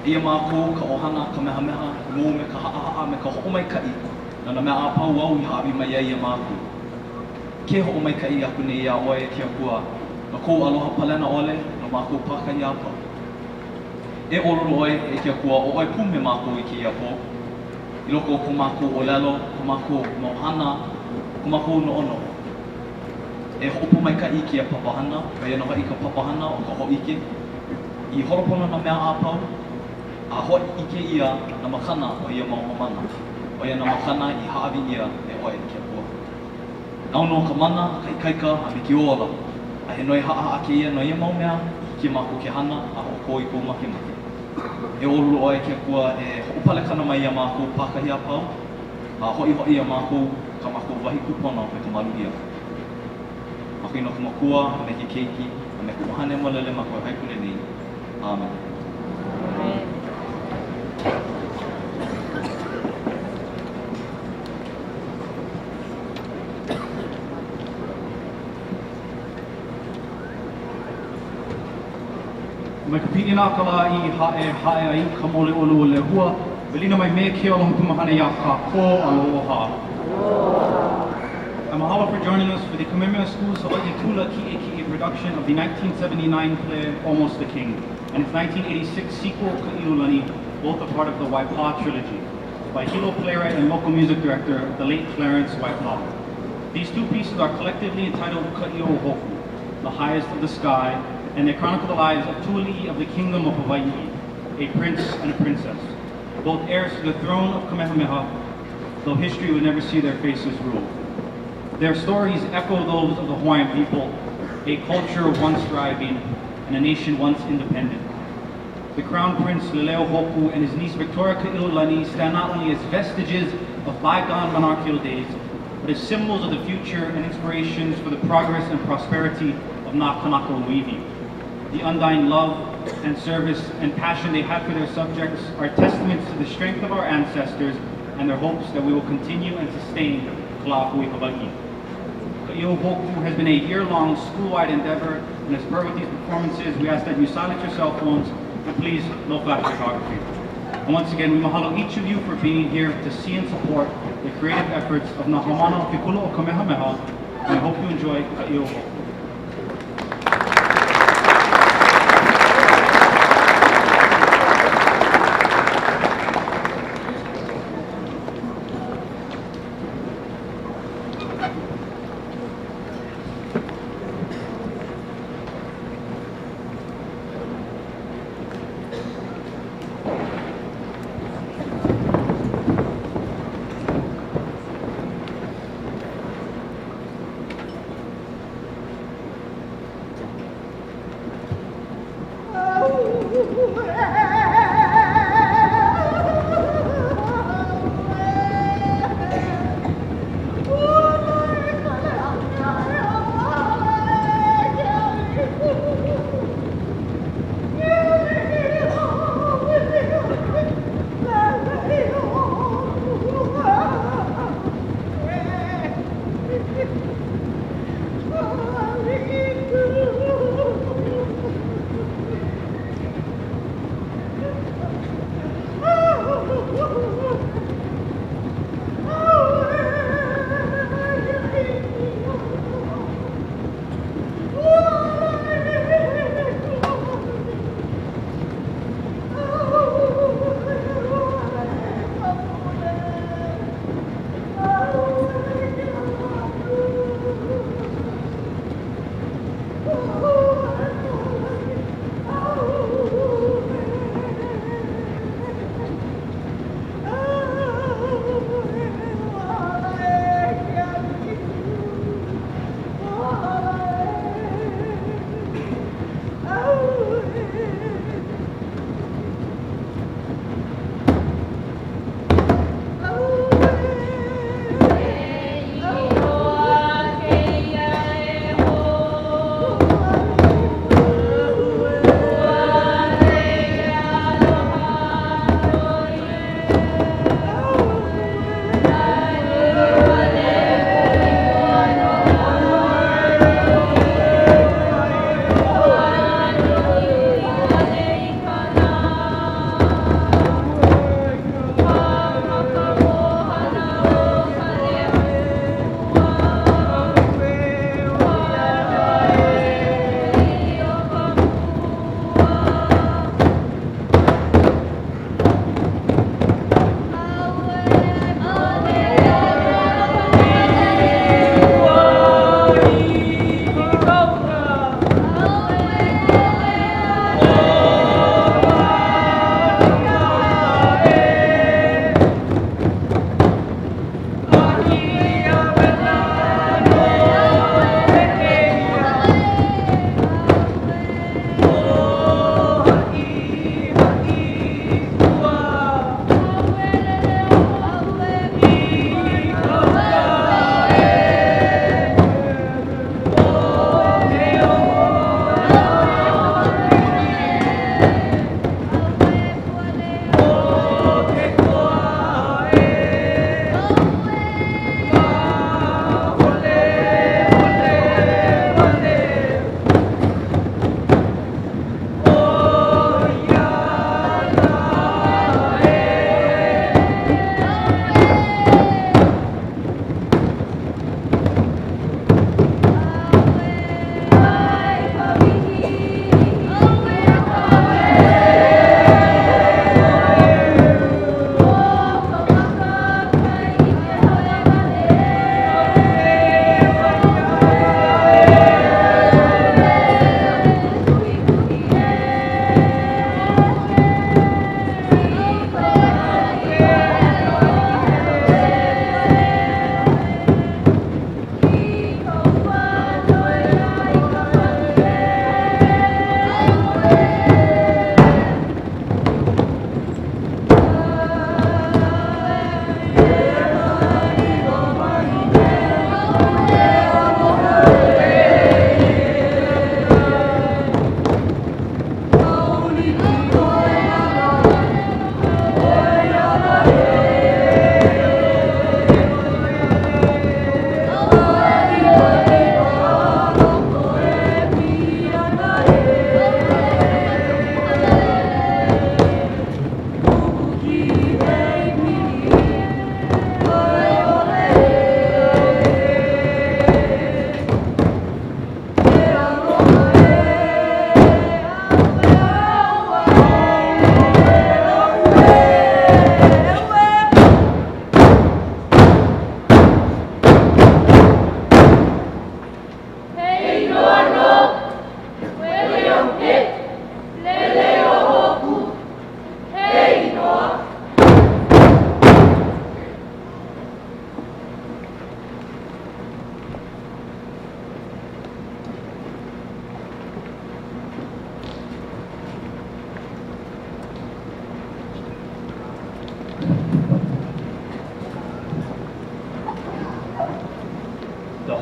Ia mākou ka ohana, ka mehameha, mō me ka haahaa, me ka ho'omaikai. Nana mea a pau au I haawi mai ia mākou. Ke ho'omaikai aku nei ia oe kia kua. Na kou aloha palena ole, na mākou paka ia pau. E ololo oe e kia kua o oe pume mākou I kia po. I loko ko mākou o lelo, ko mākou mohana, ko mākou noono. E ho'opomaikai kia papahana, ka ia noka I ka papahana o ka ho'ike. I holopono na mea a pau. A hoi ike ia na makana o ia maumamana. O ia na makana I haawi ia e oe kia pua. Nauno ka mana, ka ikaika, a me ki ola. A he noi haa ke ia no ia mau mea, ki mako ke hana, a ho koi kou make make. E olu oe kia pua e ho'opale kana mai ia mako pakahi a pau. A hoi hoi ia mako, ka mako wahi kupona me ka malu ia. Mako ino ka makua, a me ke keiki, a me ka mahane malele mako e haikune nei. Amen. Mai ka pili nā ka la I hae ai ka mole olu o le hua. Velina mai me ke aloha kumahana ia ka ko aloha. I'm mahalo for joining us for the Kamehameha School's Hawaii Tula Ki'e production of the 1979 play Almost the King and its 1986 sequel Ka'iulani, both a part of the Waipa trilogy, by Hilo playwright and local music director, the late Clarence Waipa. These two pieces are collectively entitled Iu O Hoku, the highest of the sky, and they chronicle the lives of two ali'i of the kingdom of Hawaii, a prince and a princess, both heirs to the throne of Kamehameha, though history would never see their faces rule. Their stories echo those of the Hawaiian people, a culture once thriving and a nation once independent. The Crown Prince Iu O Hoku and his niece Victoria Ka'iulani stand not only as vestiges of bygone monarchical days, but as symbols of the future and inspirations for the progress and prosperity of Ngā Kanaka Uiwi. The undying love and service and passion they had for their subjects are testaments to the strength of our ancestors and their hopes that we will continue and sustain Kala'apui Hawaii. Iu O Hoku has been a year-long school-wide endeavor, and as per with these performances, we ask that you silence your cell phones and please no flash photography. And once again, we mahalo each of you for being here to see and support the creative efforts of Ngā Haumana o Kekula o Kamehameha, and I hope you enjoy Iu O Hoku.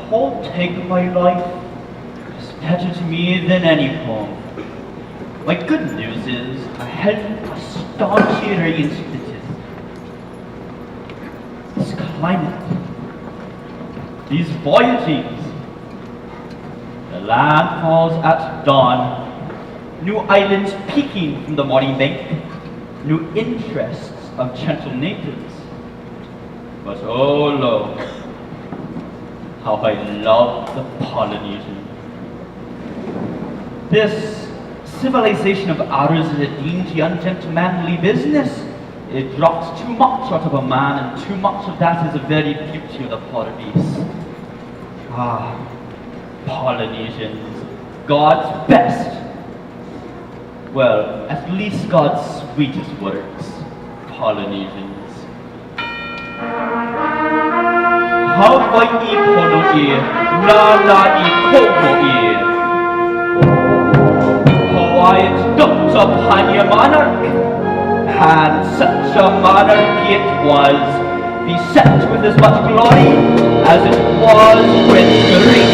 whole take of my life is better to me than any poem. My good news is I had a staunch instances. This climate, these voyagings, the land falls at dawn, new islands peeking from the morning bank, new interests of gentle natives. But oh lo, how I love the Polynesian. This civilization of ours is a dingy, ungentlemanly business. It drops too much out of a man, and too much of that is the very beauty of the Polynese. Ah, Polynesians, God's best. Well, at least God's sweetest words, Polynesians. Hawaii pono e, nana I kono e. Hawaiians dote upon your monarch, and such a monarchy it was, beset with as much glory as it was with grief.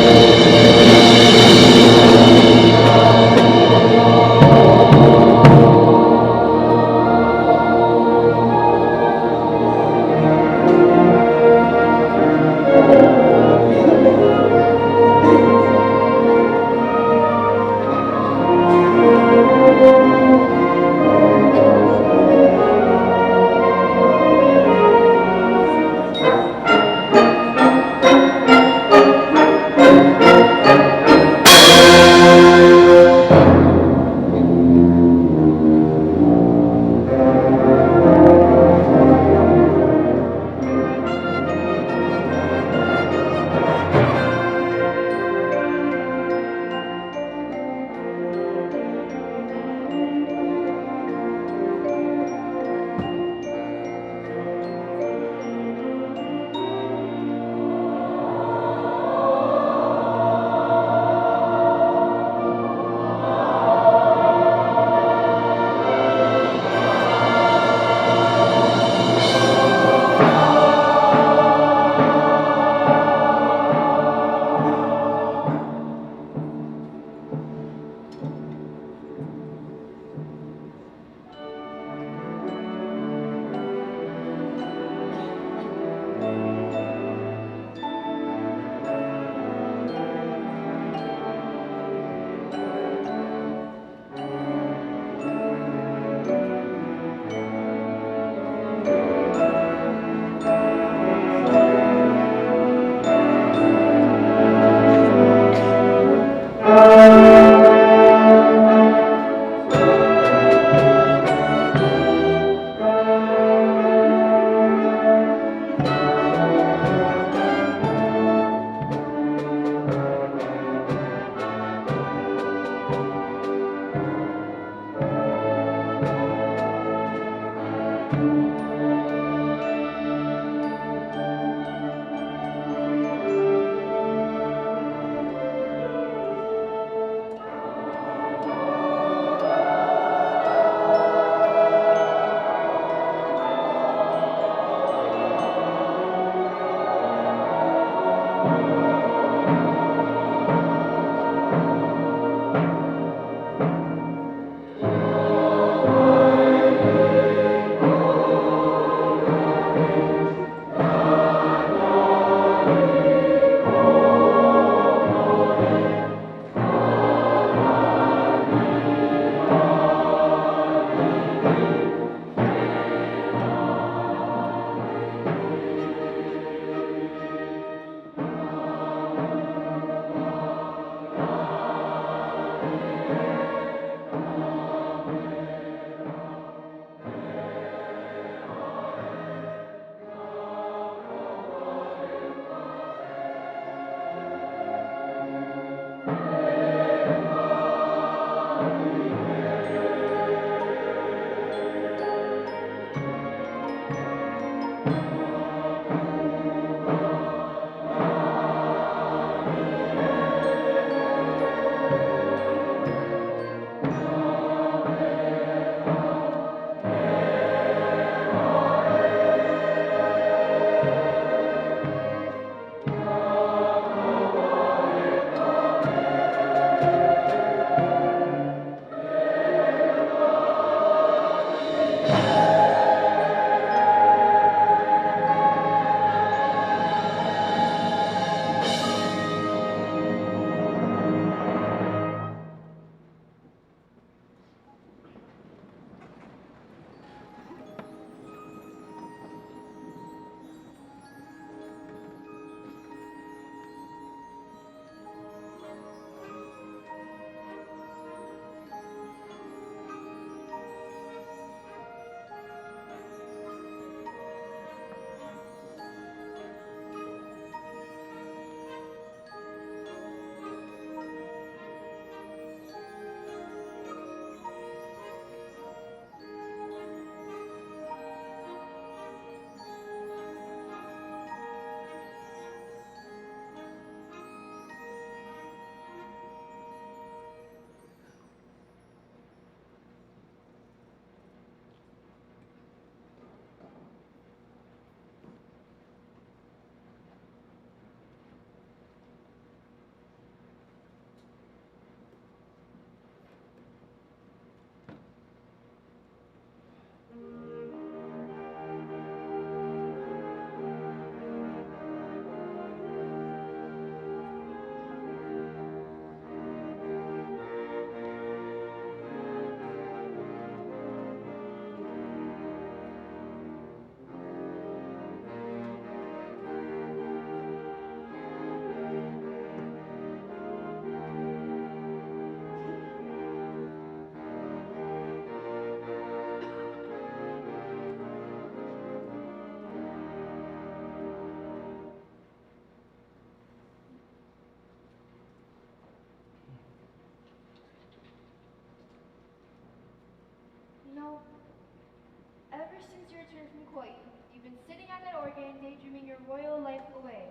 return from Kauai, you've been sitting at that organ, daydreaming your royal life away.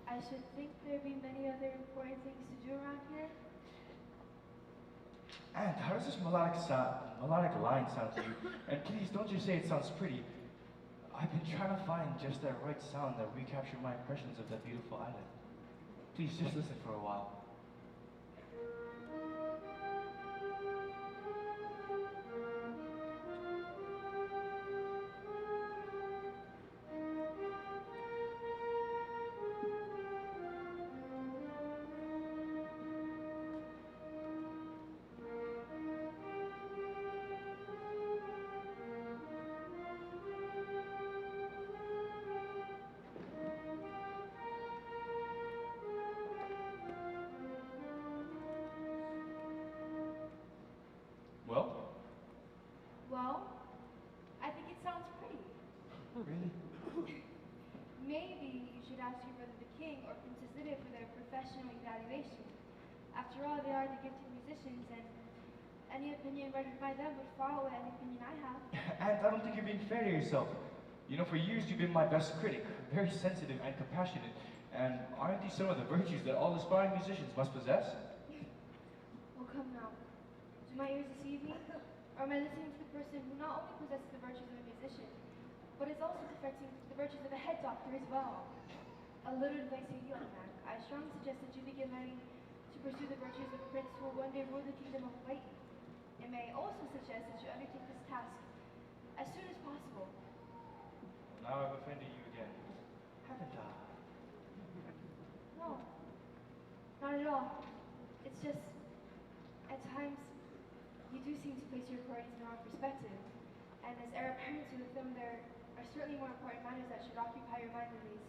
I should think there'd be many other important things to do around here. And how does this melodic line sound to you? And please, don't just say it sounds pretty. I've been trying to find just that right sound that recaptured my impressions of that beautiful island. Please, just listen for a while. Well? Well, I think it sounds pretty. Really? Maybe you should ask your brother the king or Princess Lydia for their professional evaluation. After all, they are the gifted musicians, and any opinion rendered by them would far outweigh any opinion I have. And I don't think you're being fair to yourself. You know, for years you've been my best critic, very sensitive and compassionate. And aren't these some of the virtues that all aspiring musicians must possess? Oh, come now. Do my ears deceive me? Or am I listening to the person who not only possesses the virtues of a musician, but is also perfecting the virtues of a head doctor as well? A little advice to you, young man. I strongly suggest that you begin learning to pursue the virtues of a prince who will one day rule the kingdom of Hawaii. It may also suggest that you undertake this task as soon as possible. Now I've offended you again. Haven't I? No, not at all. It's just, at times, you do seem to place your priorities in the wrong perspective. And as heir apparent to them, there are certainly more important matters that should occupy your mind than these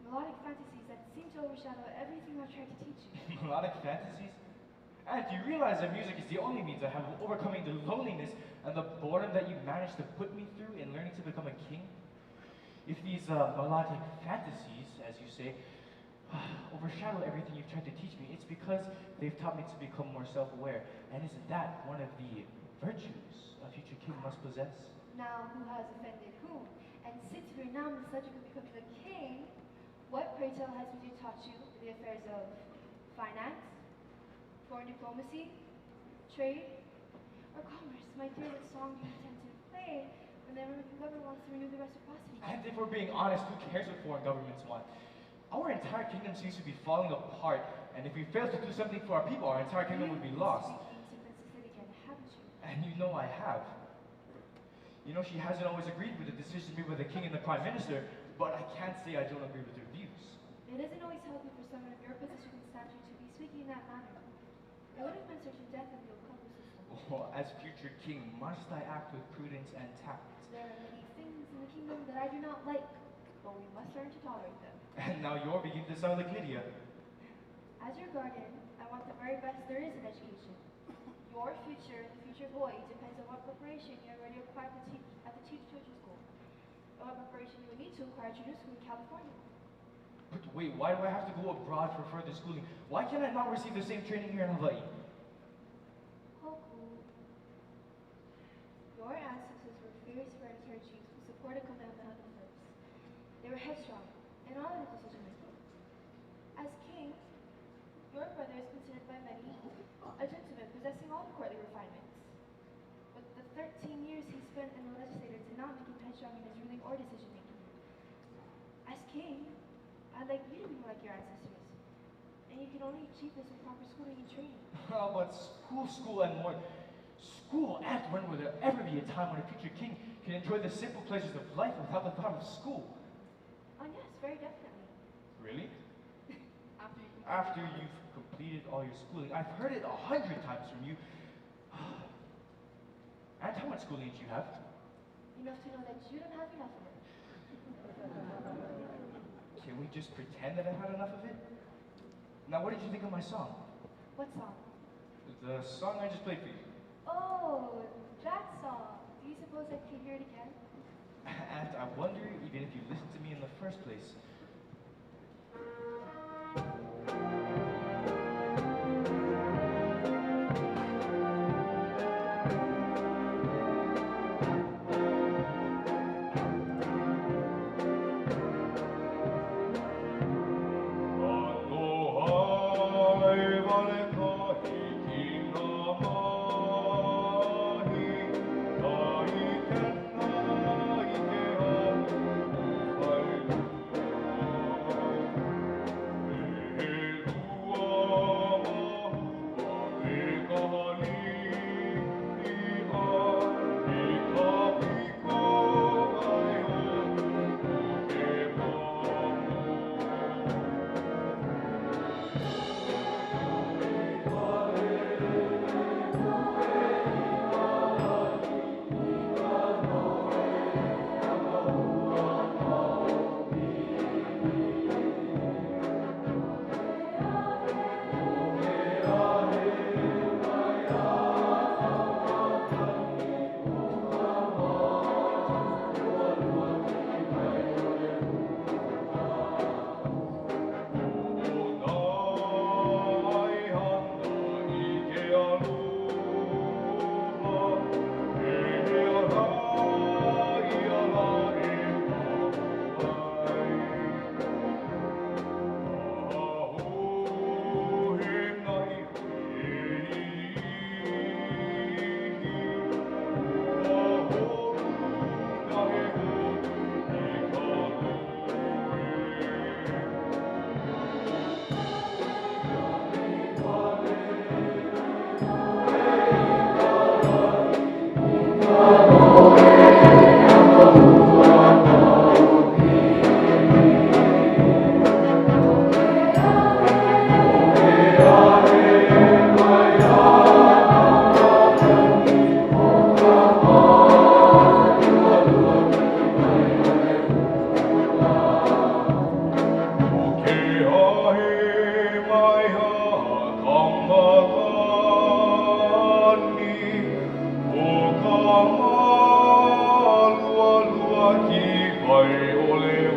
melodic fantasies that seem to overshadow everything I've tried to teach you. Melodic fantasies? And do you realize that music is the only means I have of overcoming the loneliness and the boredom that you managed to put me through in learning to become a king? If these melodic fantasies, as you say, overshadow everything you've tried to teach me, it's because they've taught me to become more self-aware. And isn't that one of the virtues a future king must possess? Now, who has offended whom? And since we're now on the subject of becoming a king, what, pray tell, has Vijay taught you in the affairs of finance, foreign diplomacy, trade, or commerce? My dear, what song do you intend to play when the American government wants to renew the reciprocity? And if we're being honest, who cares what foreign governments want? Our entire kingdom seems to be falling apart, and if we fail to do something for our people, our entire kingdom would be lost. Speaking to Princess Lydia, haven't you? And you know I have. You know, she hasn't always agreed with the decisions made by the king and the prime minister, but I can't say I don't agree with her views. It isn't always healthy for someone of your position and stature to be speaking in that manner. It would have been certain death in the Okaku system. Oh, as future king, must I act with prudence and tact? There are many things in the kingdom that I do not like, but we must learn to tolerate them. And now you're beginning to sound like Lydia. As your guardian, I want the very best there is in education. Your future and the future of Hawaii depends on what preparation you have already acquired at the Chief Children's School, and what preparation you will need to acquire at junior school in California. But wait, why do I have to go abroad for further schooling? Why can't I not receive the same training here in Hawaii? Hoku. Your ancestors were fierce hereditary chiefs who supported Kamehameha I. They were headstrong in all their decision making. As king, your brother is considered by many a gentleman possessing all the courtly refinements. But the 13 years he spent in the legislature did not make him headstrong in his ruling or decision making. As king, I'd like you to be more like your ancestors. And you can only achieve this with proper schooling and training. Oh, but school and more. School, and when will there ever be a time when a future king can enjoy the simple pleasures of life without the thought of school? Oh yes, very definitely. Really? After you complete After you've completed all your schooling. I've heard it 100 times from you. And how much schooling did you have? enough to know that you don't have enough of it. Can we just pretend that I had enough of it? Now, what did you think of my song? What song? The song I just played for you. Oh, that song. Do you suppose I could hear it again? And I wonder, even if you listened to me in the first place, mai ole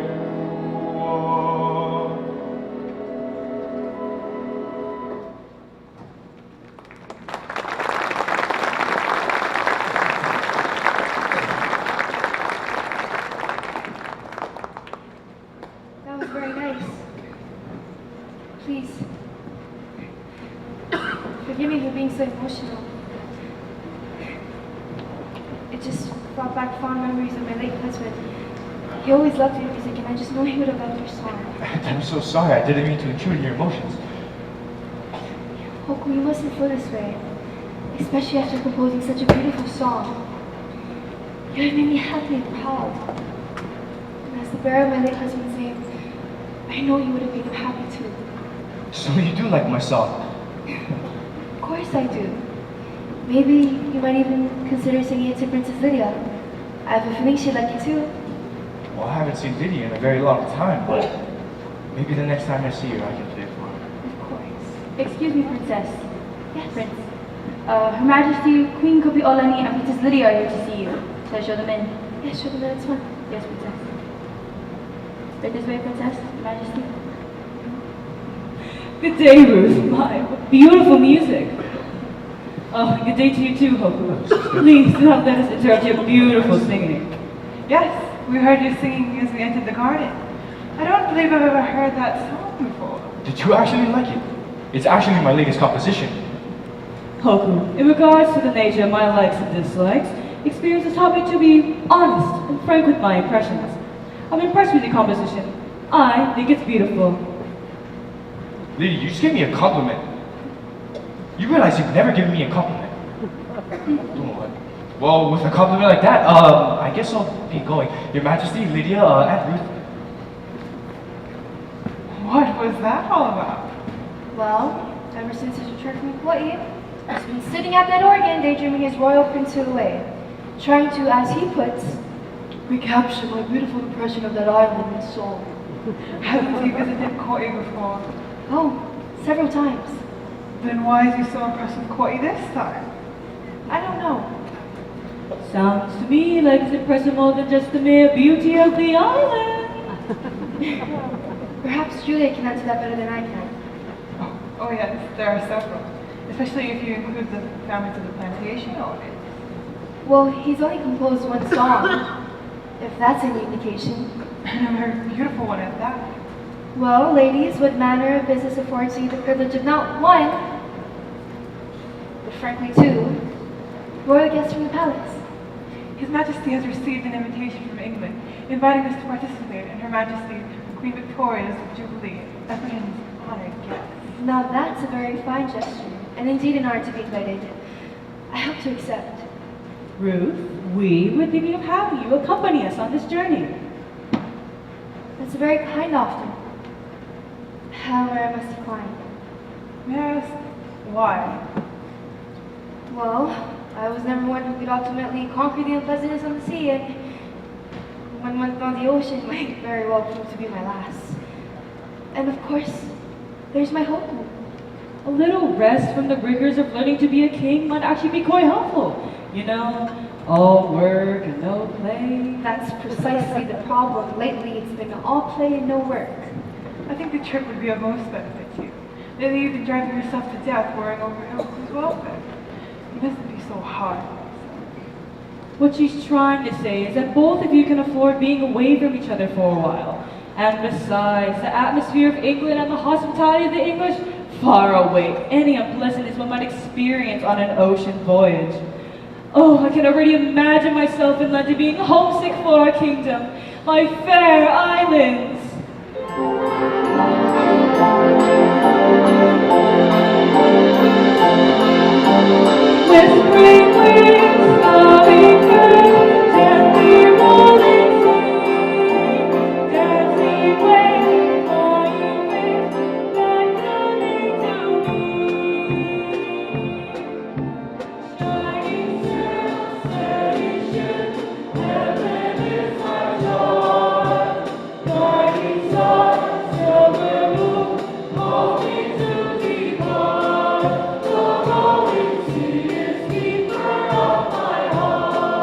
ua. That was very nice. Please, forgive me for being so emotional. It just brought back fond memories of my late husband. He always loved your music, and I just know he would have loved your song. I'm so sorry, I didn't mean to intrude your emotions. Hoku, you mustn't feel this way, especially after composing such a beautiful song. You have made me happy and proud. And as the bearer of my late husband's name, I know you would have made him happy too. So you do like my song? Of course I do. Maybe you might even consider singing it to Princess Lydia. I have a feeling she'd like you too. Well, I haven't seen Lydia in a very long time, but maybe the next time I see her, I can play for her. Of course. Excuse me, Princess. Yes. Prince. Her Majesty, Queen Kopiolani, and Princess Lydia are here to see you. Shall I show them in? Yes, sure, that's one. Yes, Princess. Right this way, Princess, Her Majesty. Good day, Ruth. My, what beautiful music. Oh, good day to you too, Hoku. Please do not let us interrupt your beautiful singing. Yes, we heard you singing as we entered the garden. I don't believe I've ever heard that song before. Did you actually like it? It's actually my latest composition. Hoku, in regards to the nature of my likes and dislikes, experience has taught me to be honest and frank with my impressions. I'm impressed with your composition. I think it's beautiful. Lydia, you just gave me a compliment. You realize you've never given me a compliment. Well, with a compliment like that, I guess I'll be going. Your Majesty, Lydia, and Ruth. What was that all about? Well, ever since his return from Hawaii, he's been sitting at that organ daydreaming his royal princehood away, trying to, as he puts, recapture my beautiful impression of that island and soul. Hasn't he visited Kauai before? Oh, several times. Then why is he so impressed with Kauai this time? I don't know. Sounds to me like it's impressive more than just the mere beauty of the island. Perhaps Julia can answer that better than I can. Oh yes, there are several. Especially if you include the families of the plantation audience. Well, he's only composed one song, if that's any indication. And a very beautiful one at that. Well, ladies, what manner of business affords you the privilege of not one, but frankly two, royal guests from the palace? His Majesty has received an invitation from England, inviting us to participate in Her Majesty Queen Victoria's Jubilee as Britain's honored guest. Now that's a very fine gesture, and indeed an honor to be invited. I hope to accept. Ruth, we were thinking of having you accompany us on this journey. That's a very kind offer. However, I must decline. May I ask why? Well, I was never one who could ultimately conquer the unpleasantness on the sea, and 1 month on the ocean might very well prove to be my last. And of course, there's my Hoku. A little rest from the rigors of learning to be a king might actually be quite helpful. You know, all work and no play. That's precisely the problem. Lately, it's been all play and no work. I think the trip would be of most benefit to you. Lately you've been driving yourself to death worrying over Hoku's welfare. You mustn't be so hard on yourself. What she's trying to say is that both of you can afford being away from each other for a while. And besides, the atmosphere of England and the hospitality of the English far away any unpleasantness one might experience on an ocean voyage. Oh, I can already imagine myself in London being homesick for our kingdom, my fair islands. With spring winds blowing through, gently rolling sea, dancing waves for you face, like nothing to me. Shining through, steady ship, heaven is our joy. Guiding star, silver moon, hold me to depart. The rolling sea is keeper of my heart.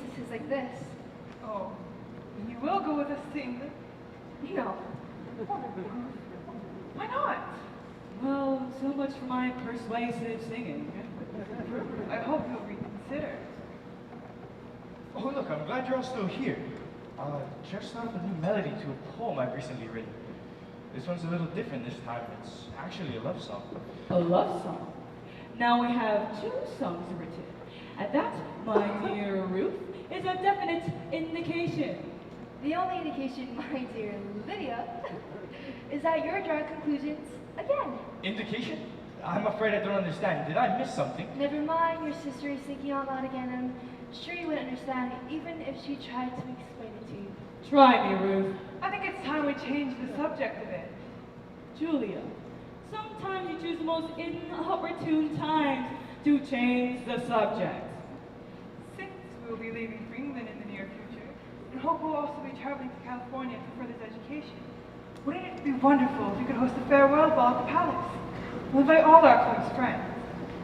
places like this. Oh, you will go with us to England? No. Why not? Well, so much for my persuasive singing. I hope you'll reconsider. Oh, look, I'm glad you're all still here. Just thought of a new melody to a poem I've recently written. This one's a little different this time. It's actually a love song. A love song. Now we have 2 songs written, and that, my dear Ruth, is a definite indication. The only indication, my dear Lydia, is that you're drawing conclusions again. Indication? I'm afraid I don't understand. Did I miss something? Never mind, your sister is thinking out loud again. I'm sure you wouldn't understand even if she tried to explain it to you. Try me, Ruth. I think it's time we change the subject a bit. Julia, sometimes you choose the most inopportune times to change the subject. Since we'll be leaving for England in the near future, and Hope will also be traveling to California for further education, wouldn't it be wonderful if we could host a farewell ball at the palace? We'll invite all our close friends.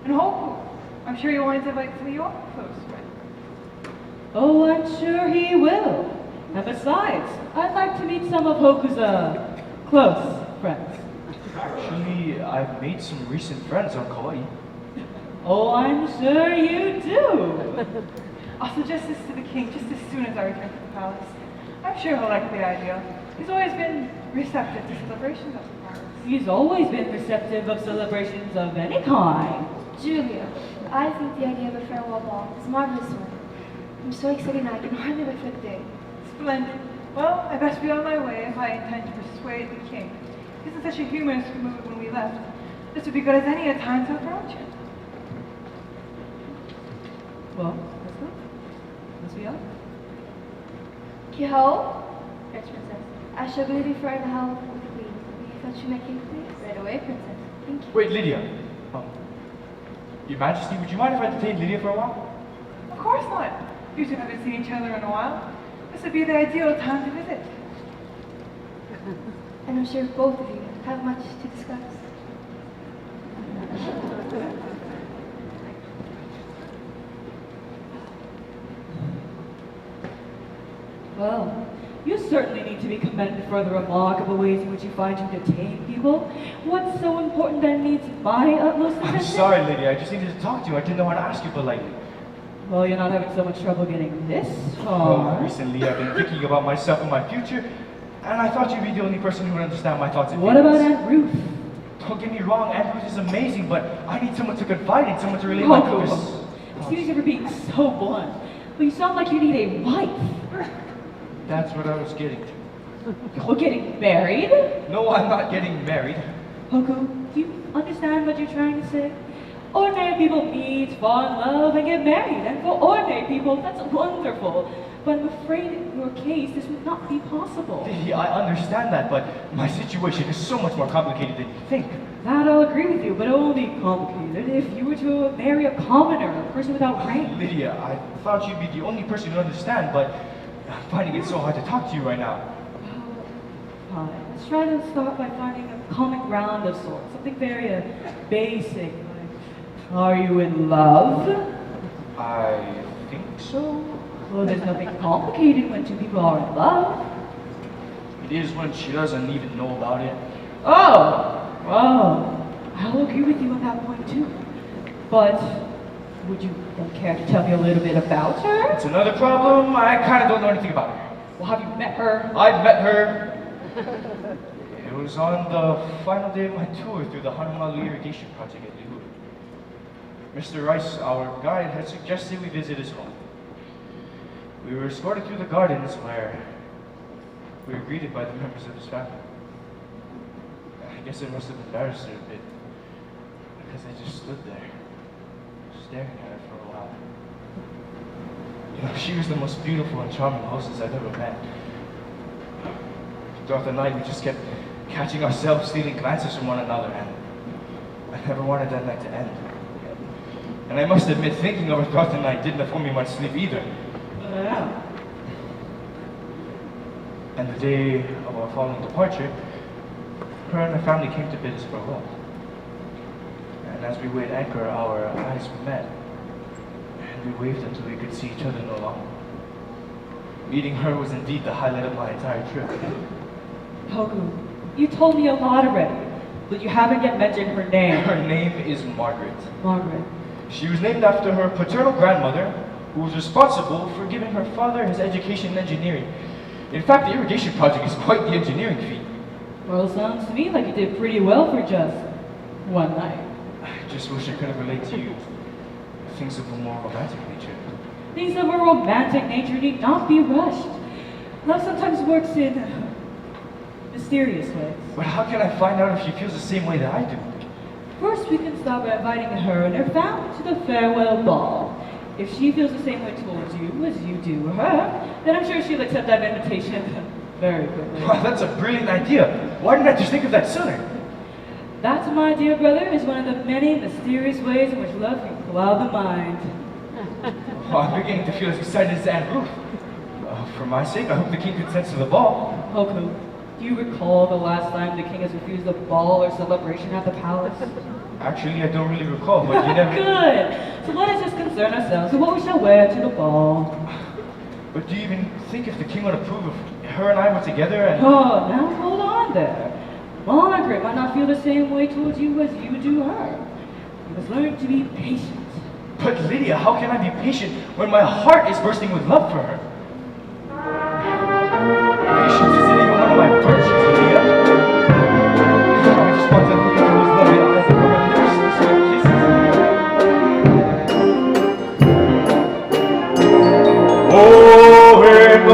And Hope, I'm sure you wanted to invite some of your close friends. Oh, I'm sure he will. And besides, I'd like to meet some of Hoku's, close friends. Actually, I've made some recent friends on Kauai. Oh, I'm sure you do. I'll suggest this to the king just as soon as I return to the palace. I'm sure he'll like the idea. He's always been receptive to celebrations of the palace. He's always been receptive of celebrations of any kind. Julia, I think the idea of a farewell ball is a marvelous one. I'm so excited now, I can hardly wait for the day. Splendid. Well, I best be on my way if I intend to persuade the king. He's in such a humorous mood when we left. This would be good as any a time to approach him. Well, let's go. Let's be off. Kiho? Yes, princess. I shall be leaving for the hall with the queen. Will you fetch me my cake, please? Right away, princess. Thank you. Wait, Lydia. Your Majesty, would you mind if I detained Lydia for a while? Of course not. You two haven't seen each other in a while. This would be the ideal time to visit. And I'm sure both of you have much to discuss. Well, you certainly need to be commended for the remarkable ways in which you find to detain people. What's so important that needs my utmost attention? I'm sorry, Lydia. I just needed to talk to you. I didn't know how to ask you politely. Well, you're not having so much trouble getting this Well, far. recently I've been thinking about myself and my future, and I thought you'd be the only person who would understand my thoughts and What about feelings. Aunt Ruth? Don't get me wrong, Aunt Ruth is amazing, but I need someone to confide in, someone to relate my Oh, fears. excuse you for being so blunt, but you sound like you need a wife. That's what I was getting to. You're getting married? No, I'm not getting married. Hoku, do you understand what you're trying to say? Ordinary people meet, fall in love, and get married. And for ordinary people, that's wonderful. But I'm afraid in your case, this would not be possible. Lydia, I understand that, but my situation is so much more complicated than you think. That I'll agree with you, but it will be complicated if you were to marry a commoner, a person without rank. Lydia, I thought you'd be the only person who understand, but I'm finding it so hard to talk to you right now. Fine. Let's try to start by finding a common ground of sorts, something very basic. Like, are you in love? I think so. Well, there's nothing complicated when two people are in love. It is when she doesn't even know about it. Oh, well, I'll agree with you on that point too. But would you then care to tell me a little bit about her? It's another problem. I kind of don't know anything about her. Well, have you met her? I've met her. It was on the final day of my tour through the Honolulu irrigation project at Iu. Mr. Rice, our guide, had suggested we visit his home. We were escorted through the gardens where we were greeted by the members of his family. I guess it must have embarrassed her a bit because I just stood there, staring at her for a while. You know, she was the most beautiful and charming hostess I've ever met. Throughout the night, we just kept catching ourselves stealing glances from one another, and I never wanted that night to end. And I must admit, thinking of her throughout the night didn't afford me much sleep either. Yeah. And the day of our following departure, her and her family came to bid us farewell. And as we weighed anchor, our eyes met, and we waved until we could see each other no longer. Meeting her was indeed the highlight of my entire trip. Hoku, you told me a lot already, but you haven't yet mentioned her name. Her name is Margaret. Margaret. She was named after her paternal grandmother, who was responsible for giving her father his education in engineering. In fact, the irrigation project is quite the engineering feat. Well, sounds to me like you did pretty well for just one night. I just wish I could have related to you things of a more romantic nature. Things of a romantic nature need not be rushed. Love sometimes works in mysterious ways. But how can I find out if she feels the same way that I do? First, we can start by inviting her and her family to the farewell ball. If she feels the same way towards you as you do her, then I'm sure she'll accept that invitation very quickly. Wow, that's a brilliant idea. Why didn't I just think of that sooner? That, my dear brother, is one of the many mysterious ways in which love can cloud the mind. Oh, I'm beginning to feel as excited as Aunt Ruth. For my sake, I hope the king consents to the ball. Hoku, do you recall the last time the king has refused a ball or celebration at the palace? Actually, I don't really recall, but you never... Good! So let us just concern ourselves with what we shall wear to the ball. But do you even think if the king would approve of her and I were together and... Oh, now hold on there. Margaret might not feel the same way towards you as you do her. You must learn to be patient. But Lydia, how can I be patient when my heart is bursting with love for her? Patience isn't even one of my virtues, Lydia. I just want to look into those lovely eyes and her lips and sweet kisses. Oh, hey, no,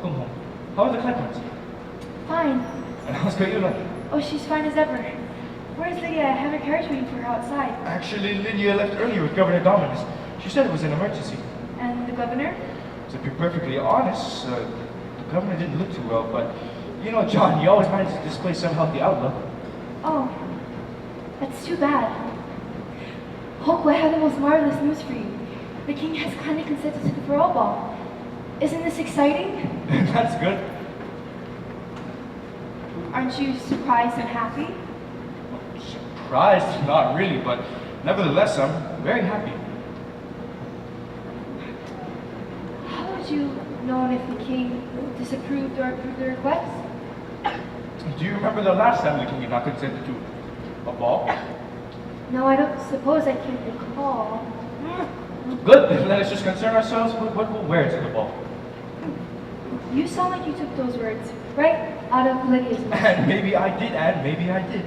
Welcome home. How are the Claibornes? Fine. And how's Kaiula? Oh, she's fine as ever. Where's Lydia? I have her carriage waiting for her outside. Actually, Lydia left earlier with Governor Dominus. She said it was an emergency. And the governor? To be perfectly honest, the governor didn't look too well, but you know, John, he always managed to display some healthy outlook. Oh, that's too bad. Hoku, I have the most marvelous news for you. The king has kindly consented to the farewell ball. Isn't this exciting? That's good. Aren't you surprised and happy? Surprised? Not really, but nevertheless, I'm very happy. How would you know if the king disapproved or approved the request? Do you remember the last time the king did not consented to a ball? No, I don't suppose I can recall. Good, then let us just concern ourselves with what we'll wear to the ball. You sound like you took those words right out of Lydia's mouth. And maybe I did, and maybe I did.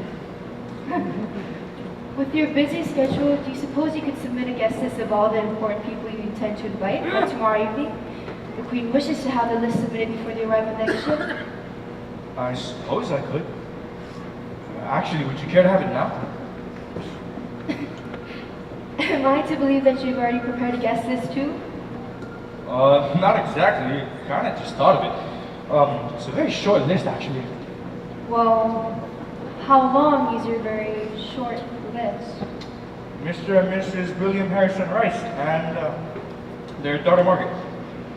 With your busy schedule, do you suppose you could submit a guest list of all the important people you intend to invite for tomorrow evening? The Queen wishes to have the list submitted before the arrival of next ship. I suppose I could. Actually, would you care to have it now? Am I to believe that you've already prepared a guest list too? Not exactly. Kind of just thought of it. It's a very short list, actually. Well, how long is your very short list? Mr. and Mrs. William Harrison Rice and their daughter Margaret.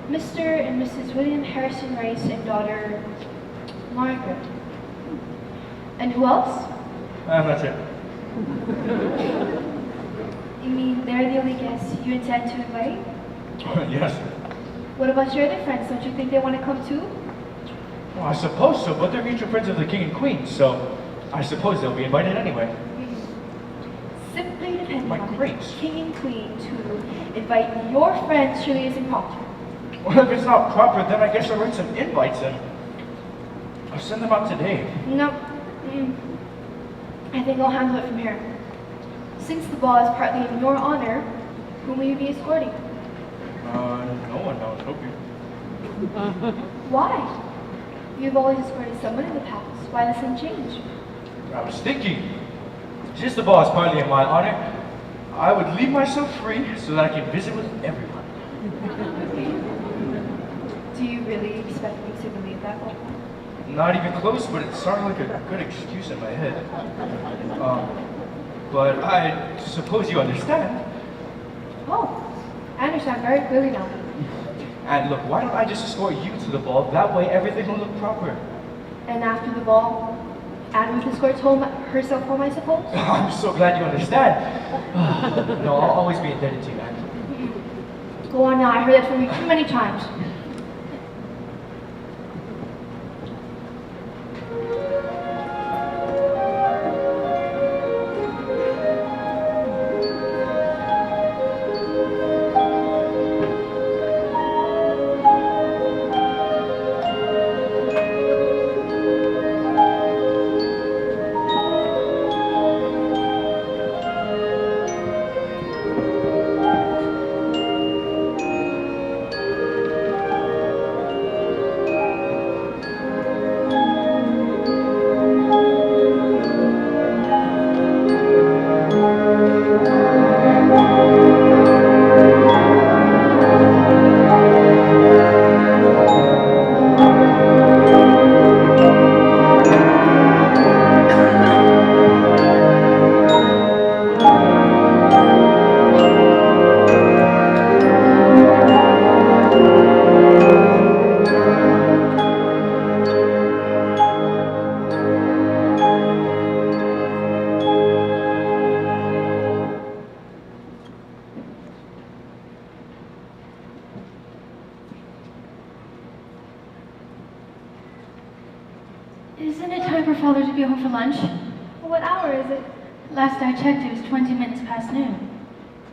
Mr. and Mrs. William Harrison Rice and daughter Margaret. And who else? That's it. You mean they're the only guests you intend to invite? Yes. What about your other friends? Don't you think they want to come too? Well, I suppose so, but they're mutual friends of the king and queen, so I suppose they'll be invited anyway. Simply depending My on the grace. king and queen to invite your friends surely is improper. Well, if it's not proper, then I guess I'll write some invites and I'll send them out today. No. I think I'll handle it from here. Since the ball is partly in your honor, whom will you be escorting? No one, I was hoping. Why? You've always escorted someone in the past. Why the sudden change? I was thinking, since the ball is partly in my honor, I would leave myself free so that I can visit with everyone. Do you really expect me to believe that, Hoku? Not even close, but it sounded like a good excuse in my head. But I suppose you understand. Oh, I understand very clearly now. And look, why don't I just escort you to the ball? That way everything will look proper. And after the ball, Anne will escort herself home, I suppose? I'm so glad you understand. No, I'll always be indebted to you, Anne. Go on now, I heard that from you too many times. Isn't it time for Father to be home for lunch? What hour is it? Last I checked, it was 20 minutes past noon.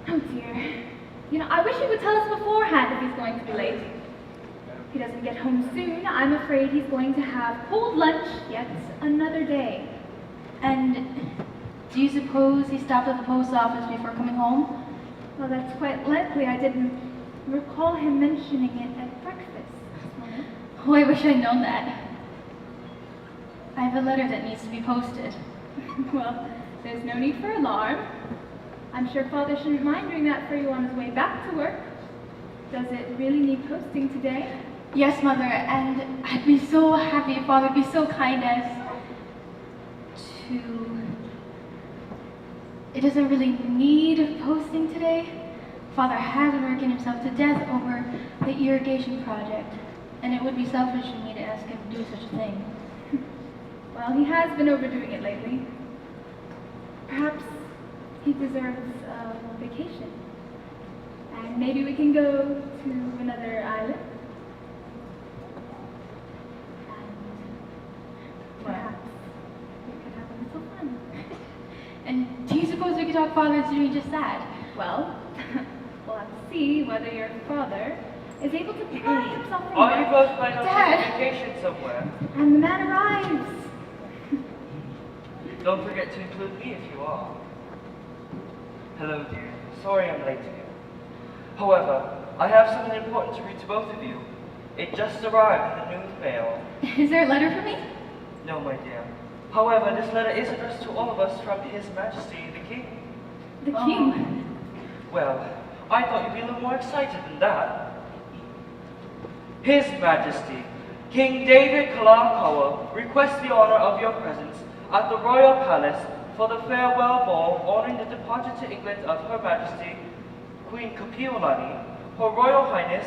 Oh dear. You know, I wish he would tell us beforehand if he's going to be late. If he doesn't get home soon, I'm afraid he's going to have cold lunch yet another day. And do you suppose he stopped at the post office before coming home? Well, that's quite likely. I didn't recall him mentioning it at breakfast this morning. Oh, I wish I'd known that. I have a letter that needs to be posted. Well, there's no need for alarm. I'm sure Father shouldn't mind doing that for you on his way back to work. Does it really need posting today? Yes, Mother, and I'd be so happy if Father would be so kind as to... It doesn't really need posting today. Father has been working himself to death over the irrigation project, and it would be selfish of me to ask him to do such a thing. Well, he has been overdoing it lately. Perhaps he deserves a vacation. And maybe we can go to another island. And perhaps we could have a little fun. And do you suppose we could talk Father into doing just that? Well, we'll have to see whether your father is able to provide himself in Are you work. both planning on Dad! taking vacation somewhere? And the man arrives. Don't forget to include me if you are. Hello, dear. Sorry I'm late again. However, I have something important to read to both of you. It just arrived in the news mail. Is there a letter for me? No, my dear. However, this letter is addressed to all of us from His Majesty the King. The king. Well, I thought you'd be a little more excited than that. His Majesty, King David Kalakaua, requests the honor of your presence at the Royal Palace for the farewell ball honoring the departure to England of Her Majesty, Queen Kapiolani, Her Royal Highness,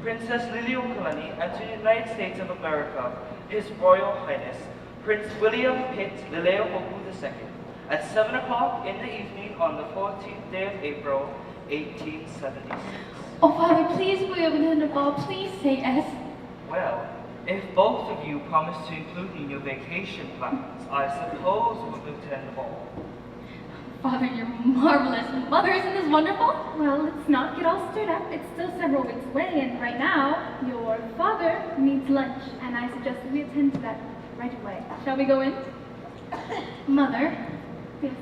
Princess Liliuokalani, and to the United States of America, His Royal Highness, Prince William Pitt Lileo Hoku II, at 7 o'clock in the evening on the 14th day of April, 1876. Oh, Father, please will you attend the ball? Please say yes. Well, if both of you promise to include me in your vacation plans, I suppose we'll attend the ball. Father, you're marvelous. Mother, isn't this wonderful? Well, let's not get all stirred up. It's still several weeks away, and right now, your father needs lunch, and I suggest that we attend to that right away. Shall we go in? Mother, Yes.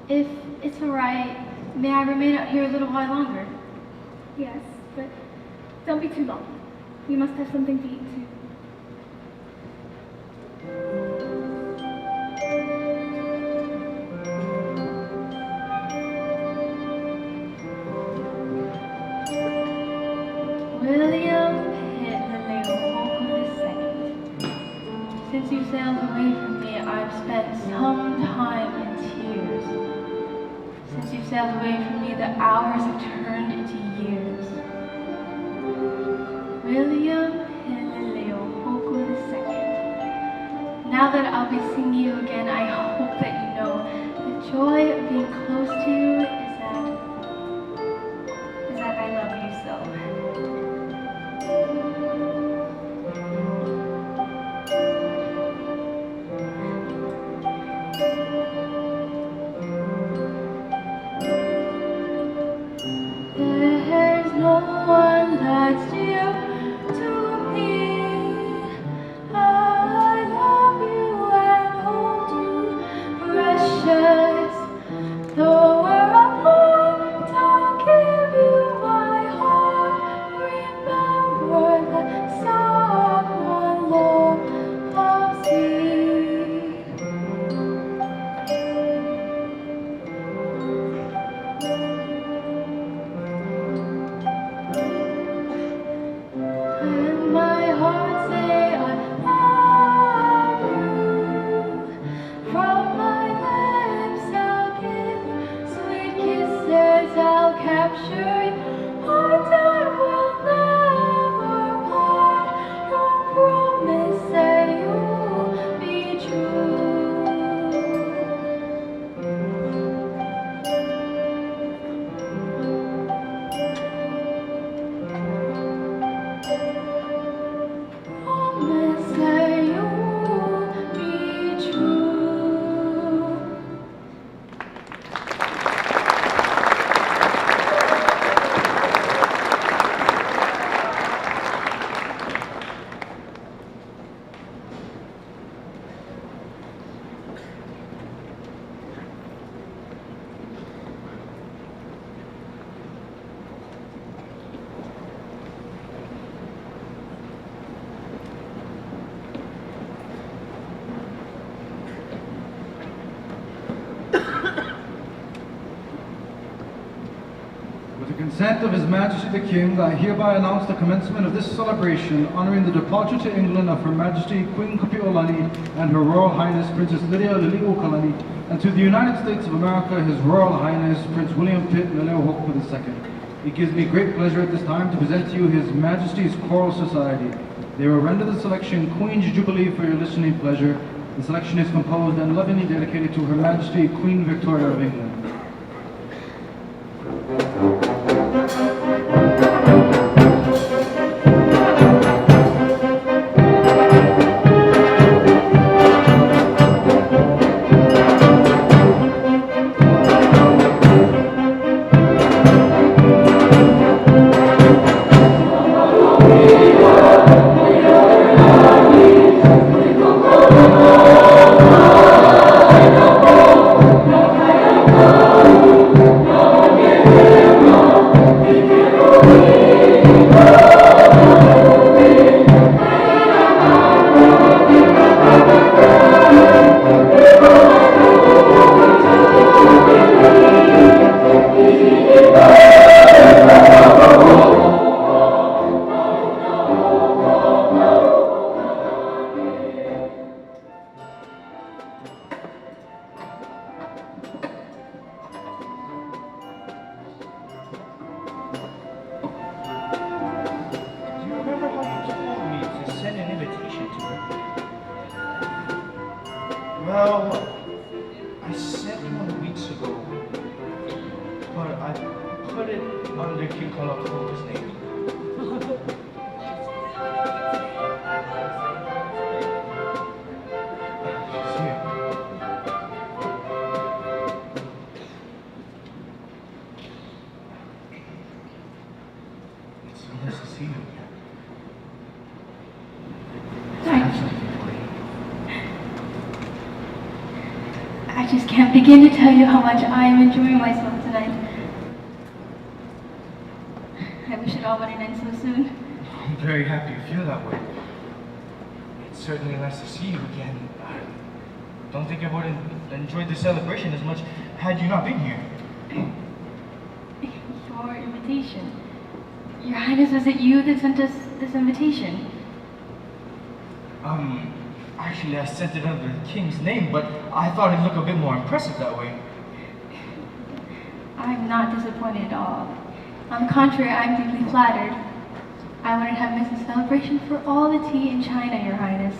if it's all right, may I remain out here a little while longer? Yes, but don't be too long. We must have something to eat, too. William Pitt Lileo Hoku II. Since you sailed away from me, I've spent some time in tears. Since you sailed away from me, the hours have turned into years. William Pitt Lileo Hoku II. Now that I'll be seeing you again, I hope that you know the joy of being close to you is that I love you so. There's no one that's dear to me. I love you and hold you precious. Though we're apart, I'll give you my heart. Remember consent of His Majesty the King, I hereby announce the commencement of this celebration honoring the departure to England of Her Majesty Queen Kapi'olani and Her Royal Highness Princess Lydia Liliuokalani, and to the United States of America His Royal Highness Prince William Pitt Leleohoku II. It gives me great pleasure at this time to present to you His Majesty's Choral Society. They will render the selection Queen's Jubilee for your listening pleasure. The selection is composed and lovingly dedicated to Her Majesty Queen Victoria of England. Well, I sent one weeks ago, but I put it under King Kalako's name. She's here. It's so nice to see you again. I just can't begin to tell you how much I am enjoying myself tonight. I wish it all would end so soon. I'm very happy you feel that way. It's certainly nice to see you again. I don't think I would have enjoyed the celebration as much had you not been here. Your invitation. Your Highness, was it you that sent us this invitation? Actually, I sent it under the king's name, but I thought it'd look a bit more impressive that way. I'm not disappointed at all. On the contrary, I'm deeply flattered. I wouldn't have missed the celebration for all the tea in China, Your Highness.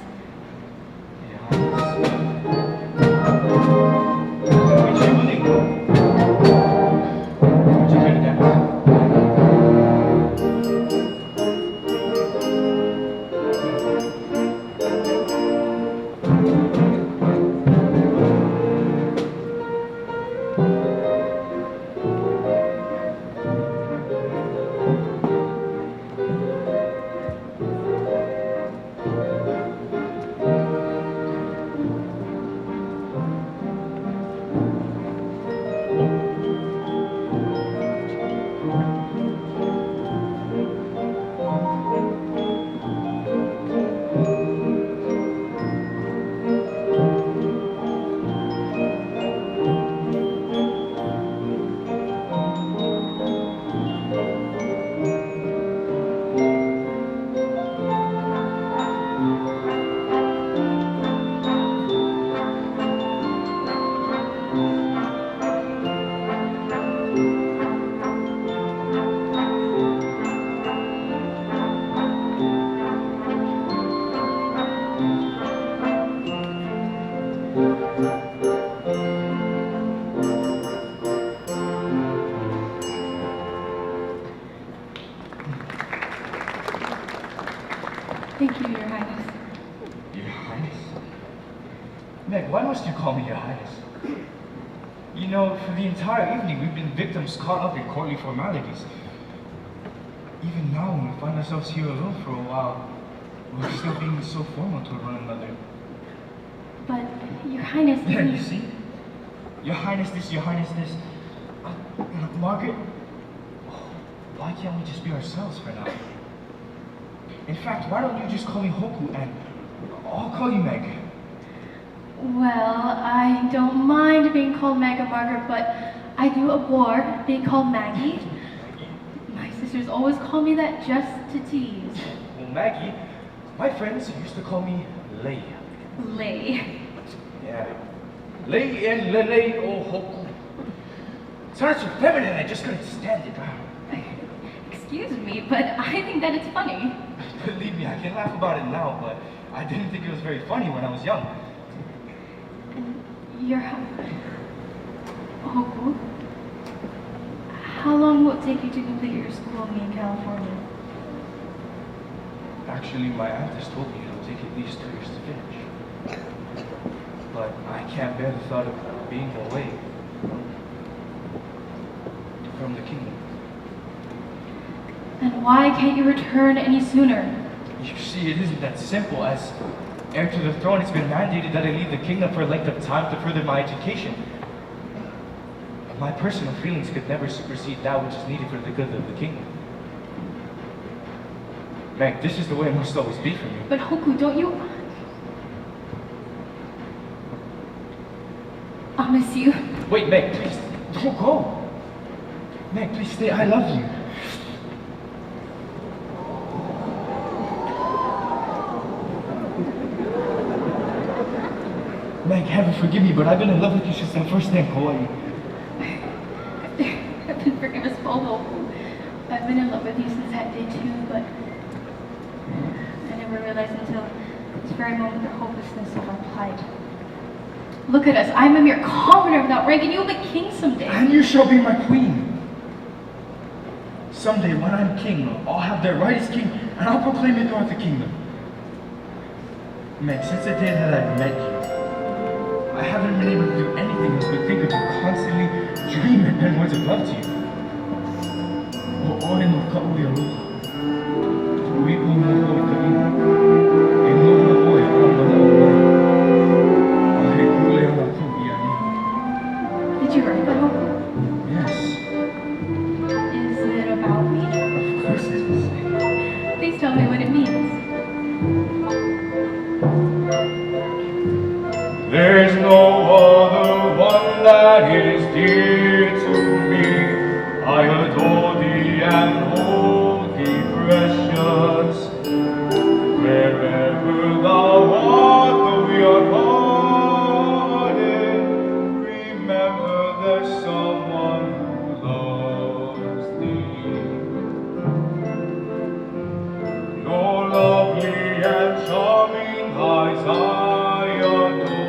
Thank you, Your Highness. Your Highness? Meg, why must you call me Your Highness? You know, for the entire evening, we've been victims caught up in courtly formalities. Even now, when we find ourselves here alone for a while, we're still being so formal toward one another. But, Your Highness... Yeah, you see? Your Highness this, Your Highness this. Margaret, why can't we just be ourselves for now? In fact, why don't you just call me Hoku and I'll call you Meg? Well, I don't mind being called Meg or Margaret, but I do abhor being called Maggie. sisters always call me that just to tease. Well, Maggie, my friends used to call me Lei. Lay. Yeah. Lei and Lele O Hoku. It sounded so feminine, I just couldn't stand it. Excuse me, but I think that it's funny. Believe me, I can laugh about it now, but I didn't think it was very funny when I was young. You're Hoku. How long will it take you to complete your schooling in California? Actually, my aunt has told me it'll take at least 2 years to finish. But I can't bear the thought of being away from the kingdom. And why can't you return any sooner? You see, it isn't that simple. As heir to the throne, it's been mandated that I leave the kingdom for a length of time to further my education. My personal feelings could never supersede that which is needed for the good of the kingdom. Meg, this is the way it must always be for me. But Hoku, don't you... I'll miss you. Wait, Meg, please, don't go. Meg, please stay. I love you. Meg, heaven forgive me, but I've been in love with you since my first day in Hawaii. I've been forgivable, Hoku. I've been in love with you since that day too, but I never realized until this very moment the hopelessness of our plight. Look at us. I'm a mere commoner without rank, and you'll be king someday. And you shall be my queen. Someday, when I'm king, I'll have the right as king, and I'll proclaim it throughout the kingdom. Meg, since the day that I've met you, I haven't been able to do anything else but think of you, constantly dream and pen words of love to you. O oe no ka'ui aloha. Ui o no oe ka'ina. E no no oe a'amana oe. Ahe kule ana ku iani. Did you write that, Hoku? Yes. Is it about me? Of course it is. Please tell me what it means. There's no other one that is dear to me. I adore thee and hold thee precious. Wherever thou art, though we are parted, remember there's someone who loves thee. Your lovely and charming eyes I adore.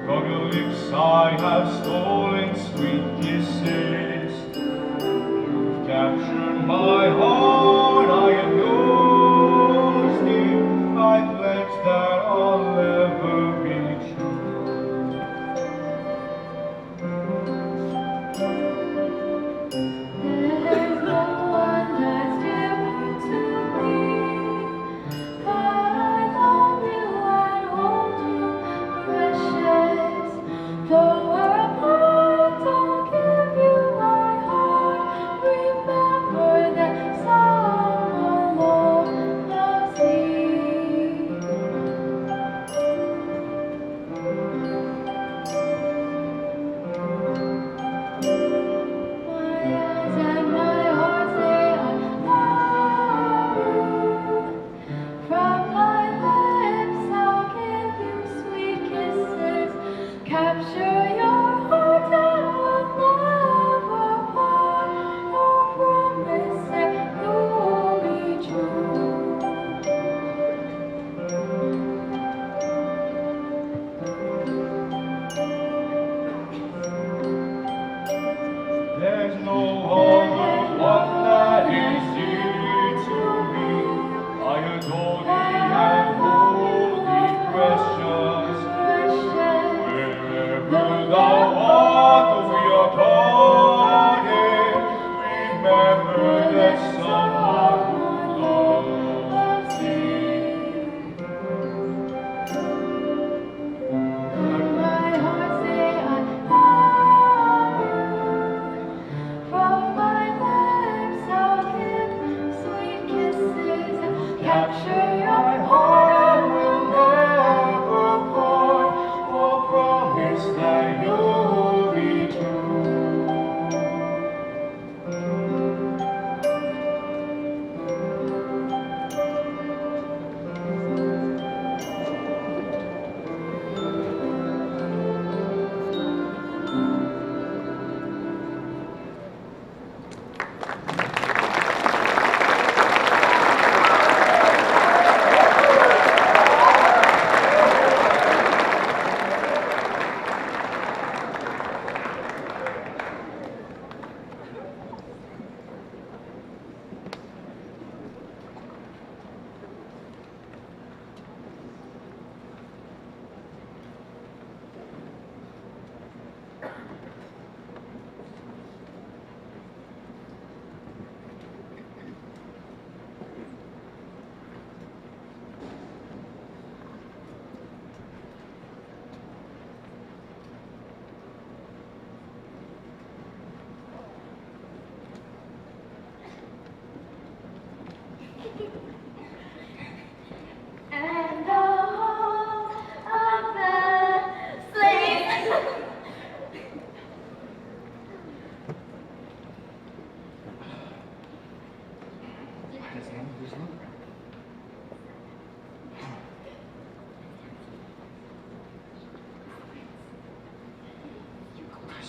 From your lips I have stolen sweet kisses. You've captured my heart, I am yours, dear. I pledge that I'll ever be true. There's no one that's different to me. I love you and hold you precious. Though we're apart, I'll give you my heart. Remember that someone loves thee. My eyes and my heart say I love you. From my lips I'll give you sweet kisses. Capture your heart and we'll never part. No promise that you'll be true. There's no other one that is dear to me. I adore thee and hold thee precious. Wherever thou art, though we are parted, remember there's someone who loves thee. My heart say I love you. From my lips I'll give sweet kisses and capture your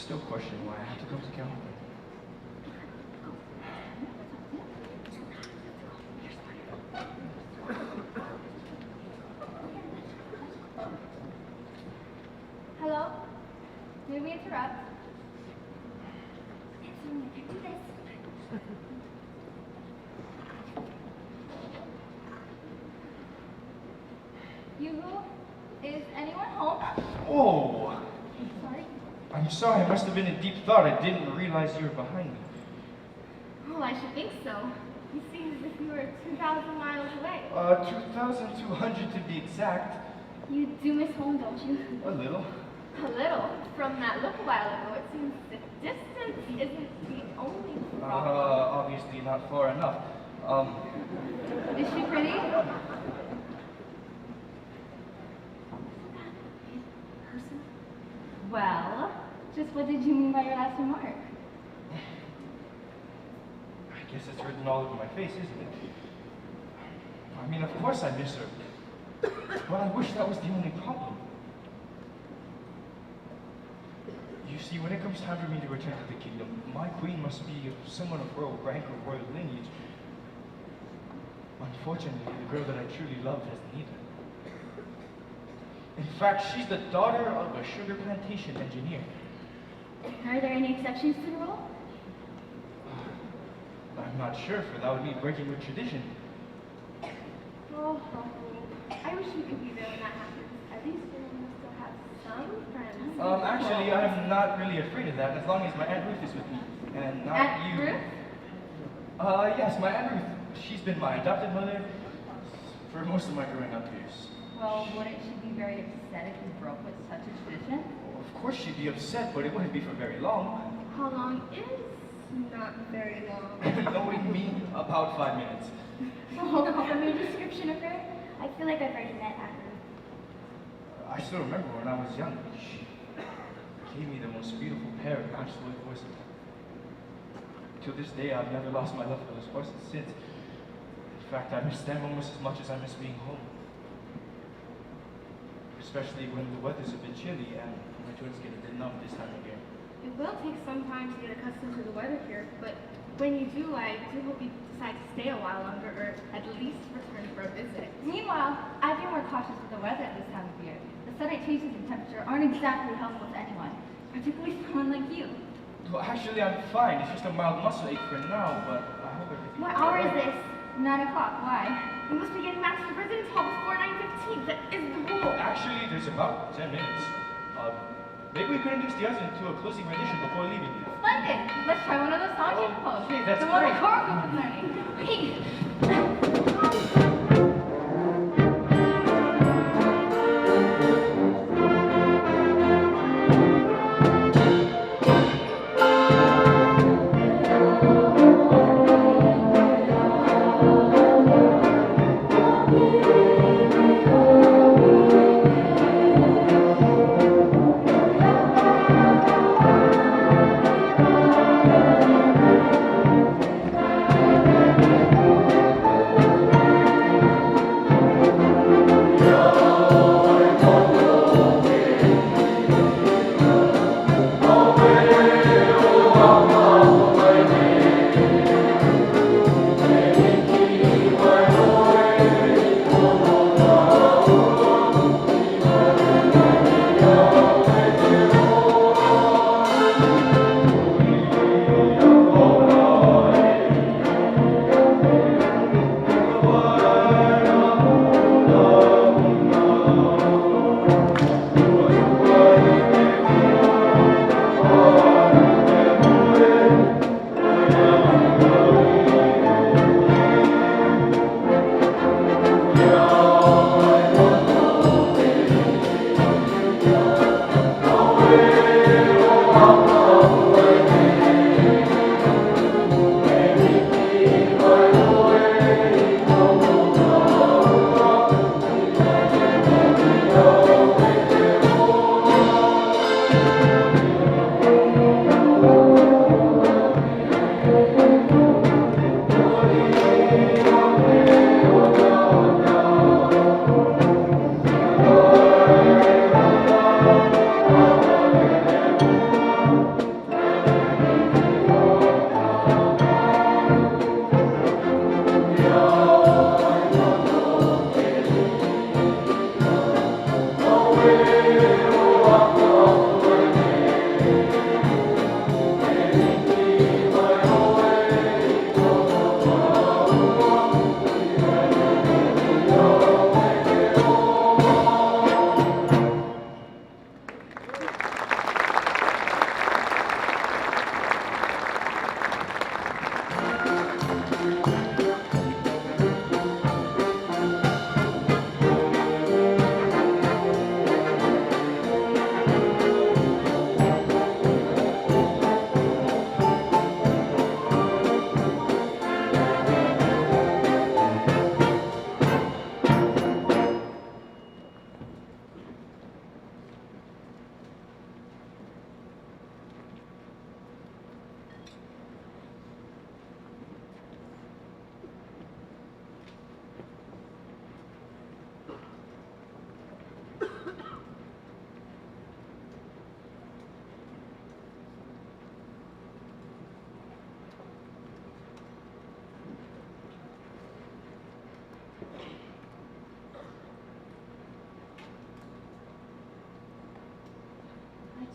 still question why I had to come to California. Hello? May we interrupt? Answer me, I can do this. Iu O, is anyone home? Oh! Sorry? I'm sorry, I must have been in deep thought. I didn't realize you were behind me. Oh, I should think so. You seem as if you were 2,000 miles away. 2,200 to be exact. You do miss home, don't you? A little. A little. From that look a while ago, it seems the distance isn't the only problem. Obviously not far enough. Is she pretty? Person? Well, just what did you mean by your last remark? I guess it's written all over my face, isn't it? I mean, of course I miss her. But I wish that was the only problem. You see, when it comes time for me to return to the kingdom, my queen must be someone of royal rank or royal lineage. Unfortunately, the girl that I truly love has neither. In fact, she's the daughter of a sugar plantation engineer. Are there any exceptions to the rule? I'm not sure, for that would be breaking with tradition. Oh, I wish you could be there when that happens. At least you'll still have some friends. Actually, I'm not really afraid of that, as long as my Aunt Ruth is with me, and not Aunt you. Ruth? Yes, my Aunt Ruth. She's been my adopted mother for most of my growing up years. Well, wouldn't she be very upset if you broke with such a tradition? Well, of course she'd be upset, but it wouldn't be for very long. How long is not very long? Knowing me, about 5 minutes. Oh, from your description of her, I feel like I've already met Aunt Ruth. I still remember when I was young. She gave me the most beautiful pair of matched voices. To this day, I've never lost my love for those voices since. In fact, I miss them almost as much as I miss being home. Especially when the weather's a bit chilly and my joints get a bit numb this time of year. It will take some time to get accustomed to the weather here, but when you do, I do hope you decide to stay a while longer, or at least return for a visit. Meanwhile, I'd be more cautious with the weather at this time of year. The sudden changes in temperature aren't exactly helpful to anyone, particularly someone like you. Well, actually, I'm fine. It's just a mild muscle ache for now, but I hope everything. What hour is this? 9 o'clock. Why? We must be getting back to the residence hall before 9:15. That is the rule. Actually, there's about 10 minutes. Maybe we could introduce the others into a closing rendition before leaving. Splendid. Let's try one of those songs you proposed. Okay, that's the one great. the choral group is learning. Hey.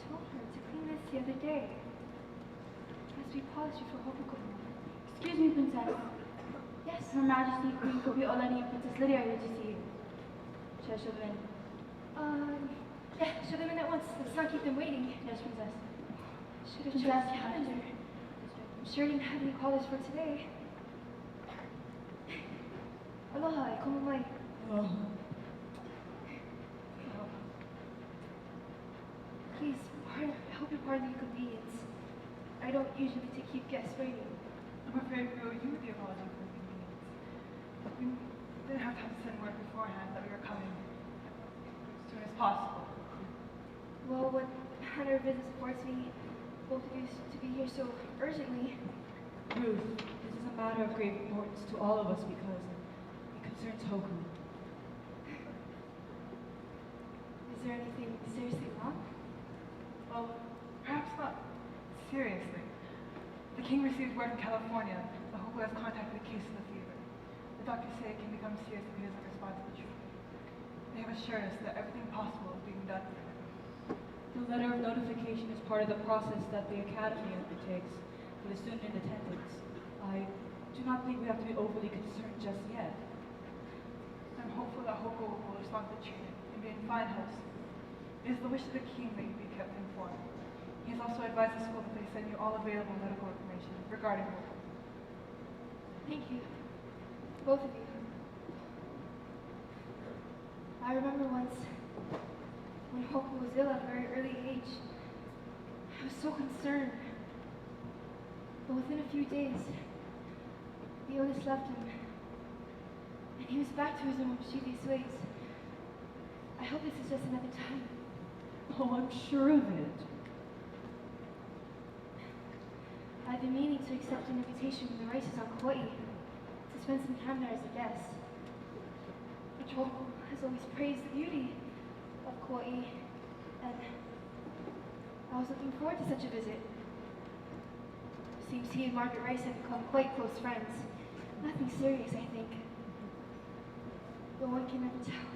told her to clean this the other day. As we polished it for Hokuko. Excuse me, Princess. Yes. Her Majesty Queen Kupiolani and Princess Lydia are here to see you. Should I show them in? Yeah, show them in at once. Let's not keep them waiting. Yes, Princess. Should have checked the calendar. I'm sure you didn't have any callers for today. Aloha, komamai. Please, I hope you pardon the inconvenience. I don't usually to keep guests waiting. I'm afraid we owe you the apology for the inconvenience. We didn't have time to send word beforehand that we were coming as soon as possible. Well, what manner of business affords me both of you to be here so urgently? Ruth, this is a matter of great importance to all of us because it concerns Hoku. Is there anything seriously wrong? Well, perhaps not seriously. The king received word from California that Hoku has contacted a case of the fever. The doctors say it can become serious if he doesn't respond to the treatment. They have assured us that everything possible is being done for him. The letter of notification is part of the process that the Academy undertakes for the student in attendance. I do not think we have to be overly concerned just yet. I'm hopeful that Hoku will respond to the treatment and be in fine health. It is the wish of the king that you be kept informed. He has also advised the school that they send you all available medical information regarding Hoku. Thank you. Both of you. I remember once when Hoku was ill at a very early age. I was so concerned. But within a few days, the illness left him. And he was back to his own mischievous ways. I hope this is just another time. Oh, I'm sure of it. I've been meaning to accept an invitation from the races on Kauai to spend some time there as a guest. Hoku has always praised the beauty of Kauai, and I was looking forward to such a visit. Seems he and Margaret Rice have become quite close friends. Nothing serious, I think. But one can never tell,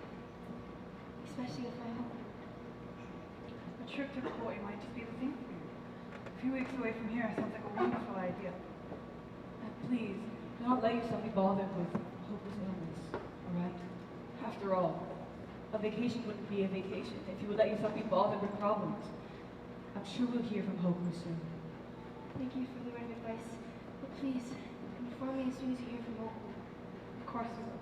especially with my home. A trip to Kauai might just be the thing for you. A few weeks away from here sounds like a wonderful idea. And please, do not let yourself be bothered with Hoku's illness, alright? After all, a vacation wouldn't be a vacation if you would let yourself be bothered with problems. I'm sure we'll hear from Hoku soon. Thank you for the word of advice, but please, inform me as soon as you hear from Hoku. Of course we will.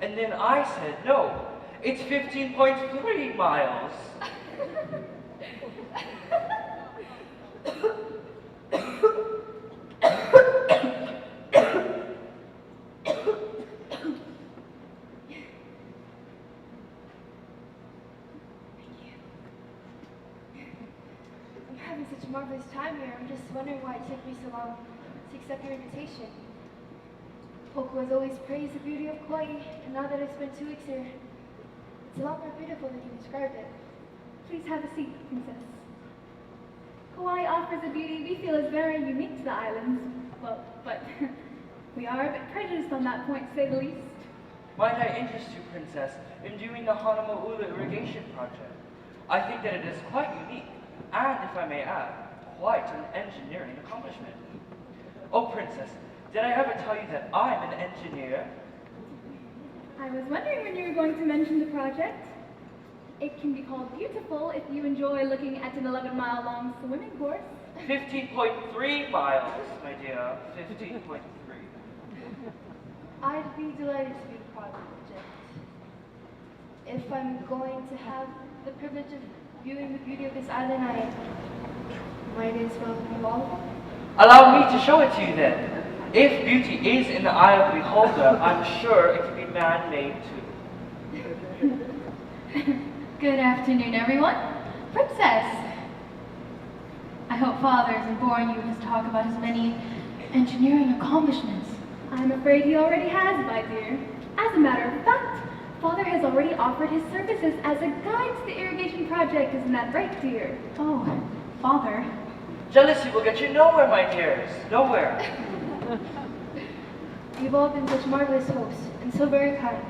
And then I said, no, it's 15.3 miles. I'm having such a marvelous time here. I'm just wondering why it took me so long to accept your invitation. Hoku has always praised the beauty of Kauai, and now that I've spent 2 weeks here, it's a lot more beautiful than you described it. Please have a seat, Princess. Kauai offers a beauty we feel is very unique to the islands. Well, but we are a bit prejudiced on that point, to say the least. Might I interest you, Princess, in doing the Hanamaula irrigation project? I think that it is quite unique, and if I may add, quite an engineering accomplishment. Oh, Princess, did I ever tell you that I'm an engineer? I was wondering when you were going to mention the project. It can be called beautiful if you enjoy looking at an 11-mile-long swimming course. 15.3 miles, my dear. 15.3. I'd be delighted to be the project. If I'm going to have the privilege of viewing the beauty of this island, I might as well view all of it. Allow me to show it to you then. If beauty is in the eye of the beholder, I'm sure it can be man-made too. Good afternoon, everyone. Princess! I hope Father isn't boring you with his talk about his many engineering accomplishments. I'm afraid he already has, my dear. As a matter of fact, Father has already offered his services as a guide to the irrigation project. Isn't that right, dear? Oh, Father. Jealousy will get you nowhere, my dears. Nowhere. You've all been such marvelous hosts and so very kind.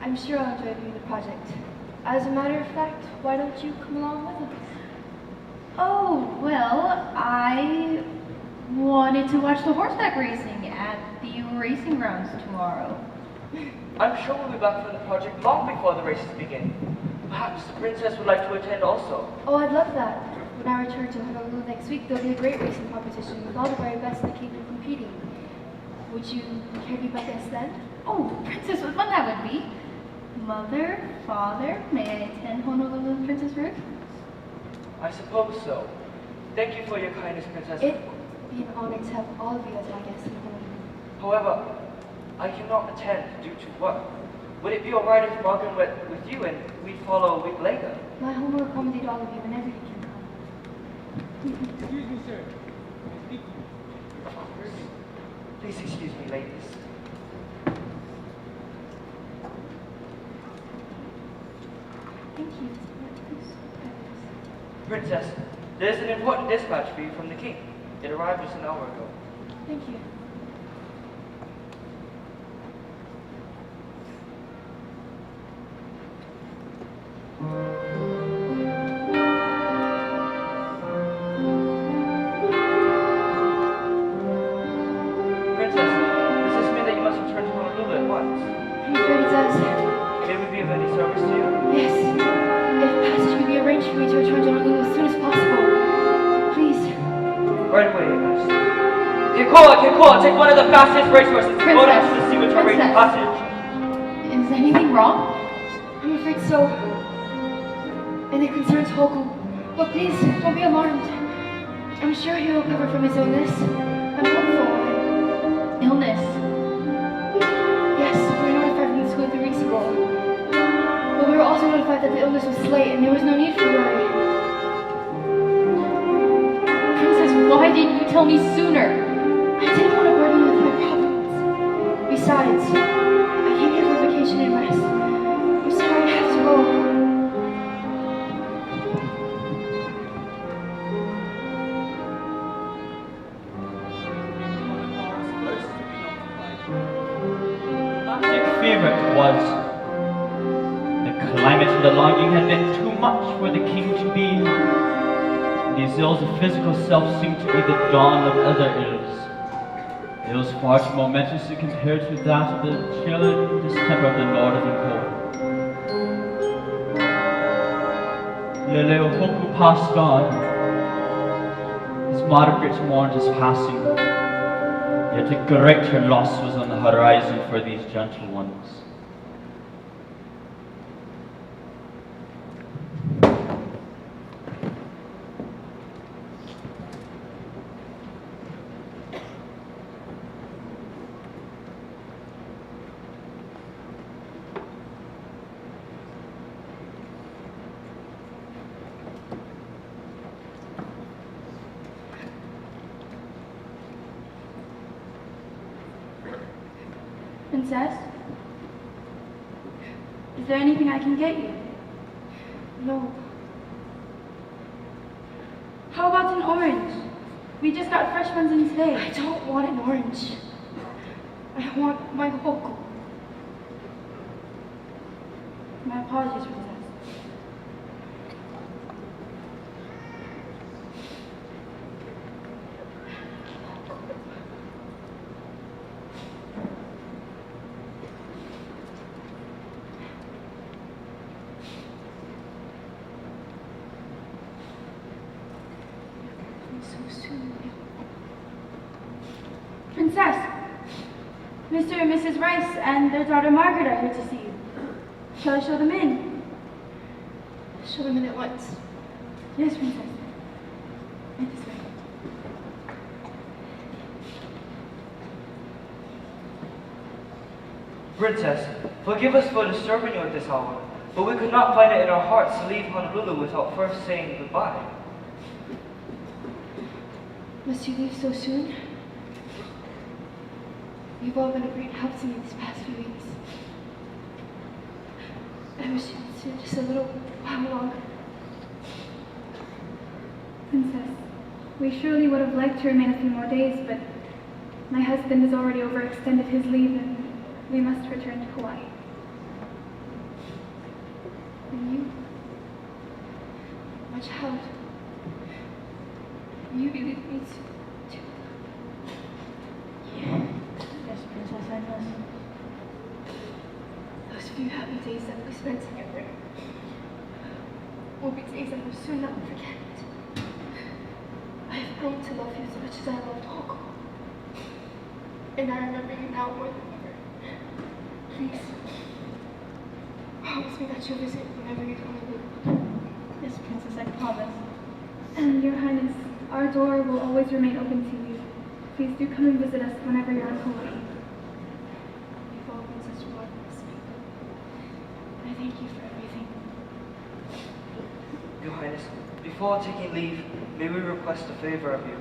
I'm sure I'll enjoy viewing the project. As a matter of fact, why don't you come along with us? Oh, well, I wanted to watch the horseback racing at the racing grounds tomorrow. I'm sure we'll be back from the project long before the races begin. Perhaps the princess would like to attend also. Oh, I'd love that. When I return to Honolulu next week, there'll be a great racing competition with all the very best in the kingdom competing. Would you care to be my guest then? Oh, Princess, what fun that would be. Mother, Father, may I attend Honolulu, Princess Ruth? I suppose so. Thank you for your kindness, Princess. It'd be an honor to have all of you as my guests in Honolulu. However, I cannot attend due to work. Would it be alright if Morgan went with you and we follow a week later? My home will accommodate all of you whenever you can come. Excuse me, sir. Can I speak to you? Of course. Please excuse me, ladies. Thank you. Princess, there's an important dispatch for you from the king. It arrived just an hour ago. Thank you. Princess, does this mean that you must return to Honolulu at once? I'm afraid it does. May we be of any service to you? Yes. If passage can be arranged for me to return to Honolulu as soon as possible. Please. Right away, Your Majesty. Kekoa, take one of the fastest racehorses. Go down to the sea with your racing passage. Is anything wrong? I'm afraid so. And it concerns Hoku. But please, don't be alarmed. I'm sure he will recover from his illness. I'm hopeful. Illness. Yes, we were notified from the school 3 weeks ago. But we were also notified that the illness was slight and there was no need for worry. Princess, why didn't you tell me sooner? I didn't want to burden you with my problems. Besides, I came here for vacation and rest. I'm sorry I have to go. Favorite was the climate and the longing had been too much for the king to be. These ills of physical self seemed to be the dawn of other ills. Ills far too momentous to compare to that of the chill and distemper of the Lord of Inko. Iu O Hoku passed on. His Margaret mourned his passing. Yet a greater loss was on the horizon for these gentle ones. Princess? Is there anything I can get you? No. How about an orange? We just got fresh ones in today. I don't want an orange. I want my Hoku. My apologies, Princess. Mr. and Mrs. Rice and their daughter Margaret are here to see you. Shall I show them in? Show them in at once. Yes, Princess. Right this way. Princess, forgive us for disturbing you at this hour, but we could not find it in our hearts to leave Honolulu without first saying goodbye. Must you leave so soon? You've all been a great help to me these past few weeks. I wish you could stay just a little while longer. Princess, we surely would have liked to remain a few more days, but my husband has already overextended his leave and we must return to Hawaii. And you, my child, you be with me too. Yes, Princess, I must. Those few happy days that we spent together will be days I will soon not forget. I have grown to love you as much as I loved Hoku. And I remember you now more than ever. Please, promise me that you'll visit whenever you come to live. Yes, Princess, I promise. And Your Highness, our door will always remain open to you. Please do come and visit us whenever you're in Hawaii. You've all been such marvelous people. I thank you for everything. Your Highness, before taking leave, may we request a favor of you?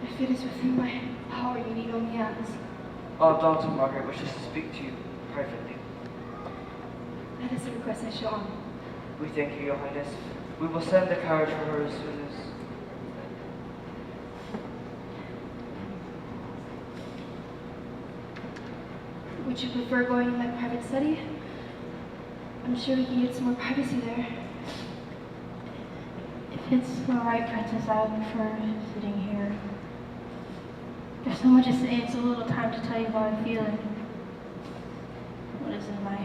If it is within my power, you need only ask. Our daughter Margaret wishes to speak to you privately. That is the request I shall honor. We thank you, Your Highness. We will send the carriage for her as soon as... Would you prefer going in my private study? I'm sure we can get some more privacy there. If it's all right, Princess, I would prefer sitting here. There's so much to say, it's a little time to tell you how I'm feeling. What is in my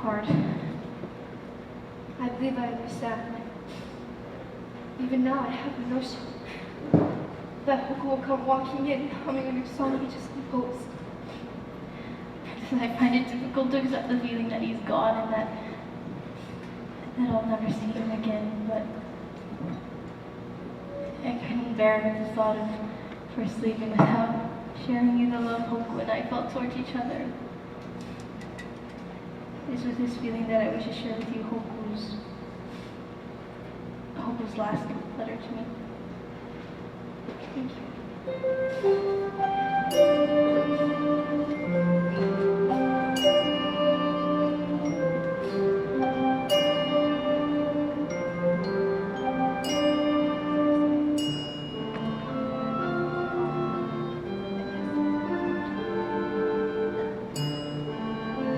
heart. I believe I understand. Even now, I have a notion that Hoku will come walking in, humming a new song he just composed. Princess, I find it difficult to accept the feeling that he's gone and that I'll never see him again, but I couldn't bear the thought of first leaving without sharing you the love Hoku and I felt towards each other. It's with this feeling that I wish to share with you Hoku's last letter to me. Thank you.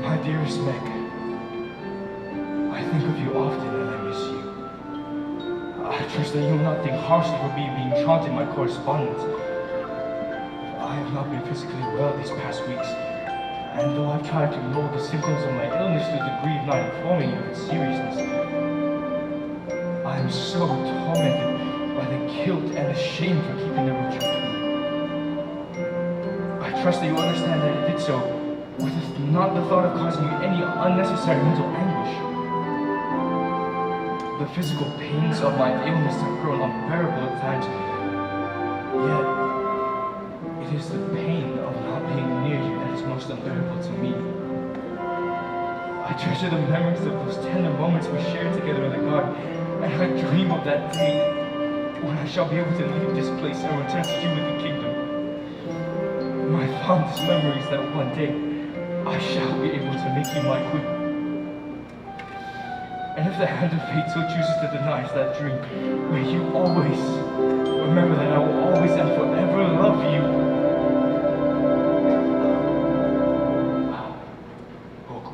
My dearest Meg, I think of you often and I miss you. I trust that you will not think harshly for me being truant in my correspondence. I have not been physically well these past weeks, and though I've tried to lull the symptoms of my illness to the degree of not informing you of its seriousness, I am so tormented by the guilt and the shame for keeping the ritual to me. I trust that you understand that I did so with not the thought of causing you any unnecessary mental anguish. The physical pains of my illness have grown unbearable at times, yet it is the pain of not being near you that is most unbearable to me. I treasure the memories of those tender moments we shared together in the garden, and I dream of that day when I shall be able to leave this place and return to you in the kingdom. My fondest memory is that one day I shall be able to make you my queen. And if the hand of fate so chooses to deny us that dream, may you always remember that I will always and forever love you. Hoku.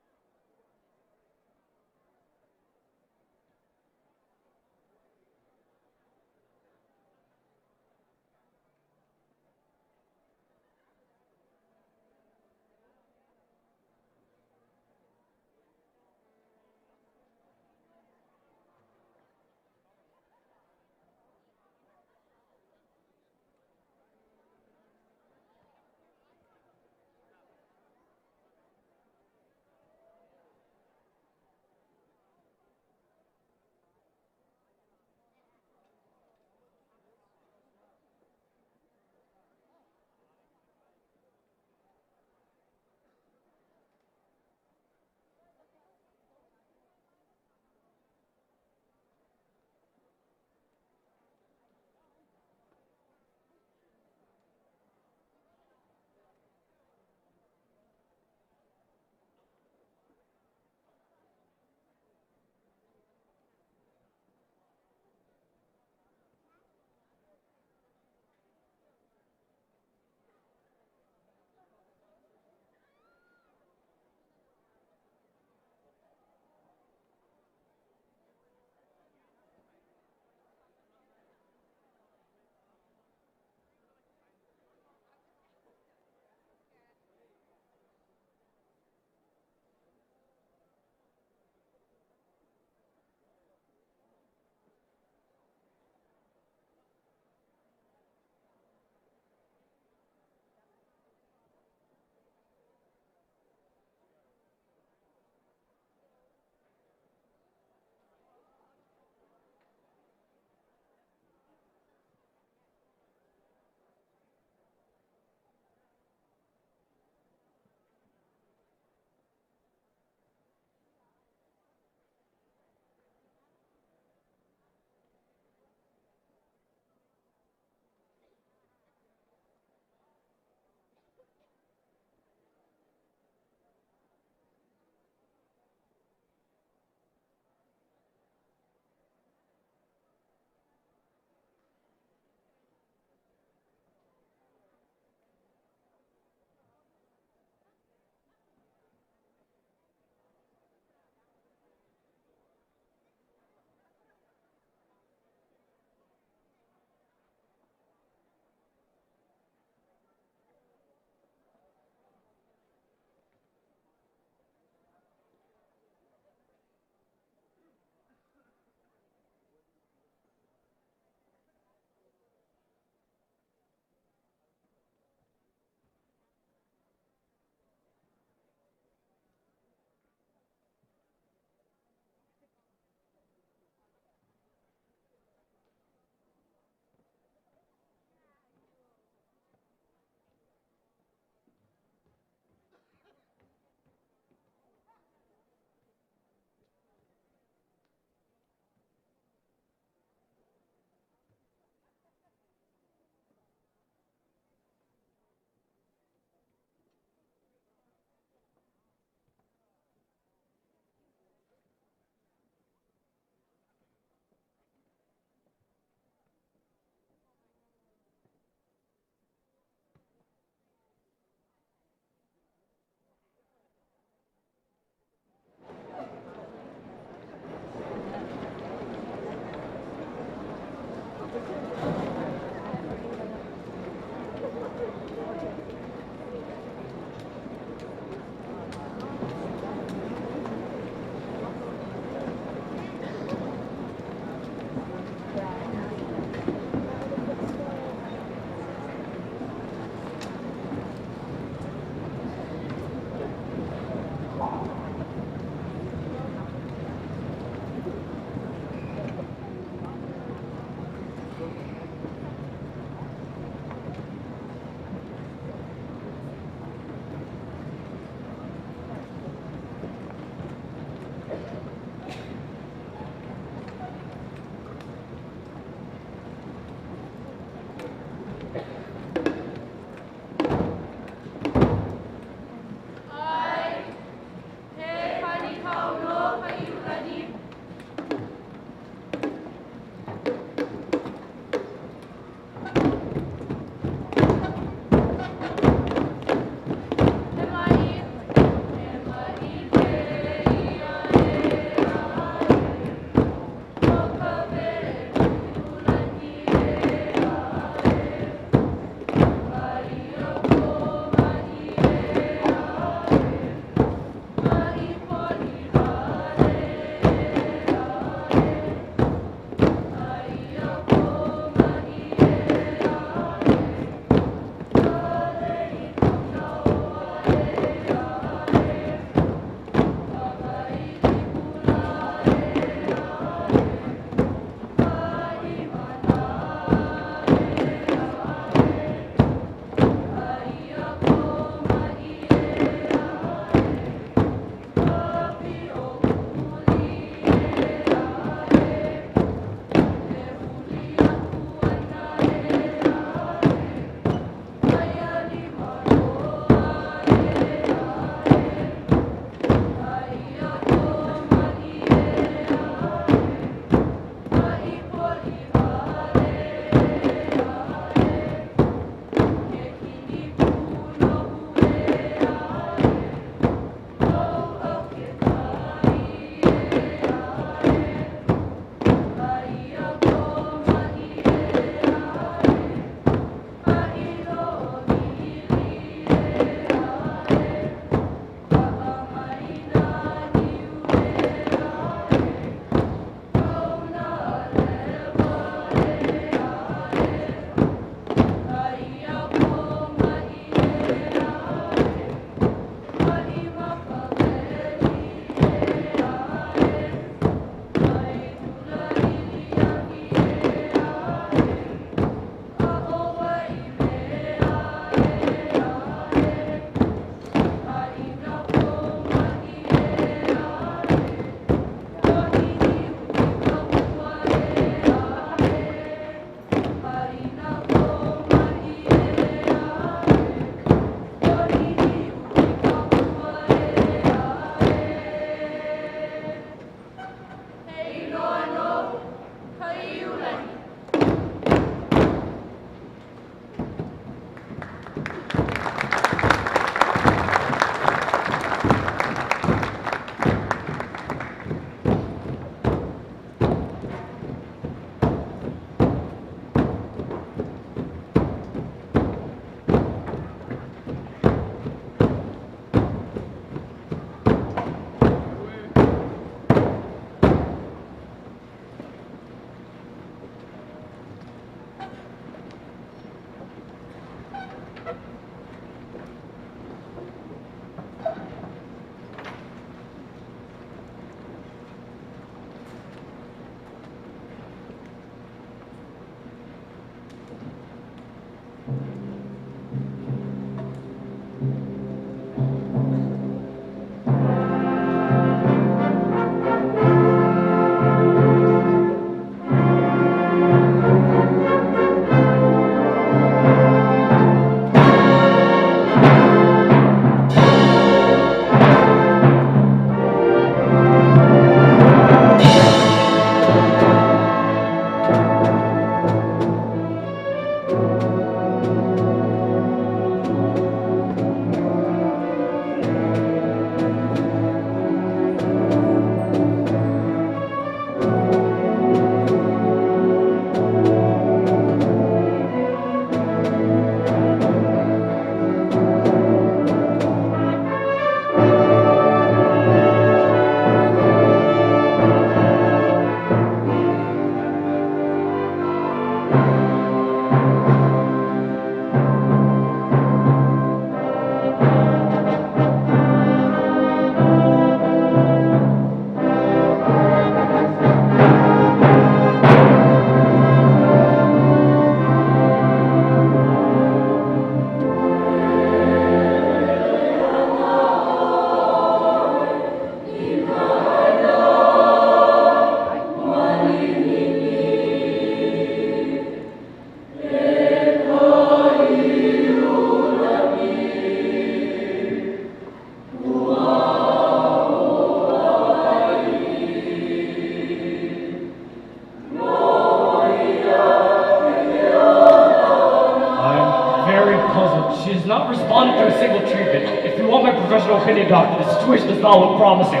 She has not responded to a single treatment. If you want my professional opinion, doctor, the situation does not look promising.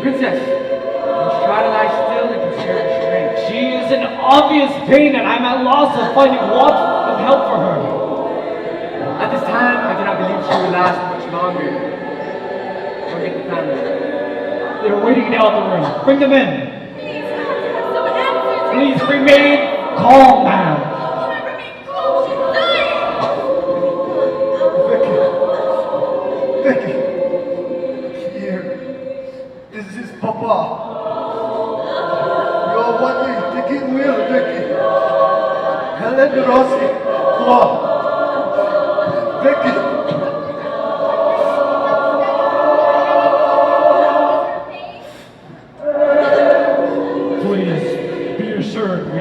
Princess, let's try to lie still and consider her strength. She is in obvious pain and I'm at loss of finding what of help for her. At this time, I do not believe she will last much longer. Go get the family. They're waiting down the room. Bring them in. Please, I have to have some answers. Please remain calm, ma'am. Can I remain calm? She's dying. Vicky! Here. This is Papa. You're what is taking will, Vicky. Helen Rossi. Quoi? Vicky! Please be assured we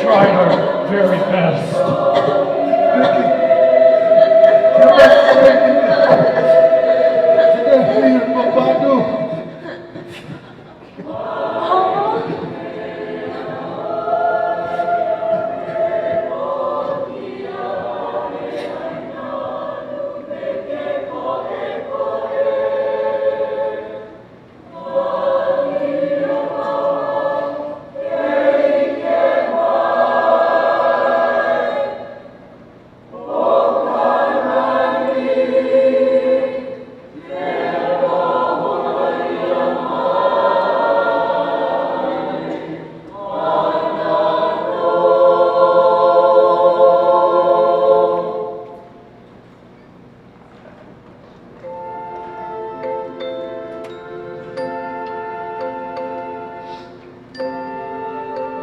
tried our very best. Vicky! You're restorating me. Did I hear Papa do?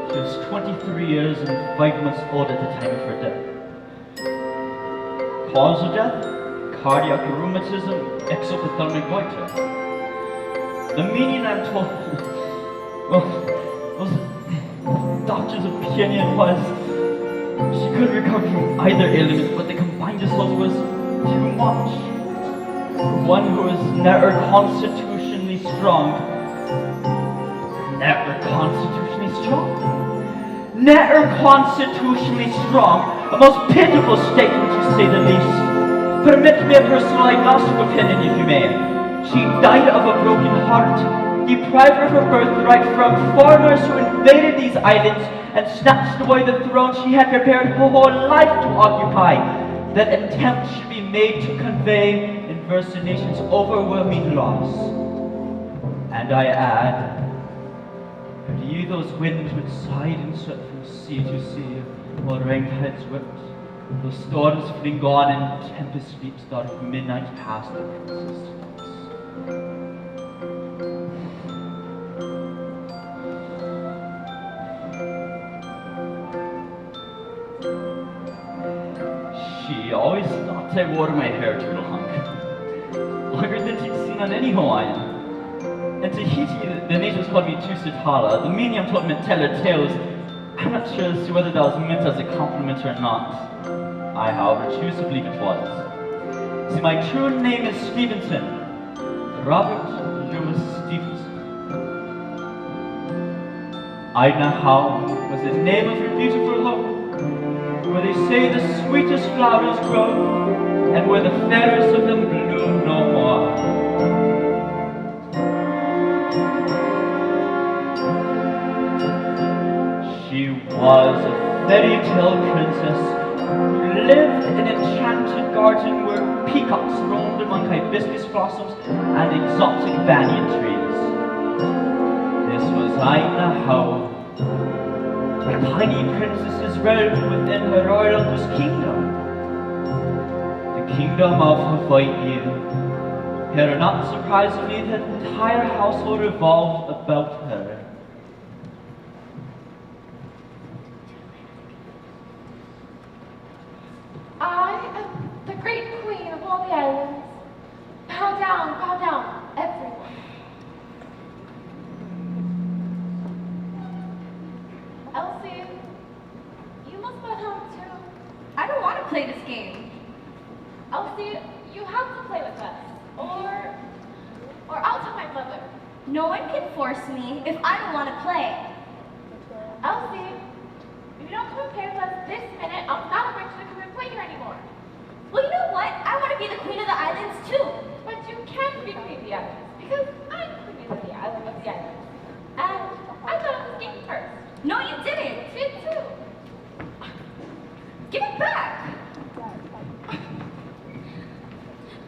She was 23 years and 5 months old at the time of her death. Cause of death? Cardiac rheumatism, exophthalmic goiter. The meaning, I'm told, well, doctor's opinion was she could recover from either ailment, but the combined result was too much. One who is never constitutionally strong. Never constitutionally strong? Never constitutionally strong. A most pitiful statement, to say the least. Permit me a personal agnostic opinion, if you may. She died of a broken heart, deprived of her birthright from foreigners who invaded these islands and snatched away the throne she had prepared her whole life to occupy. That attempt should be made to convey in verse the nation's overwhelming loss. And I add, and ye those winds which sighed and swept from sea to sea, while rank heads wept, those storms fling on and tempest sweeps dark midnight past the prince's steps. She always thought I wore my hair too long, longer than she'd seen on any Hawaiian. In Tahiti, the natives called me Tusitala. The meaning I'm told meant teller tales. I'm not sure as to whether that was meant as a compliment or not. I, however, choose to believe it was. See, my true name is Stevenson. Robert Lewis Stevenson. Aina Hau was the name of her beautiful home, where they say the sweetest flowers grow, and where the fairest of them bloom no more. She was a fairy tale princess who lived in an enchanted garden where peacocks roamed among hibiscus blossoms and exotic banyan trees. This was Aina Hau, a tiny princess's realm within her royal uncle's kingdom. The kingdom of Hawaii. Here, not surprisingly, the entire household revolved about her. I am the great queen of all the islands. Bow down, everyone. Elsie, you must bow down too. I don't want to play this game. Elsie, you have to play with us. Or I'll tell my mother. No one can force me if I don't want to play. Elsie, if you don't come and play with us this minute, I'm not going to come and play here anymore. the islands because I'm queen of the island of the islands. And I thought it was king first. No, you didn't. You did too. Give it back.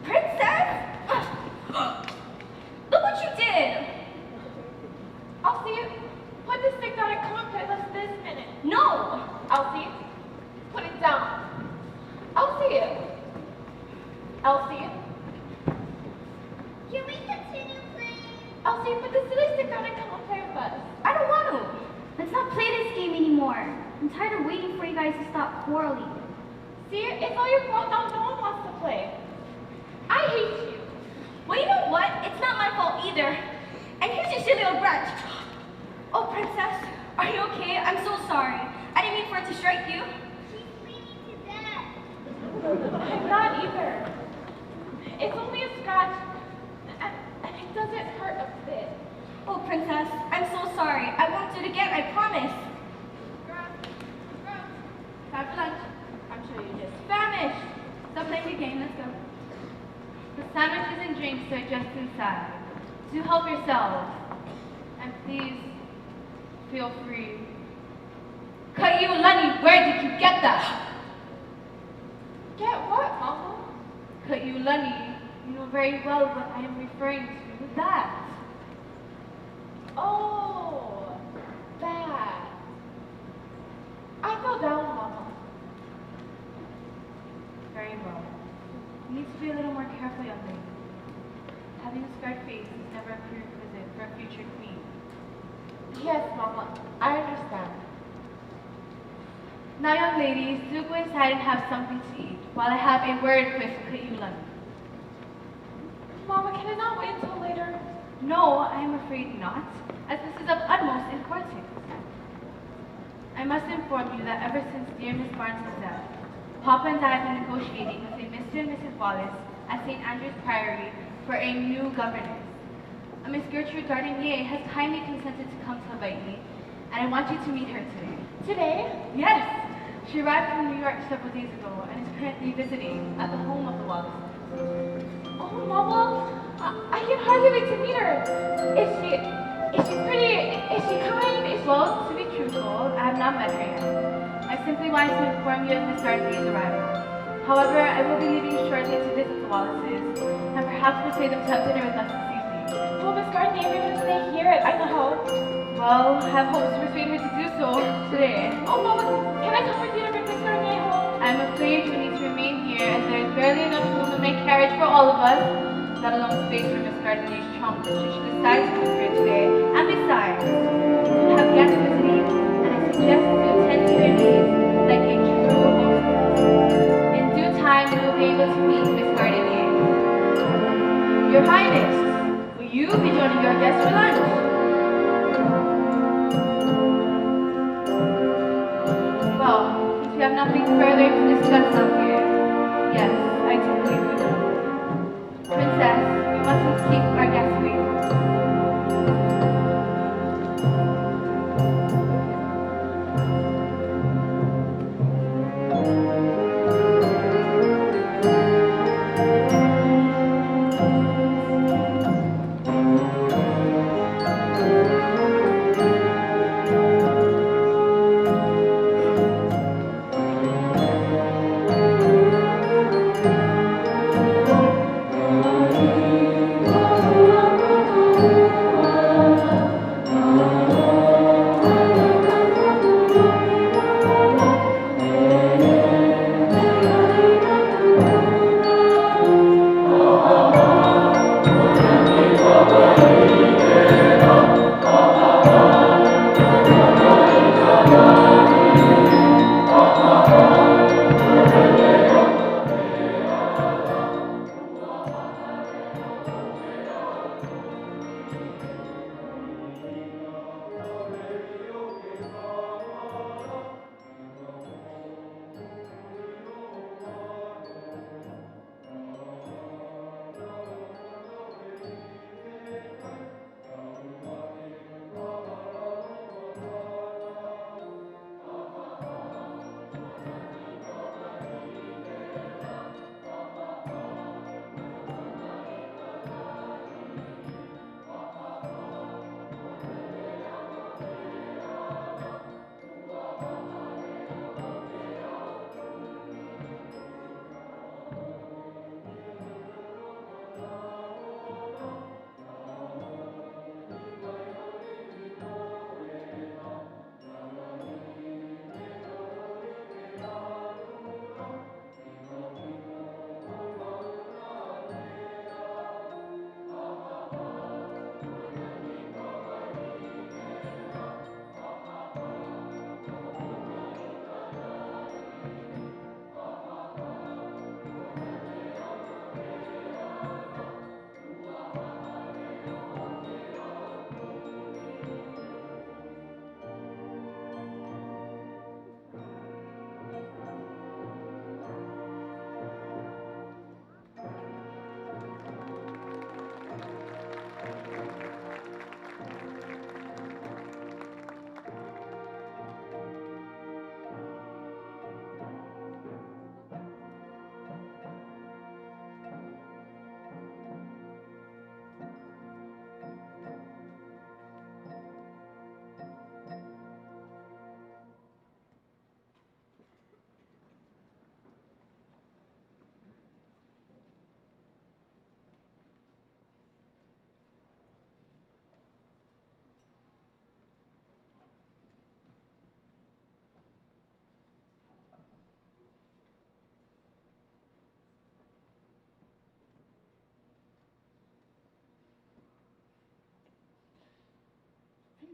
Princess! Look what you did. I'll see you. Put this thing down and come and play with us this minute. No. I'll see you. Put it down. I'll see you. I'll see you. Can we continue playing? I'll see you. Put the silly stick down and come and play with us. I don't want to. Let's not play this game anymore. I'm tired of waiting for you guys to stop quarreling. See, it's all your fault now. No one wants to play. I hate you. Well, you know what? It's not my fault either. And here's your silly old brat. Oh, Princess, are you okay? I'm so sorry. I didn't mean for it to strike you. She's bleeding to death. I'm not either. It's only a scratch, and it doesn't hurt a bit. Oh, Princess, I'm so sorry. I won't do it again, I promise. Time for lunch. I'm sure you're just famished. Stop playing the game, let's go. The sandwiches and drinks are just inside. Do help yourselves. And please, feel free. Iu O Hoku, where did you get that? Get what, Mama? Iu O Hoku, you know very well what I am referring to. That. Oh, that. I fell down, Mama. Very well. You need to be a little more careful, young lady. Having a scarred face is never a prerequisite for a future queen. Yes, Mama, I understand. Now, young ladies, do go inside and have something to eat while I have a word with Iu O Hoku. Mama, can I not wait until later? No, I am afraid not, as this is of utmost importance. I must inform you that ever since dear Miss Barnes' death, Papa and I have been negotiating with a Mr. and Mrs. Wallace at St. Andrew's Priory for a new governess. A Miss Gertrude Gardinier has kindly consented to come to Hawaii, and I want you to meet her today. Today? Yes! She arrived from New York several days ago and is currently visiting at the home of the Wallaces. Oh, Mama, I can hardly wait to meet her. Is she pretty? Is she kind? Well, to be truthful, I have not met her yet. I simply wanted to inform you of Miss Darcy's arrival. However, I will be leaving shortly to visit the Wallaces, and perhaps persuade them to have dinner with us this evening. Well, Miss Gardner, maybe we'll stay here at Iu O Hoku. Well, I have hopes to persuade her to do so today. Oh, Mama, can I come with you to bring Miss Gardner home? I'm afraid you need to remain here, as there is barely enough room in my carriage for all of us, let alone space for Miss Gardner's trunk should she decide to move here today. And besides, you have guests visiting, and I suggest you attend to their needs like a true hostess. In due time, you will be able to meet Miss Gardner. Your Highness, will you be joining your guests for lunch? Well, since we have nothing further to discuss up here, yes, I do believe we will. Princess, we mustn't keep our guests waiting. Oh,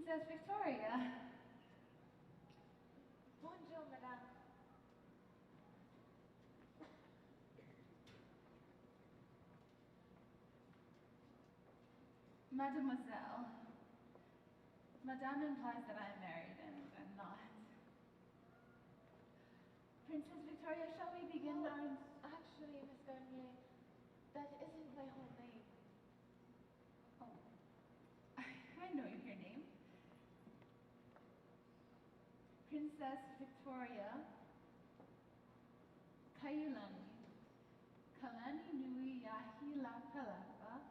Princess Victoria. Bonjour, madame. Mademoiselle. Madame implies that I am married, and I'm not. Princess Victoria, shall we begin our... Actually, Miss Garnier, that isn't my whole name. Oh, I know your name. Princess Victoria Kaiulani Kalani Nui Yahi La Palapa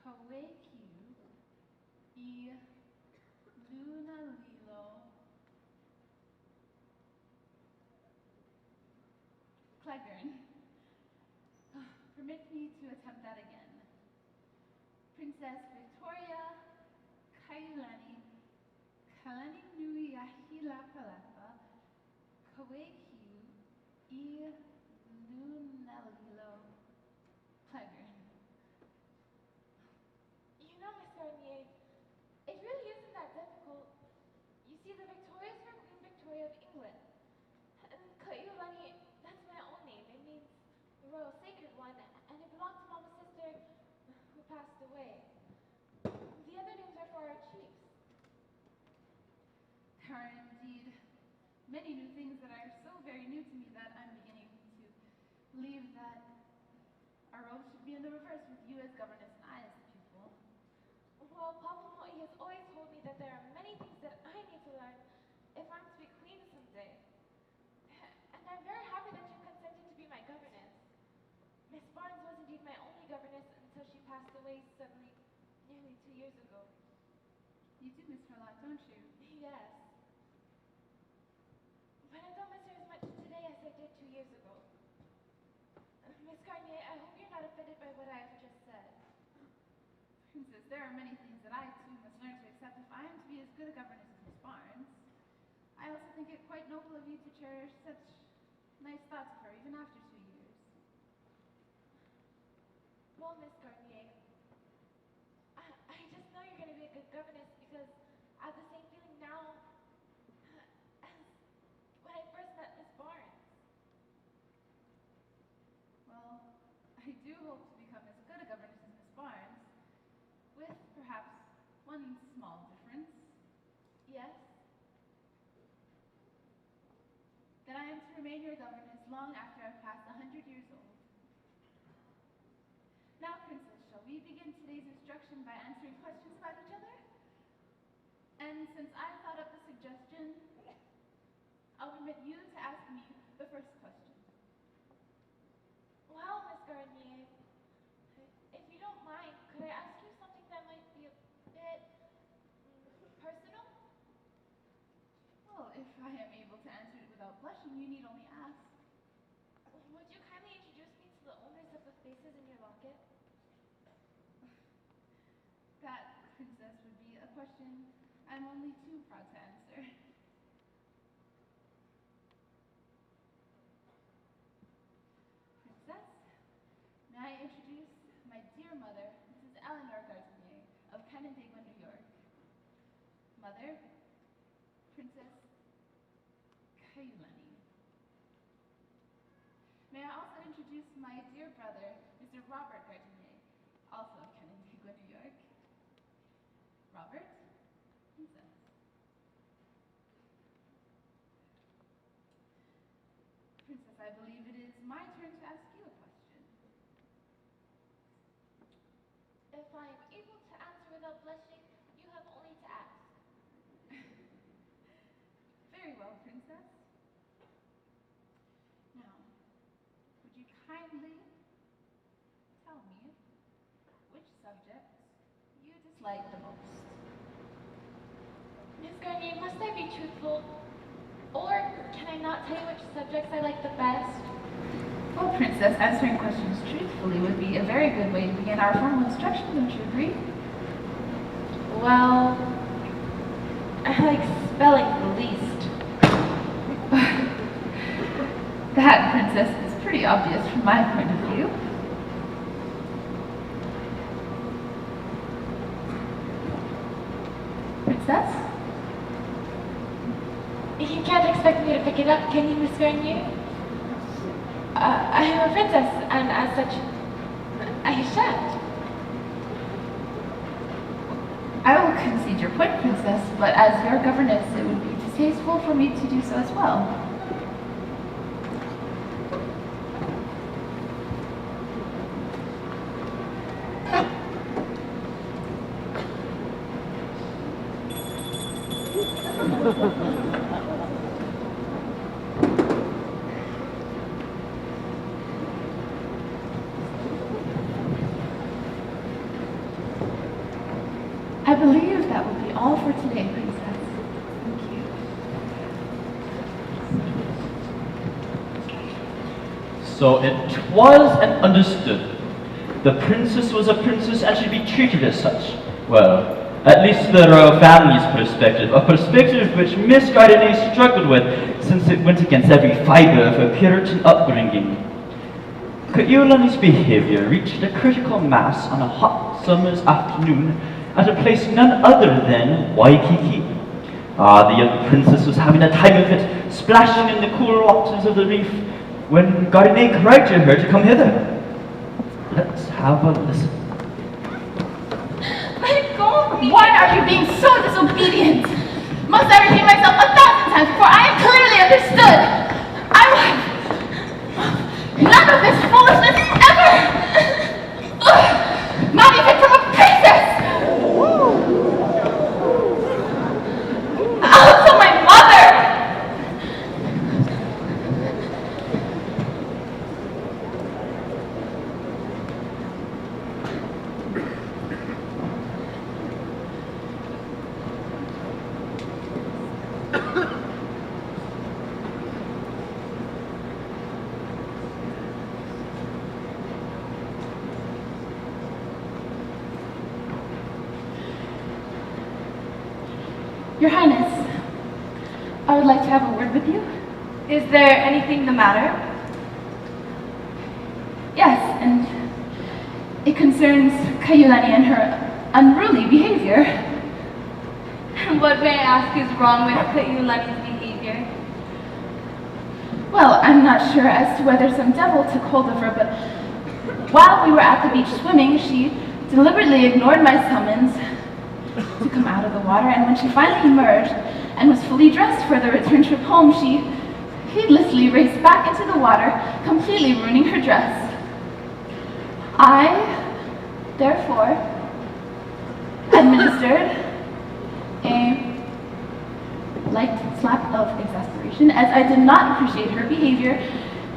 Kaweki I Luna Lilo Clegern. Permit me to attempt that again. Princess Victoria Kaiulani Kalani Nui Yahi La Palapa Kaweki I Luna Lilo Clegern. You know, Miss Garnier, it really isn't that difficult. You see, the Victoria is for Queen Victoria of England. And Kaiulani, that's my own name. It means the royal sacred one, and it belonged to Mama's sister who passed away. The other names are for our chiefs. There are indeed many new things that are so very new to me that I'm beginning to believe that our roles should be in the reverse, with you as governess and I as the pupil. Well, Papa Moi has always told me that there are many things that I need to learn if I'm to be queen someday. And I'm very happy that you consented to be my governess. Miss Barnes was indeed my only governess until she passed away suddenly, nearly 2 years ago. You do miss her a lot, don't you? Yes. But I don't miss her as much today as I did 2 years ago. Miss Garnier, I hope you're not offended by what I have just said. Princess, there are many things that I too must learn to accept if I am to be as good a governess as Miss Barnes. I also think it quite noble of you to cherish such nice thoughts of her even after 2 years. Well, Miss Garnier, I just know you're going to be a good governess because I have the same feeling now as when I first met Miss Barnes. Well, I do hope to become as good a governess as Miss Barnes, with perhaps one small difference. Yes? That I am to remain your governess long after I've passed 100 years old. Now, Princess, shall we begin today's instruction by answering questions about each other? And since I thought up the suggestion, I'll permit you to ask me the first question. Well, Miss Garnier, if you don't mind, could I ask you something that might be a bit personal? Well, if I am able to answer it without blushing, you need only ask. Would you kindly introduce me to the owners of the faces in your locket? That, Princess, would be a question I'm only too proud to answer. Princess, may I introduce my dear mother, Mrs. Eleanor Gardenier of Canandaigua, New York. Mother, Princess Kaiulani. May I also introduce my dear brother, Mr. Robert Gardenier, also of Canandaigua, New York. Robert, Princess. Princess, I believe it is my turn to ask you a question. If I am able to answer without blushing, you have only to ask. Very well, Princess. Now, would you kindly tell me which subjects you dislike the most? Miss Garnier, must I be truthful? Or can I not tell you which subjects I like the best? Well, Princess, answering questions truthfully would be a very good way to begin our formal instruction, don't you agree? Well, I like spelling the least. That, Princess, is pretty obvious from my point of view. Princess? You can't expect me to pick it up, can you, Miss Garnier? I am a princess, and as such, I shan't. I will concede your point, Princess, but as your governess, it would be distasteful for me to do so as well. I believe that will be all for today, Princess. Thank you. So it was and understood. The princess was a princess and should be treated as such. Well, at least the royal family's perspective, a perspective which Miss Gardiner struggled with since it went against every fiber of her Puritan upbringing. Kaiulani's behavior reached a critical mass on a hot summer's afternoon at a place none other than Waikiki. The young princess was having a time of it, splashing in the cool waters of the reef, when Gardiner cried to her to come hither. Let's have a listen. Let go of me! Why are you being so disobedient? Must I repeat myself 1,000 times before I am clearly understood? None of this foolishness ever! Not even from a princess! Also my mother! Your Highness, I would like to have a word with you. Is there anything the matter? Yes, and it concerns Kaiulani and her unruly behavior. What, may I ask, is wrong with Kaiulani's behavior? Well, I'm not sure as to whether some devil took hold of her, but while we were at the beach swimming, she deliberately ignored my summons to come out of the water, and when she finally emerged and was fully dressed for the return trip home, she heedlessly raced back into the water, completely ruining her dress. I, therefore, administered a light slap of exasperation, as I did not appreciate her behavior,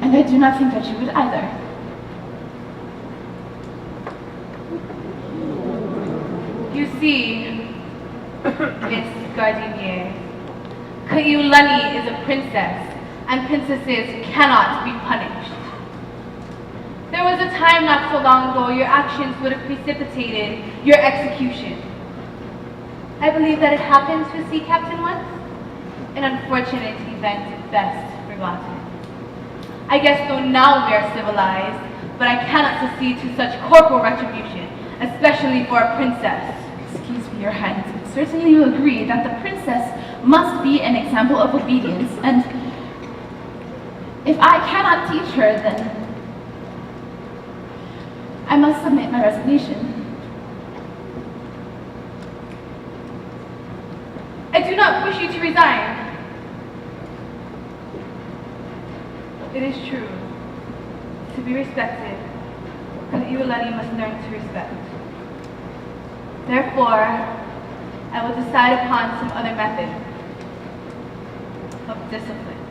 and I do not think that you would either. You see, Miss Gardinier, Kaiulani is a princess, and princesses cannot be punished. There was a time not so long ago your actions would have precipitated your execution. I believe that it happened to a sea captain once. An unfortunate event best forgotten. I guess though now we are civilized, but I cannot succeed to such corporal retribution, especially for a princess. Excuse me, Your Highness, but certainly you agree that the princess must be an example of obedience, and if I cannot teach her, then I must submit my resignation. I do not wish you to resign. It is true. To be respected, Kaiulani must learn to respect. Therefore, I will decide upon some other method of discipline.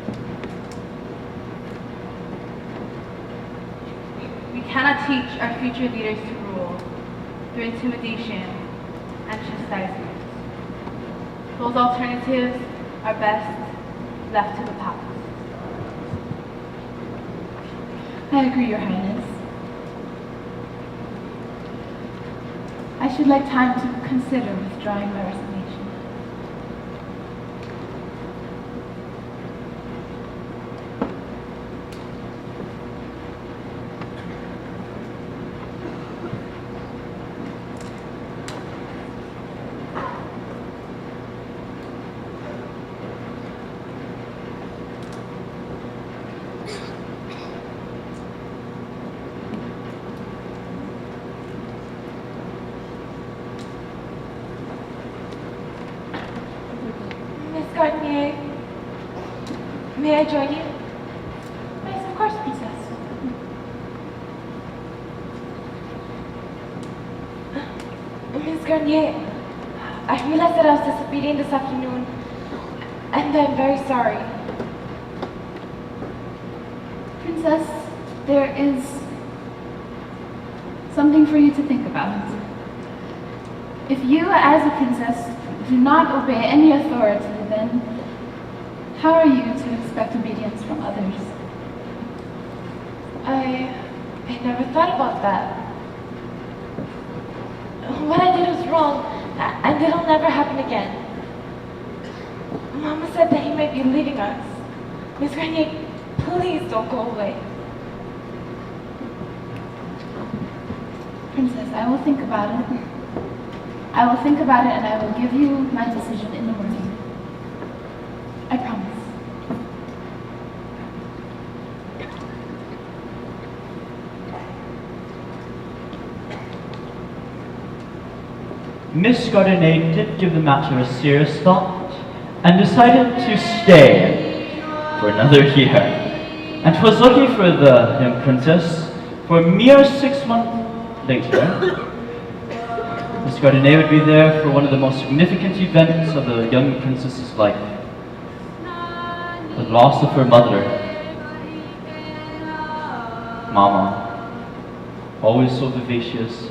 We cannot teach our future leaders to rule through intimidation and chastisement. Those alternatives are best left to the palace. I agree, Your Highness. I should like time to consider withdrawing my resignation. Garnier, may I join you? Yes, of course, Princess. Miss Garnier, I realized that I was disobedient this afternoon, and I'm very sorry. Princess, there is something for you to think about. If you, as a princess, do not obey any authority, then how are you to expect obedience from others? I never thought about that. What I did was wrong, and it'll never happen again. Mama said that he might be leaving us. Miss Garnier, please don't go away. Princess, I will think about it. I will think about it and I will give you my decision in the morning. I promise. Miss Gardiner did give the matter a serious thought and decided to stay for another year. And 'twas lucky for the young princess, for a mere 6 months later, Miss Gardiner would be there for one of the most significant events of the young princess's life. The loss of her mother. Mama, always so vivacious,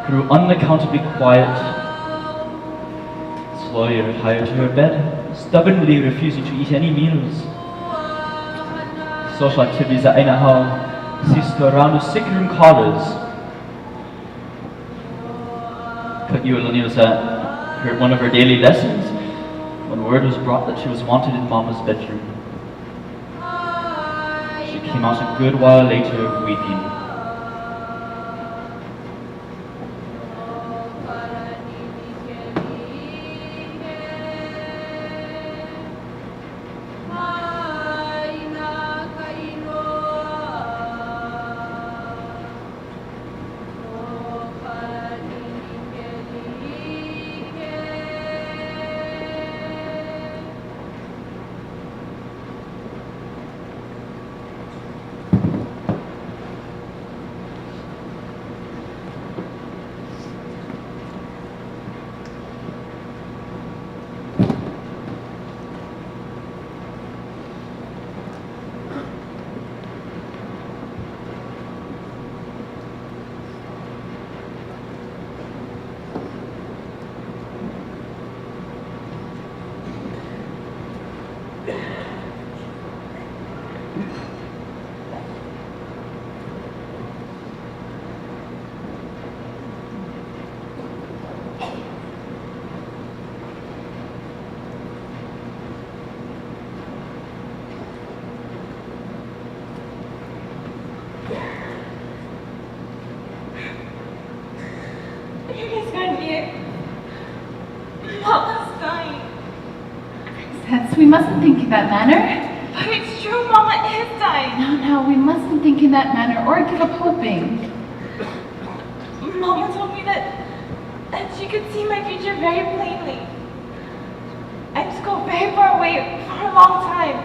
grew unaccountably quiet, slowly retired to her bed, stubbornly refusing to eat any meals. Social activities at Aina Hall ceased to around the sick room callers. Iu O Hoku was at one of her daily lessons when word was brought that she was wanted in Mama's bedroom. She came out a good while later weeping. Miss Garnier, Mama's dying. Princess, we mustn't think in that manner. But it's true, Mama is dying. No, we mustn't think in that manner or give up hoping. Mama told me that she could see my future very plainly. I'm to go very far away for a long time.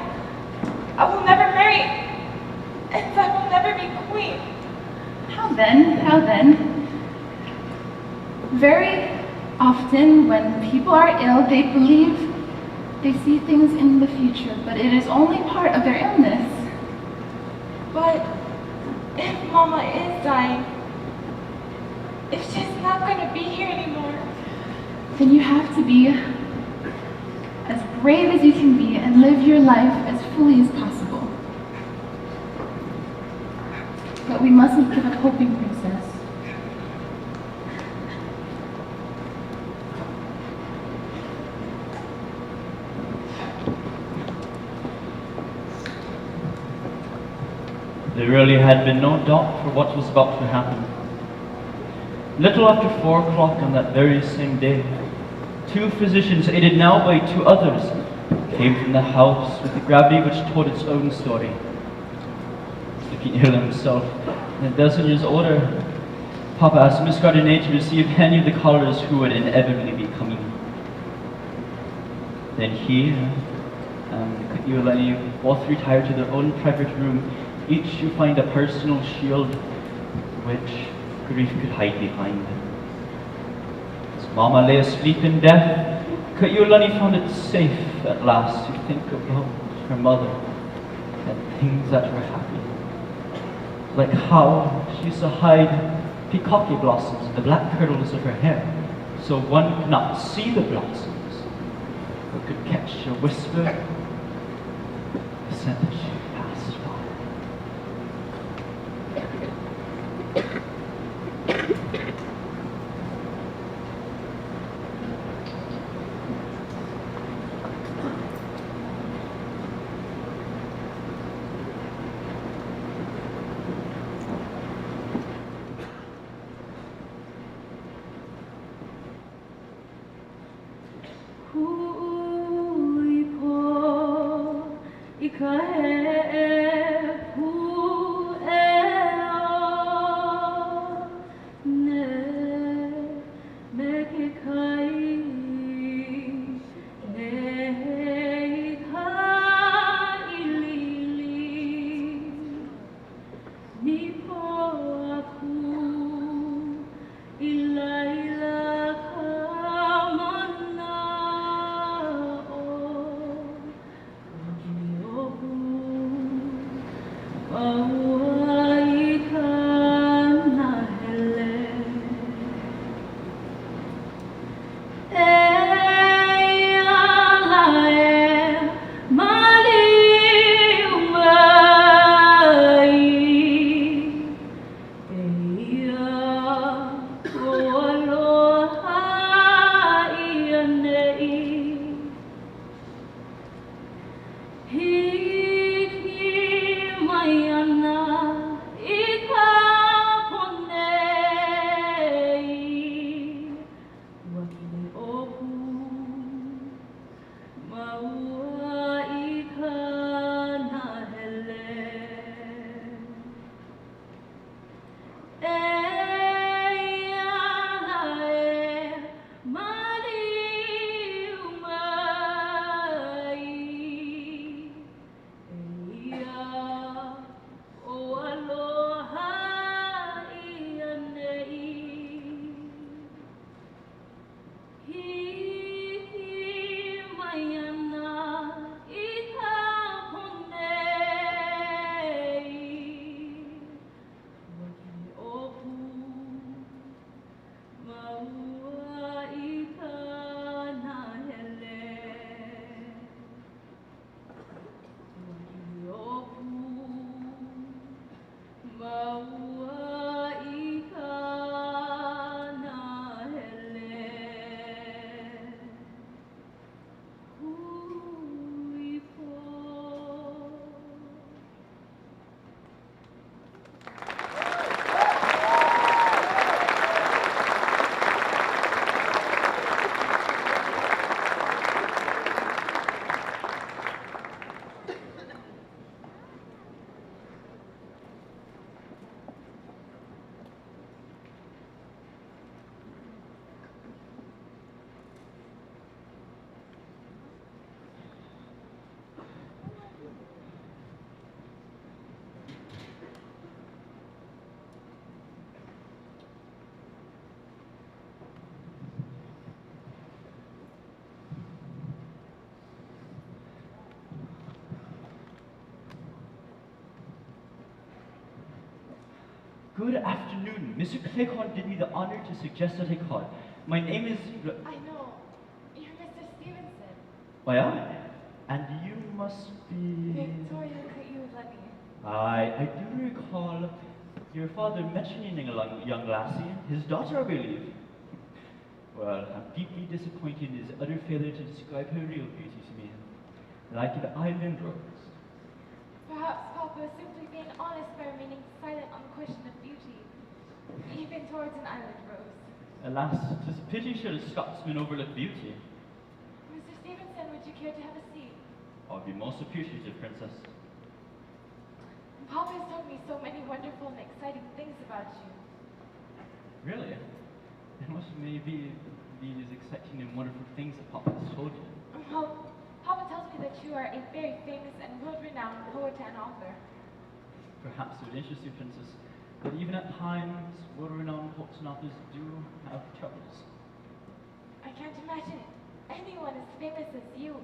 I will never marry, and I will never be queen. How then? How then? Very often when people are ill, they believe they see things in the future, but it is only part of their illness. But if Mama is dying, if she's not going to be here anymore, then you have to be as brave as you can be and live your life as fully as possible. But we mustn't give up hoping, Princess. There really had been no doubt for what was about to happen. Little after 4 o'clock on that very same day, 2 physicians, aided now by 2 others, came from the house with the gravity which told its own story. Looking ill himself, and a dozen years older, Papa asked Miss Gardiner to receive any of the callers who would inevitably be coming. Then he and Kaiulani both retire to their own private room. Each you find a personal shield which grief could hide behind. As Mama lay asleep in death, Kaiulani found it safe at last to think about her mother and things that were happy. Like how she used to hide peacocky blossoms in the black curls of her hair, so one could not see the blossoms, but could catch a whisper, a scent as she passed by. Good afternoon. Mr. Claycon did me the honor to suggest that I call. My name is... I know. You're Mr. Stevenson. Oh yeah? And you must be... Victoria Kaiulani. I do recall your father mentioning a young lassie, his daughter, I believe. Well, I'm deeply disappointed in his utter failure to describe her real beauty to me, like an island rose. Perhaps Papa is simply being honest by remaining silent on the question of beauty, even towards an island rose. Alas, 'tis a pity should a Scotsman overlook beauty. Mr. Stevenson, would you care to have a seat? I'll be most appreciative, Princess. Papa has told me so many wonderful and exciting things about you. Really? And what may be these exciting and wonderful things that Papa has told you? Well, you are a very famous and world-renowned poet and author. Perhaps it would interest you, Princess, that even at times, world-renowned poets and authors do have troubles. I can't imagine anyone as famous as you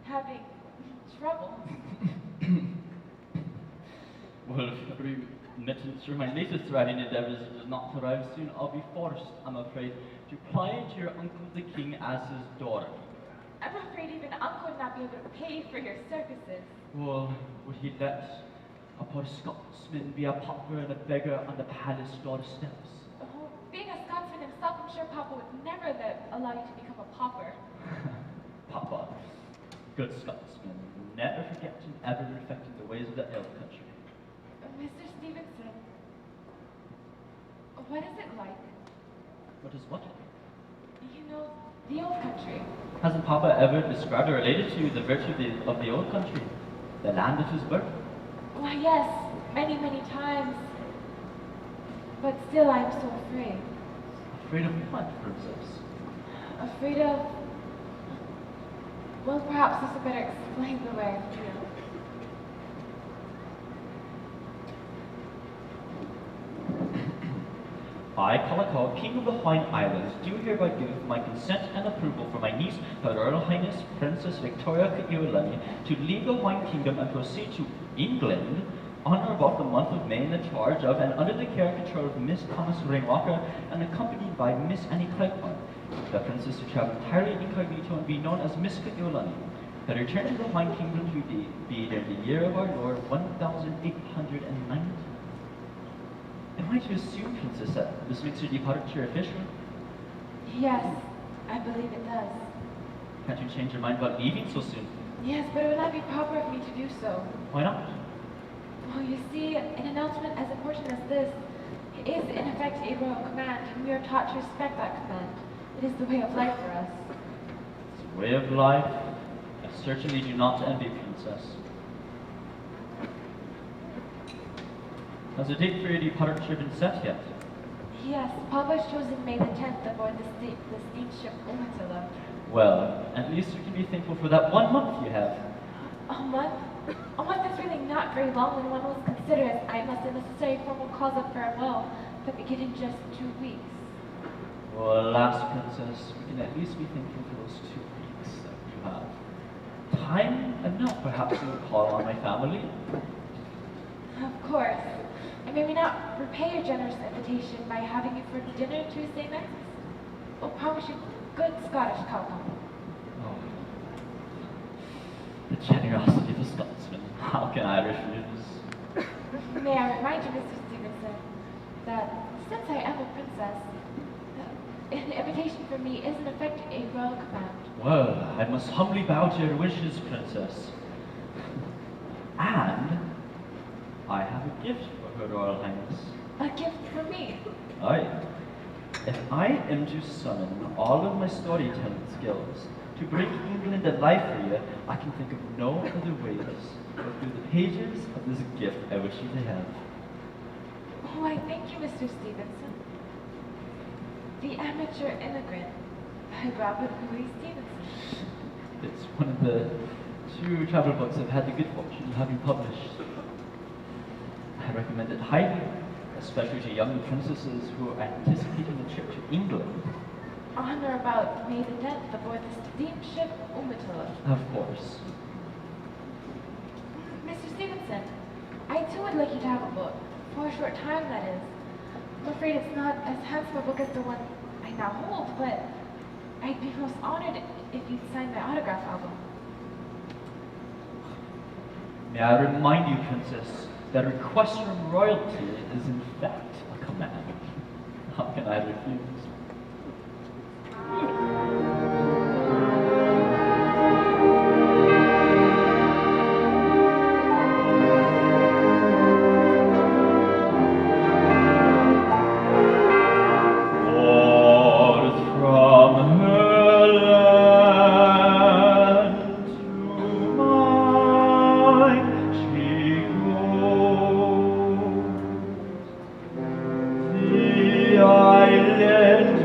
having trouble. Well, if remittance for my latest writing endeavors does not arrive soon, I'll be forced, I'm afraid, to apply to your uncle the king as his daughter. I'm afraid even Uncle would not be able to pay for your services. Well, would he let a poor Scotsman be a pauper and a beggar on the palace doorsteps? Oh, being a Scotsman himself, I'm sure Papa would never allow you to become a pauper. Papa, good Scotsman, never forget and ever reflecting the ways of the elf country. Mr. Stevenson, what is it like? What is what? You know, the old country. Hasn't Papa ever described or related to you the virtue of the old country, the land of his birth? Why, yes, many, many times. But still, I am so afraid. Afraid of what, Princess? Afraid of... Well, perhaps this would better explain the way I feel. I, Kalakaua, King of the Hawaiian Islands, do hereby give my consent and approval for my niece, Her Royal Highness Princess Victoria Ka'iulani, to leave the Hawaiian Kingdom and proceed to England on or about the month of May in the charge of and under the care and control of Miss Thomas Rainwalker and accompanied by Miss Annie Cleghorn. The princess to travel entirely incognito and be known as Miss Ka'iulani. The return to the Hawaiian Kingdom to be in the year of our Lord 1890. Am I to assume, Princess, that this makes your departure official? Yes, I believe it does. Can't you change your mind about leaving so soon? Yes, but it would not be proper of me to do so. Why not? Well, you see, an announcement as important as this is in effect a royal command, and we are taught to respect that command. It is the way of life for us. It's a way of life. I certainly do not envy, Princess. Has a date for your departure been set yet? Yes, Papa has chosen May the 10th aboard the steamship Umatilla. Well, at least you can be thankful for that 1 month you have. A month? A month is really not very long when one will consider as I must the necessary formal calls of farewell that begin in just 2 weeks. Well, alas, Princess, we can at least be thankful for those 2 weeks that you have. Time enough, perhaps, to call on my family. Of course. And may we not repay your generous invitation by having you for dinner Tuesday next? We'll promise you good Scottish welcome. Oh. The generosity of a Scotsman. How can I refuse? May I remind you, Mr. Stevenson, that since I am a princess, an invitation for me is in effect a royal command. Well, I must humbly bow to your wishes, Princess. And I have a gift for Her Royal Highness. A gift for me? Aye. If I am to summon all of my storytelling skills to bring England to life for you, I can think of no other ways but through the pages of this gift I wish you to have. Oh, I thank you, Mr. Stevenson. The Amateur Immigrant by Robert Louis Stevenson. It's one of the 2 travel books I've had the good fortune of having published. I recommend it highly, especially to young princesses who are anticipating a trip to England. On or about May the 10th aboard the steamship Umatilla. Of course. Mr. Stevenson, I too would like you to have a book, for a short time that is. I'm afraid it's not as handsome a book as the one I now hold, but I'd be most honored if you'd sign my autograph album. May I remind you, Princess, that a request from royalty is in fact a command. How can I refuse? Island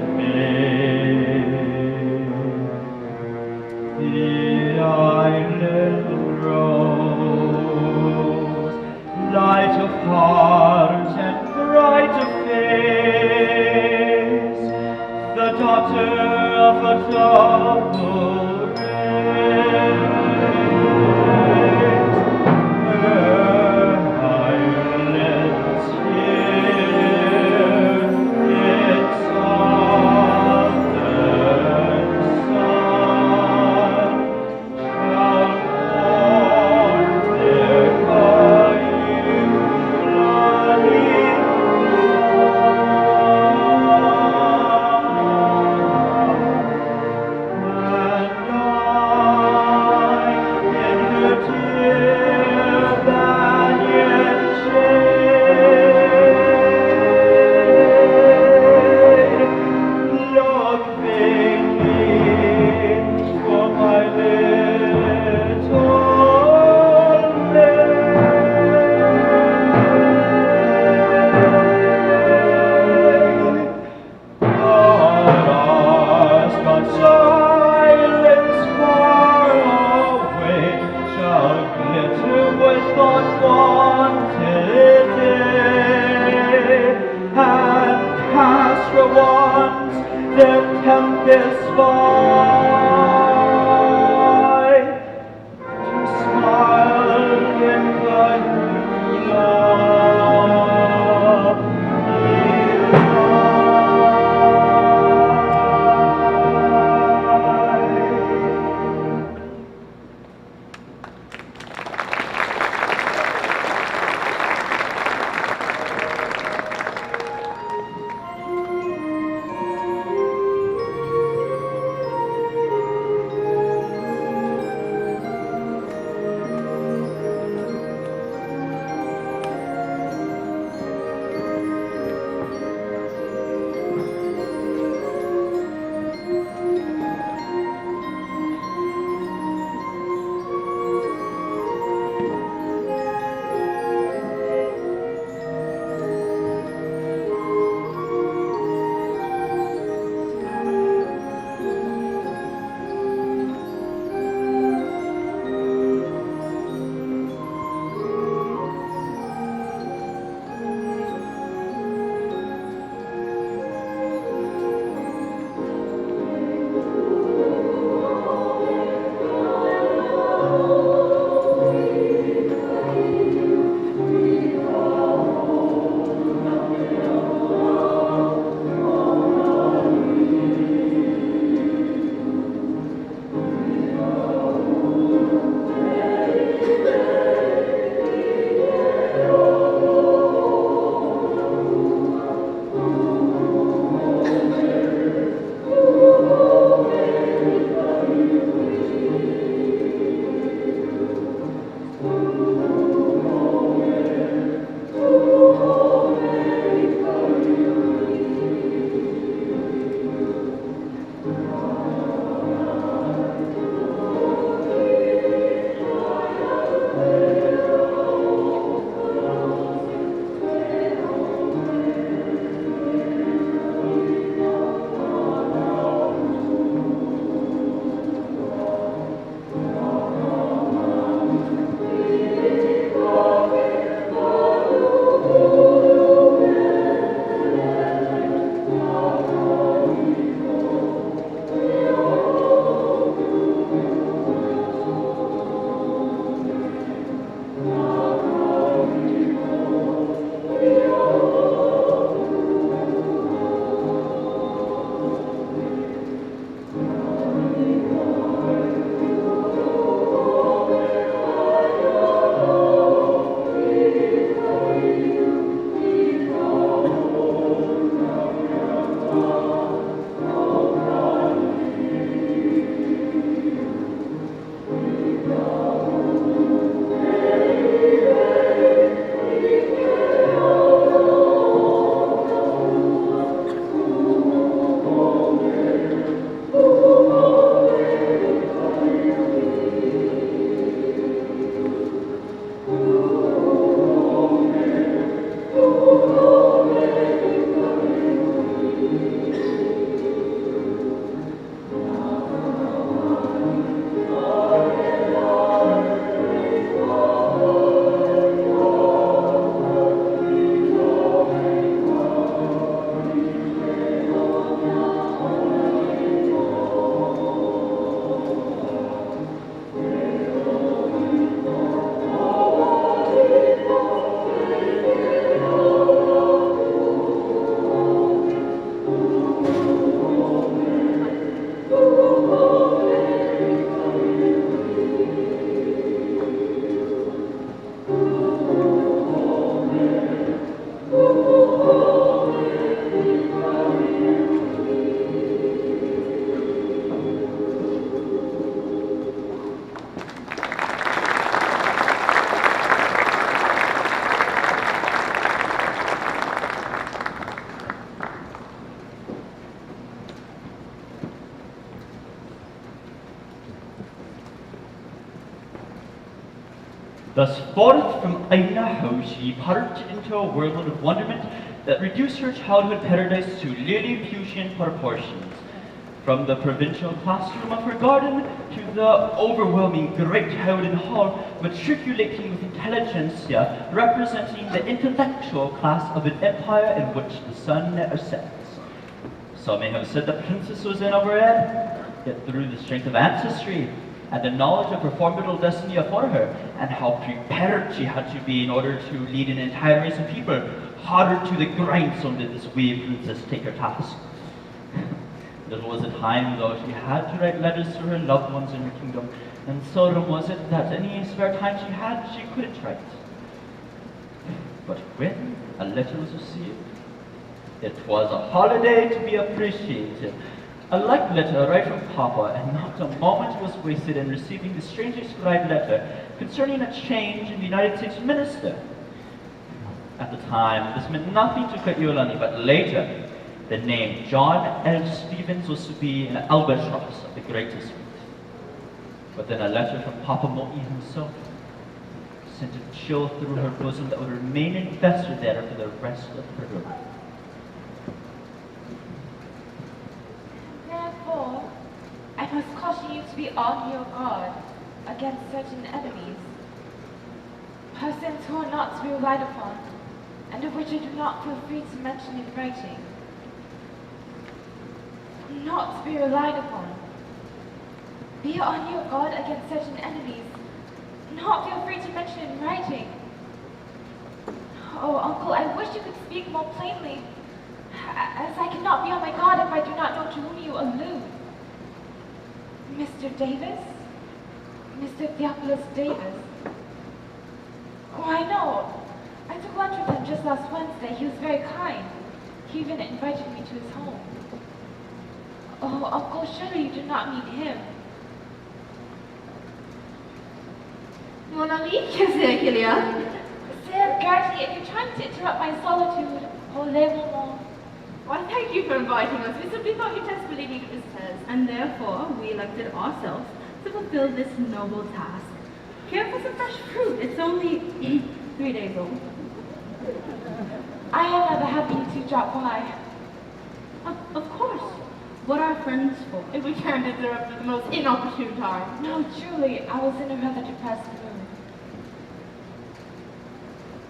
Thus forth from Iu O Hoku she plunged into a world of wonderment that reduced her childhood paradise to Lilliputian proportions. From the provincial classroom of her garden to the overwhelming great Howden Hall, matriculating with intelligentsia, representing the intellectual class of an empire in which the sun never sets. Some may have said the princess was in over head, yet through the strength of ancestry and the knowledge of her formidable destiny afore her, and how prepared she had to be in order to lead an entire race of people, harder to the grindstone did this wee princess take her task. Little was the time, though, she had to write letters to her loved ones in her kingdom, and seldom was it that any spare time she had, she couldn't write. But when a letter was received, it was a holiday to be appreciated. A like letter right from Papa, and not a moment was wasted in receiving the strangely scribed letter concerning a change in the United States minister. At the time, this meant nothing to Kaiulani, but later, the name John L. Stevens was to be an albatross of the greatest weight. But then a letter from Papa Mo'i himself sent a chill through her bosom that would remain invested there for the rest of her life. Therefore, I must caution you to be on your guard against certain enemies, persons who are not to be relied upon, and of which I do not feel free to mention in writing. Not to be relied upon. Be on your guard against certain enemies, not feel free to mention in writing. Oh, uncle, I wish you could speak more plainly, as I cannot be on my guard if I do not know to whom you allude. Mr. Davis? Mr. Theophilus Davis? Oh, I know. I took lunch with him just last Wednesday. He was very kind. He even invited me to his home. Oh, uncle, surely you do not mean him. Mon ami, qu'est-ce qu'il y a? Sir Gertie, if you're trying to interrupt my solitude, oh, les moments. Why, thank you for inviting us. We simply thought you desperately needed visitors. And therefore, we elected ourselves to fulfill this noble task. Care for some fresh fruit. It's only 3 days old. I am rather happy to drop by. Of course. What are friends for? If we can't interrupt at the most inopportune time. No, truly, I was in a rather depressed mood.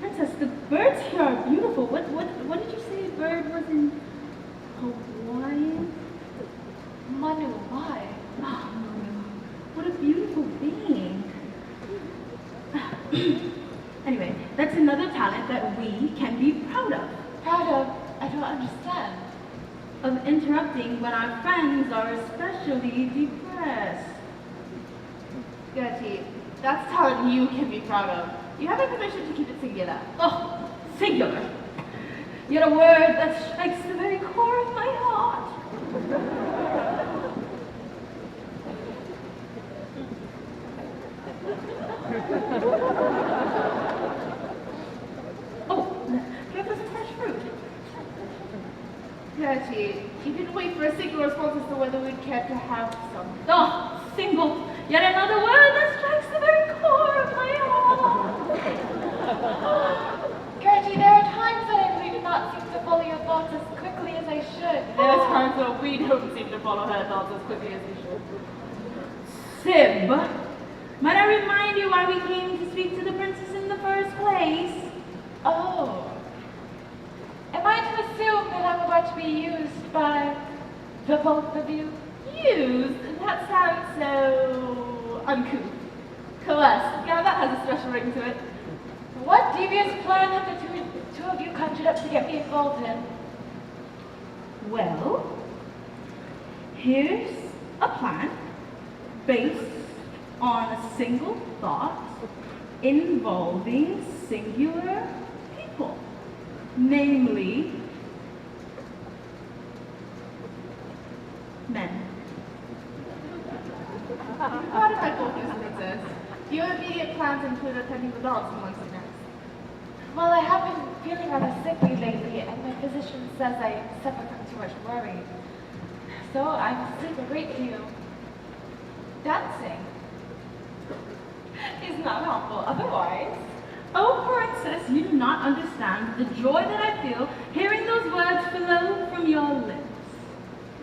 Princess, the birds here are beautiful. What did you say the bird was in Hawaiian? Manu, why? Oh, what a beautiful being. Anyway, that's another talent that we can be proud of. Proud of? I don't understand. Of interrupting when our friends are especially depressed. Gertie, that's talent you can be proud of. You have my permission to keep it singular. Oh, singular. Yet a word that strikes the very core of my heart. Oh, can I have some fresh fruit? Gertie, you didn't wait for a single response as to whether we'd care to have some. Oh, single. Yet another word that strikes the very core of my heart. Gertie, there are times that I really do not seem to follow your thoughts as quickly as I should. There are times that we don't seem to follow her thoughts as quickly as we should. Sib, might I remind you why we came to speak to the princess in the first place? Oh. Am I to assume that I'm about to be used by the both of you? Used? That sounds so uncouth. Coerced. Yeah, that has a special ring to it. What devious plan have the two of you conjured up to get me involved in? Well, here's a plan based on a single thought involving singular people, namely men. How did I focus, Princess? Your immediate plans include attending the dance amongst the next. Well, I have been feeling rather sickly lately, and my physician says I suffer from too much worry. So I must sleep a great deal. Dancing? is not humble otherwise. Oh, princess, you do not understand the joy that I feel hearing those words flow from your lips.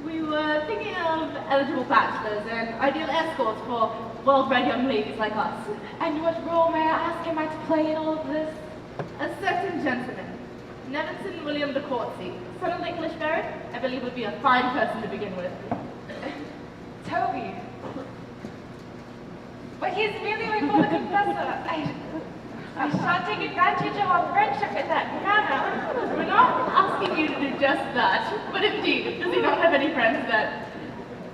We were thinking of eligible bachelors and ideal escorts for well-bred young ladies like us. And what role, may I ask, am I to play in all of this? A certain gentleman, Nevinson William de Courtesy, son of the English baron, I believe would be a fine person to begin with. Toby. But he's merely my father confessor. I shan't take advantage of our friendship in that manner. We're not asking you to do just that, but indeed, does he not have any friends that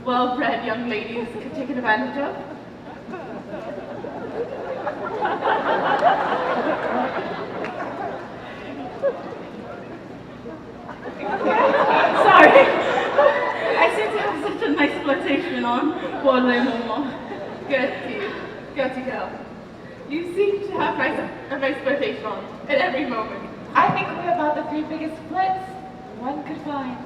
well-bred young ladies could take advantage of? Sorry. I seem to have such a nice flirtation on. Poor Maman. Gertie girl. You seem to have a nice flirtation on at every moment. I think we're about the 3 biggest splits one could find.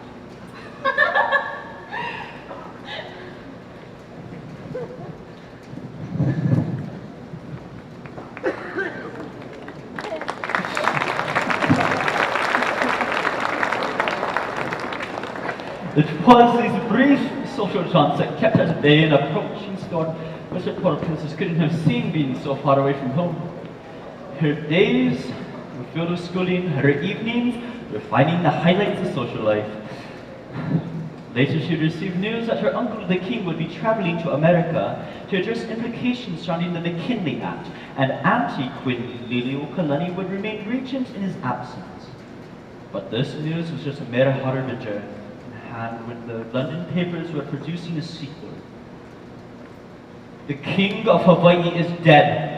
It was these brief social chants that kept us at bay and approaching storm, which the poor princess couldn't have seen being so far away from home. Her days were filled with schooling, her evenings were finding the highlights of social life. Later she received news that her uncle the king would be traveling to America to address implications surrounding the McKinley Act, and Auntie Queen Liliuokalani would remain regent in his absence. But this news was just a mere harbinger, and when the London papers were producing a sequel. The King of Hawaii is dead.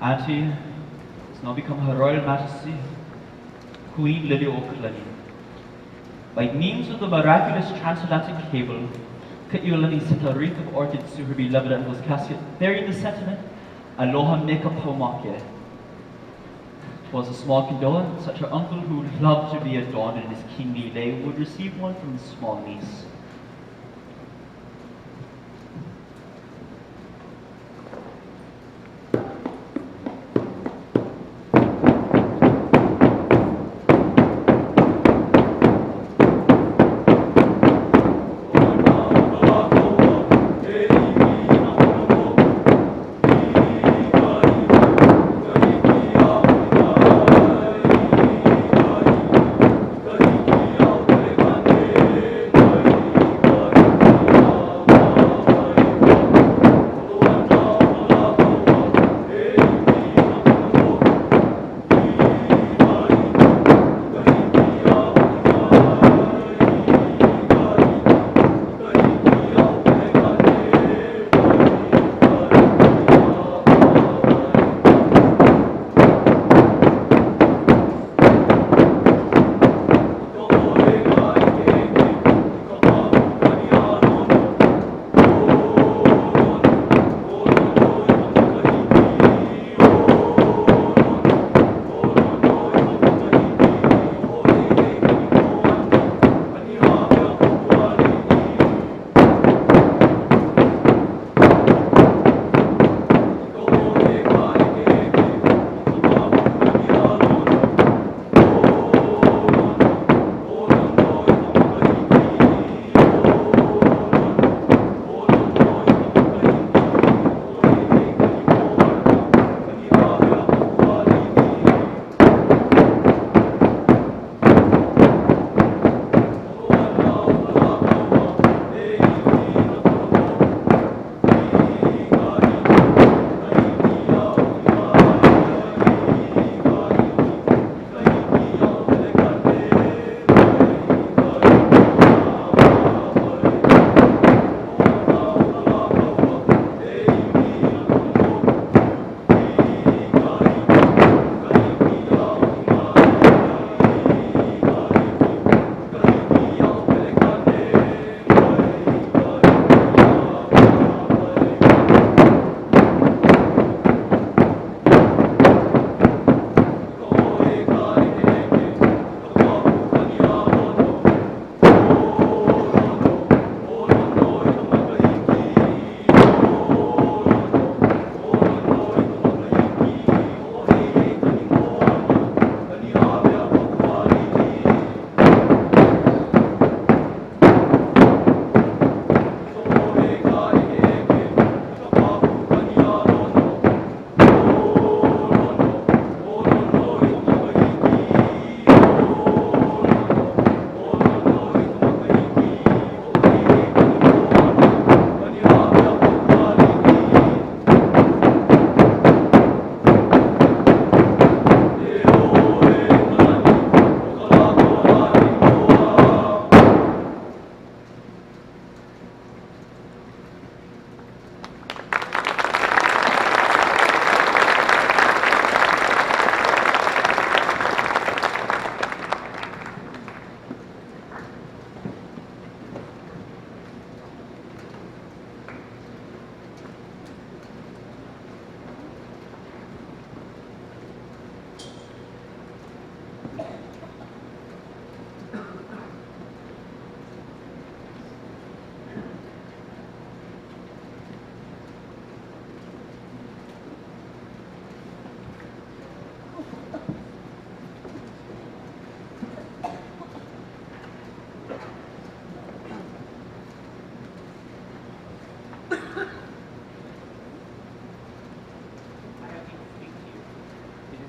Auntie has now become Her Royal Majesty, Queen Liliuokalani. By means of the miraculous transatlantic cable, Kaiulani sent a wreath of orchids to her beloved uncle's casket, bearing the sentiment, Aloha Meka Paumake. It was a small condolence that her uncle, who would love to be adorned in his kingly lei, would receive one from his small niece.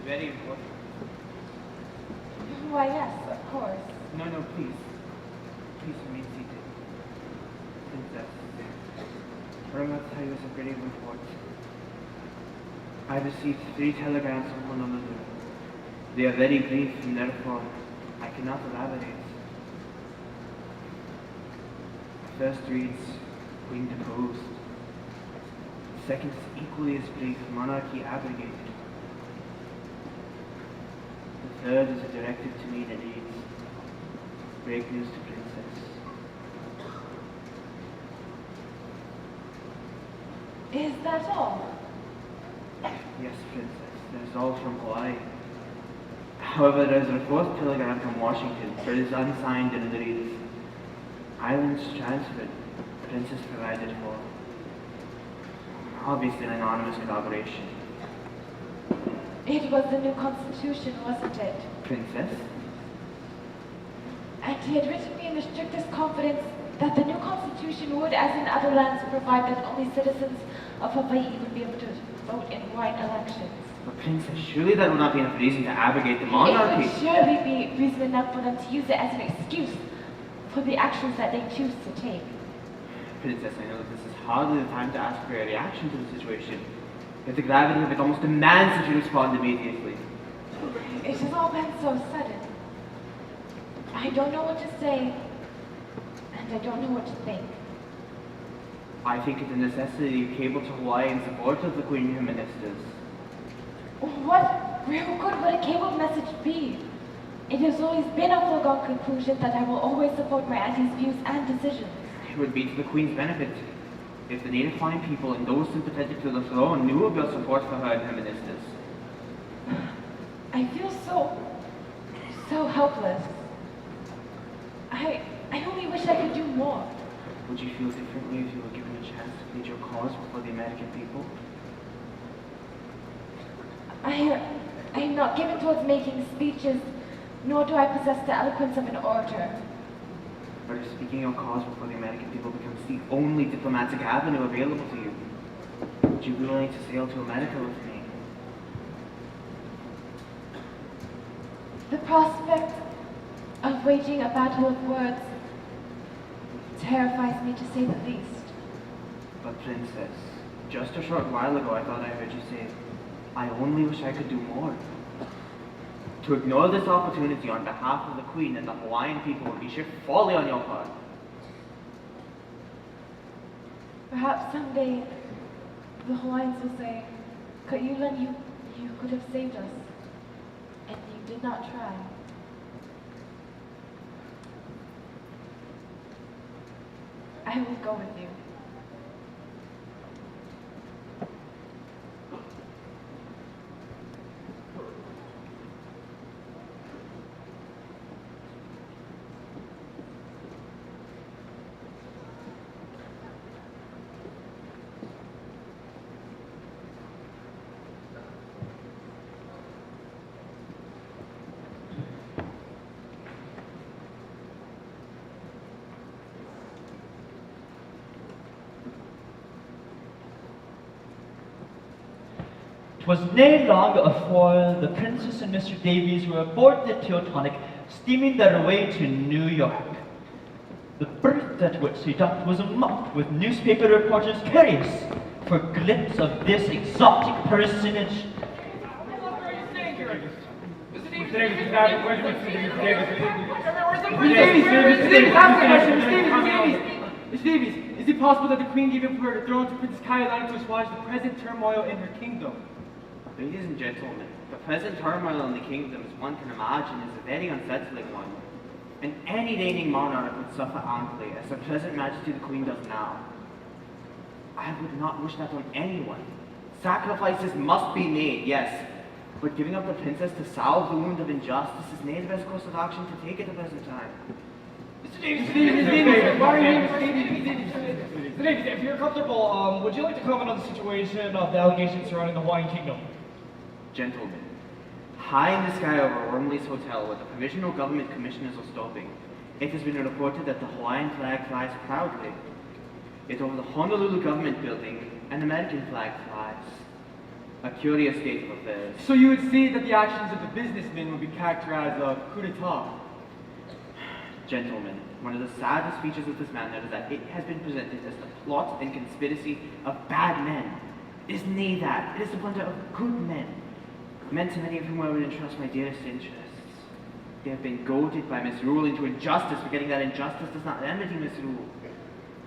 very important. Why, yes, of course. No, please. Please remain seated. Princess, what I'm about to tell you is a grave report. I received 3 telegrams from Honolulu. They are very brief and therefore I cannot elaborate. The first reads, Queen deposed. The second is equally as brief, monarchy abrogated. The third is a directive to me that reads, break news to Princess. Is that all? Yes, Princess, that is all from Hawaii. However, there is a 4th telegram from Washington, but it is unsigned and it reads, islands transferred, Princess provided for. Obviously an anonymous collaboration. It was the new constitution, wasn't it? Princess? And he had written me in the strictest confidence that the new constitution would, as in other lands, provide that only citizens of Hawaii would be able to vote in Hawaiian elections. But Princess, surely that would not be enough reason to abrogate the monarchy. It would surely be reason enough for them to use it as an excuse for the actions that they choose to take. Princess, I know that this is hardly the time to ask for your reaction to the situation. Yet the gravity of it almost demands that you respond immediately. It has all been so sudden. I don't know what to say, and I don't know what to think. I think it a necessity you cable to Hawaii in support of the Queen and her ministers. What real good would a cabled message be? It has always been a foregone conclusion that I will always support my auntie's views and decisions. It would be to the Queen's benefit if the native Hawaiian people and those sympathetic to the throne knew of your support for her and her ministers. I feel so helpless. I only wish I could do more. Would you feel differently if you were given a chance to plead your cause before the American people? I am not given towards making speeches, nor do I possess the eloquence of an orator. But if speaking your cause before the American people becomes the only diplomatic avenue available to you, would you be willing to sail to America with me? The prospect of waging a battle of words terrifies me, to say the least. But Princess, just a short while ago I thought I heard you say, I only wish I could do more. To ignore this opportunity on behalf of the Queen and the Hawaiian people would be sheer folly on your part. Perhaps someday the Hawaiians will say, Ka'ulan, you could have saved us, and you did not try. I will go with you. "'Twas nae long afore the Princess and Mr. Davies were aboard the Teutonic, steaming their way to New York. The berth at which they docked was mocked with newspaper reporters curious for a glimpse of this exotic personage. Mr. Davies, is it possible that the Queen gave up her throne to Princess Kailani to assuage the present turmoil in her kingdom? Ladies and gentlemen, the present turmoil in the kingdom, as one can imagine, is a very unsettling one. And any reigning monarch would suffer amply, as Her Present Majesty the Queen does now. I would not wish that on anyone. Sacrifices must be made, yes, but giving up the princess to salve the wound of injustice is not the best course of action to take at the present time. Mr. Davies, why are you here, Mr. Davies? Mr. Davies, if you're comfortable, would you like to comment on the situation of the allegations surrounding the Hawaiian Kingdom? Gentlemen, high in the sky over Wormley's Hotel, where the Provisional Government Commissioners are stopping, it has been reported that the Hawaiian flag flies proudly. Yet over the Honolulu Government Building, an American flag flies. A curious state of affairs. So you would say that the actions of the businessmen would be characterized as a coup d'etat? Gentlemen, one of the saddest features of this matter is that it has been presented as the plot and conspiracy of bad men. It is nay that, it is the plunder of good men. Men to many of whom I would entrust my dearest interests. They have been goaded by misrule into injustice, forgetting that injustice does not remedy misrule.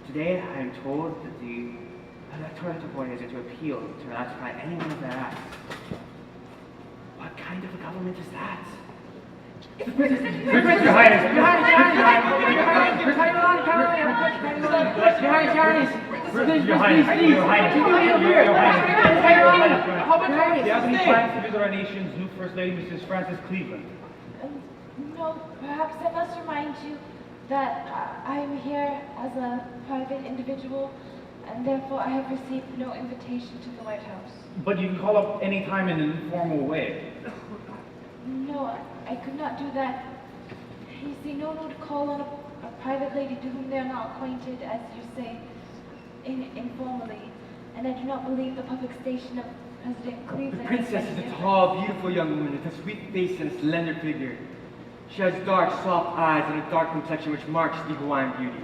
Today I am told that the electorate of warriors are to appeal to ratify any one of their acts. What kind of a government is that? Your Highness, Your Highness, Your Highness, Your Highness, Do you have any plans to visit our nation's new First Lady, Mrs. Frances Cleveland? No, perhaps I must remind you that I am here as a private individual, and therefore I have received no invitation to the White House. But you can call up any time in an informal way. No, I could not do that. You see, no one would call on a private lady to whom they are not acquainted, as you say, informally. And I do not believe the public station of President Cleveland. The princess is a tall, beautiful young woman with a sweet face and a slender figure. She has dark, soft eyes and a dark complexion which marks the Hawaiian beauty.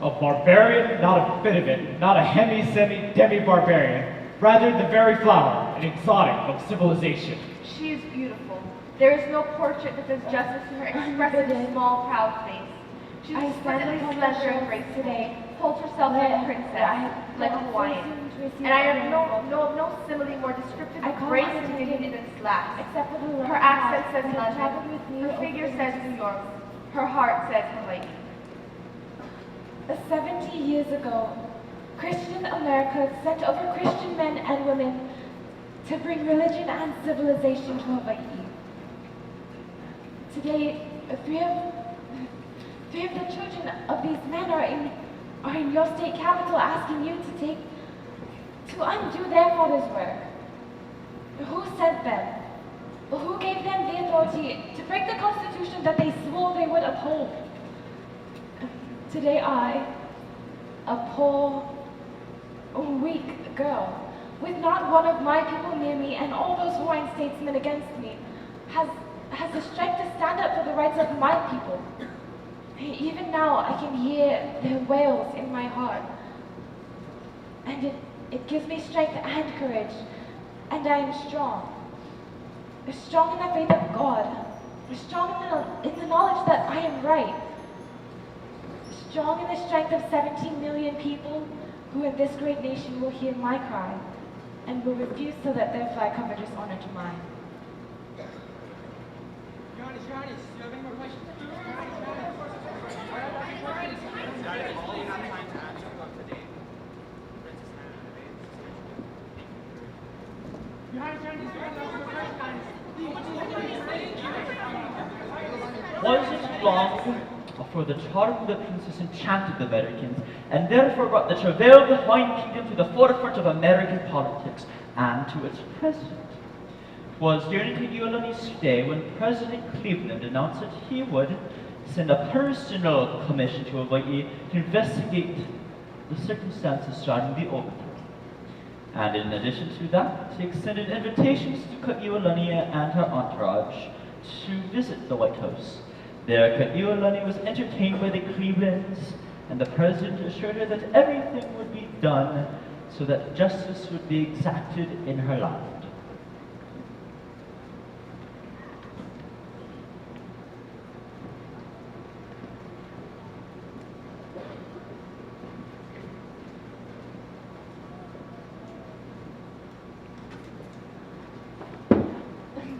A barbarian? Not a bit of it. Not a demi-barbarian. Rather the very flower, an exotic of civilization. She is beautiful. There is no portrait that does justice to her expressive, small, proud face. She is exquisitely slender and graceful today, holds herself like a princess, like a Hawaiian. And I have no simile more descriptive of grace and dignity than this last. Her accent says London, her figure says New York, her heart says Hawaii. 70 years ago, Christian America sent over Christian men and women to bring religion and civilization to Hawaii. Today, three of the children of these men are in your state capital asking you to undo their father's work. Who sent them? Who gave them the authority to break the Constitution that they swore they would uphold? Today I, a poor, weak girl, with not one of my people near me and all those Hawaiian statesmen against me, has the strength to stand up for the rights of my people. Even now I can hear their wails in my heart. And it gives me strength and courage. And I am strong. Strong in the faith of God. Strong in the knowledge that I am right. Strong in the strength of 17 million people who in this great nation will hear my cry and will refuse to let their flag cover dishonor to mine. Your Highness, do you have any more questions? Was it long before the charm of the princess enchanted the Americans, and therefore brought the travail of the Hawaiian kingdom to the forefront of American politics and to its president? It was during Iu'olani's stay when President Cleveland announced that he would send a personal commission to Hawaii to investigate the circumstances surrounding the overthrow. And in addition to that, he extended invitations to Iu'olani and her entourage to visit the White House. There, Iu'olani was entertained by the Clevelands, and the president assured her that everything would be done so that justice would be exacted in her land.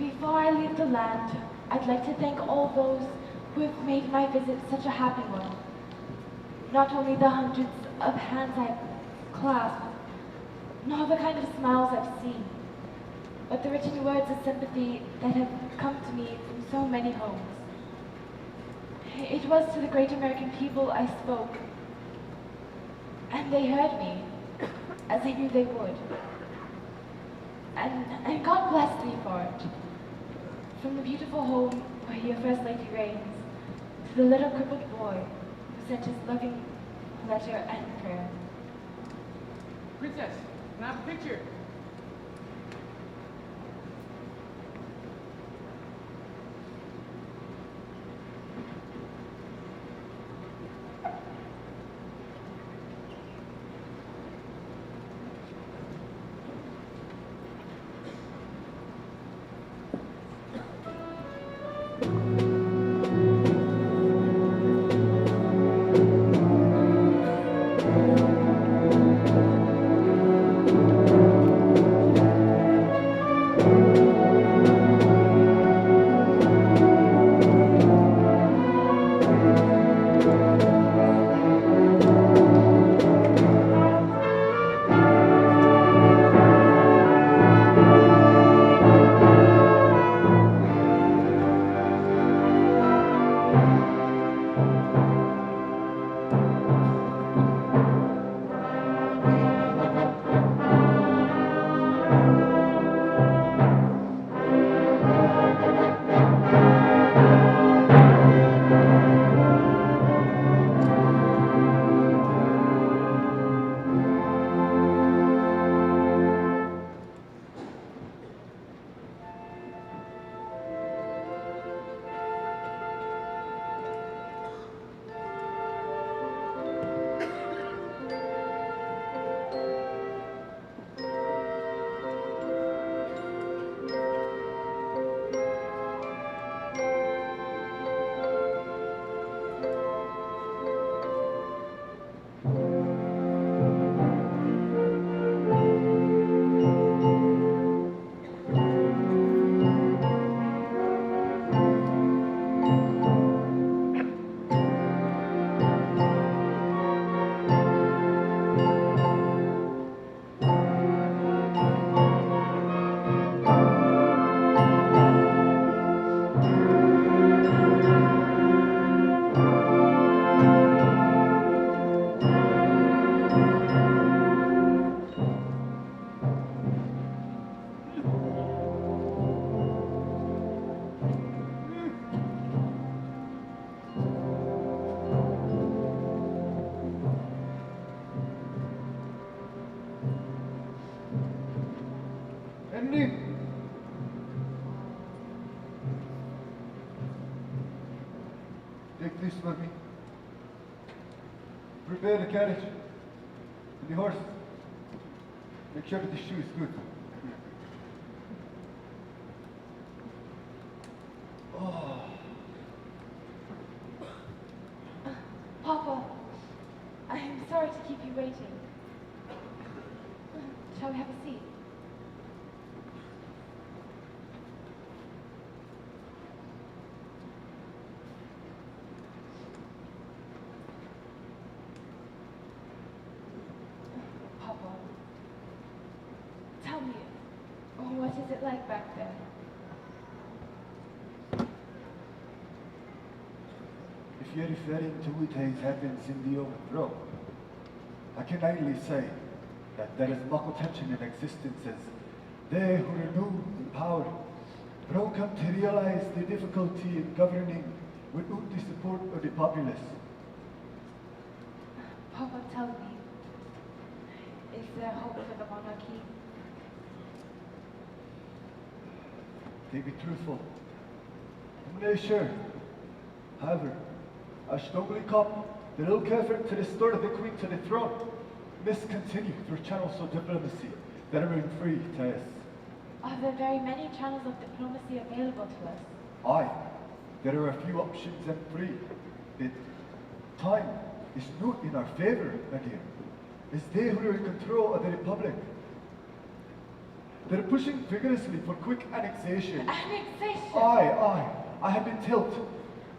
Before I leave the land, I'd like to thank all those who have made my visit such a happy one. Not only the hundreds of hands I've clasped, nor the kind of smiles I've seen, but the written words of sympathy that have come to me from so many homes. It was to the great American people I spoke, and they heard me, as I knew they would. And God blessed me for it. From the beautiful home where your First Lady reigns, to the little crippled boy whose sent his loving letter and prayer. Princess, can I have a picture? Henry! Take this for me. Prepare the carriage and the horse. Make sure that the shoe is good. Oh. Papa, I am sorry to keep you waiting. Shall we have a seat? Papa, tell me, what is it like back there? If you're referring to what has happened in the overthrow, I can only say that there is much tension in existence as they who are new in power now come to realize the difficulty in governing without the support of the populace. Papa, tell me, is there hope for the monarchy? To be truthful, I'm not sure. However, I strongly call the real effort to restore the Queen to the throne must continue through channels of diplomacy that remain free to us. Are there very many channels of diplomacy available to us? Aye, there are a few options and free, but time is not in our favor, my dear. It's they who are in control of the Republic. They're pushing vigorously for quick annexation. Annexation? Aye. I have been told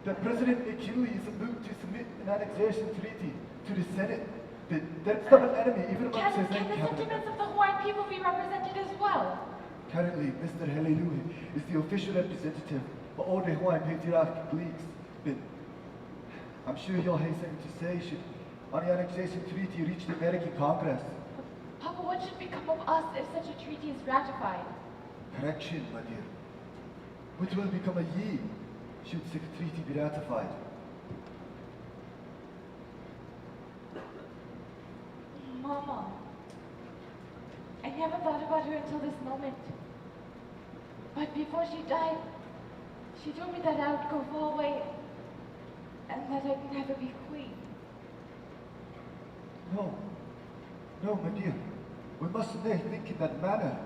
that President McKinley is about to submit an annexation treaty to the Senate. That's not an enemy, even amongst his own Can the cabinet. sentiments of the Hawaiian people be represented as well? Currently, Mr. Hallelujah is the official representative for all the Hawaiian patriotic leagues, but I'm sure he'll have something to say should on the annexation treaty reach the American Congress. Papa, what should become of us if such a treaty is ratified? Correction, my dear. What will become of ye should such a treaty be ratified? her until this moment. But before she died, she told me that I would go far away and that I'd never be queen. No. No, my dear. We mustn't think in that manner.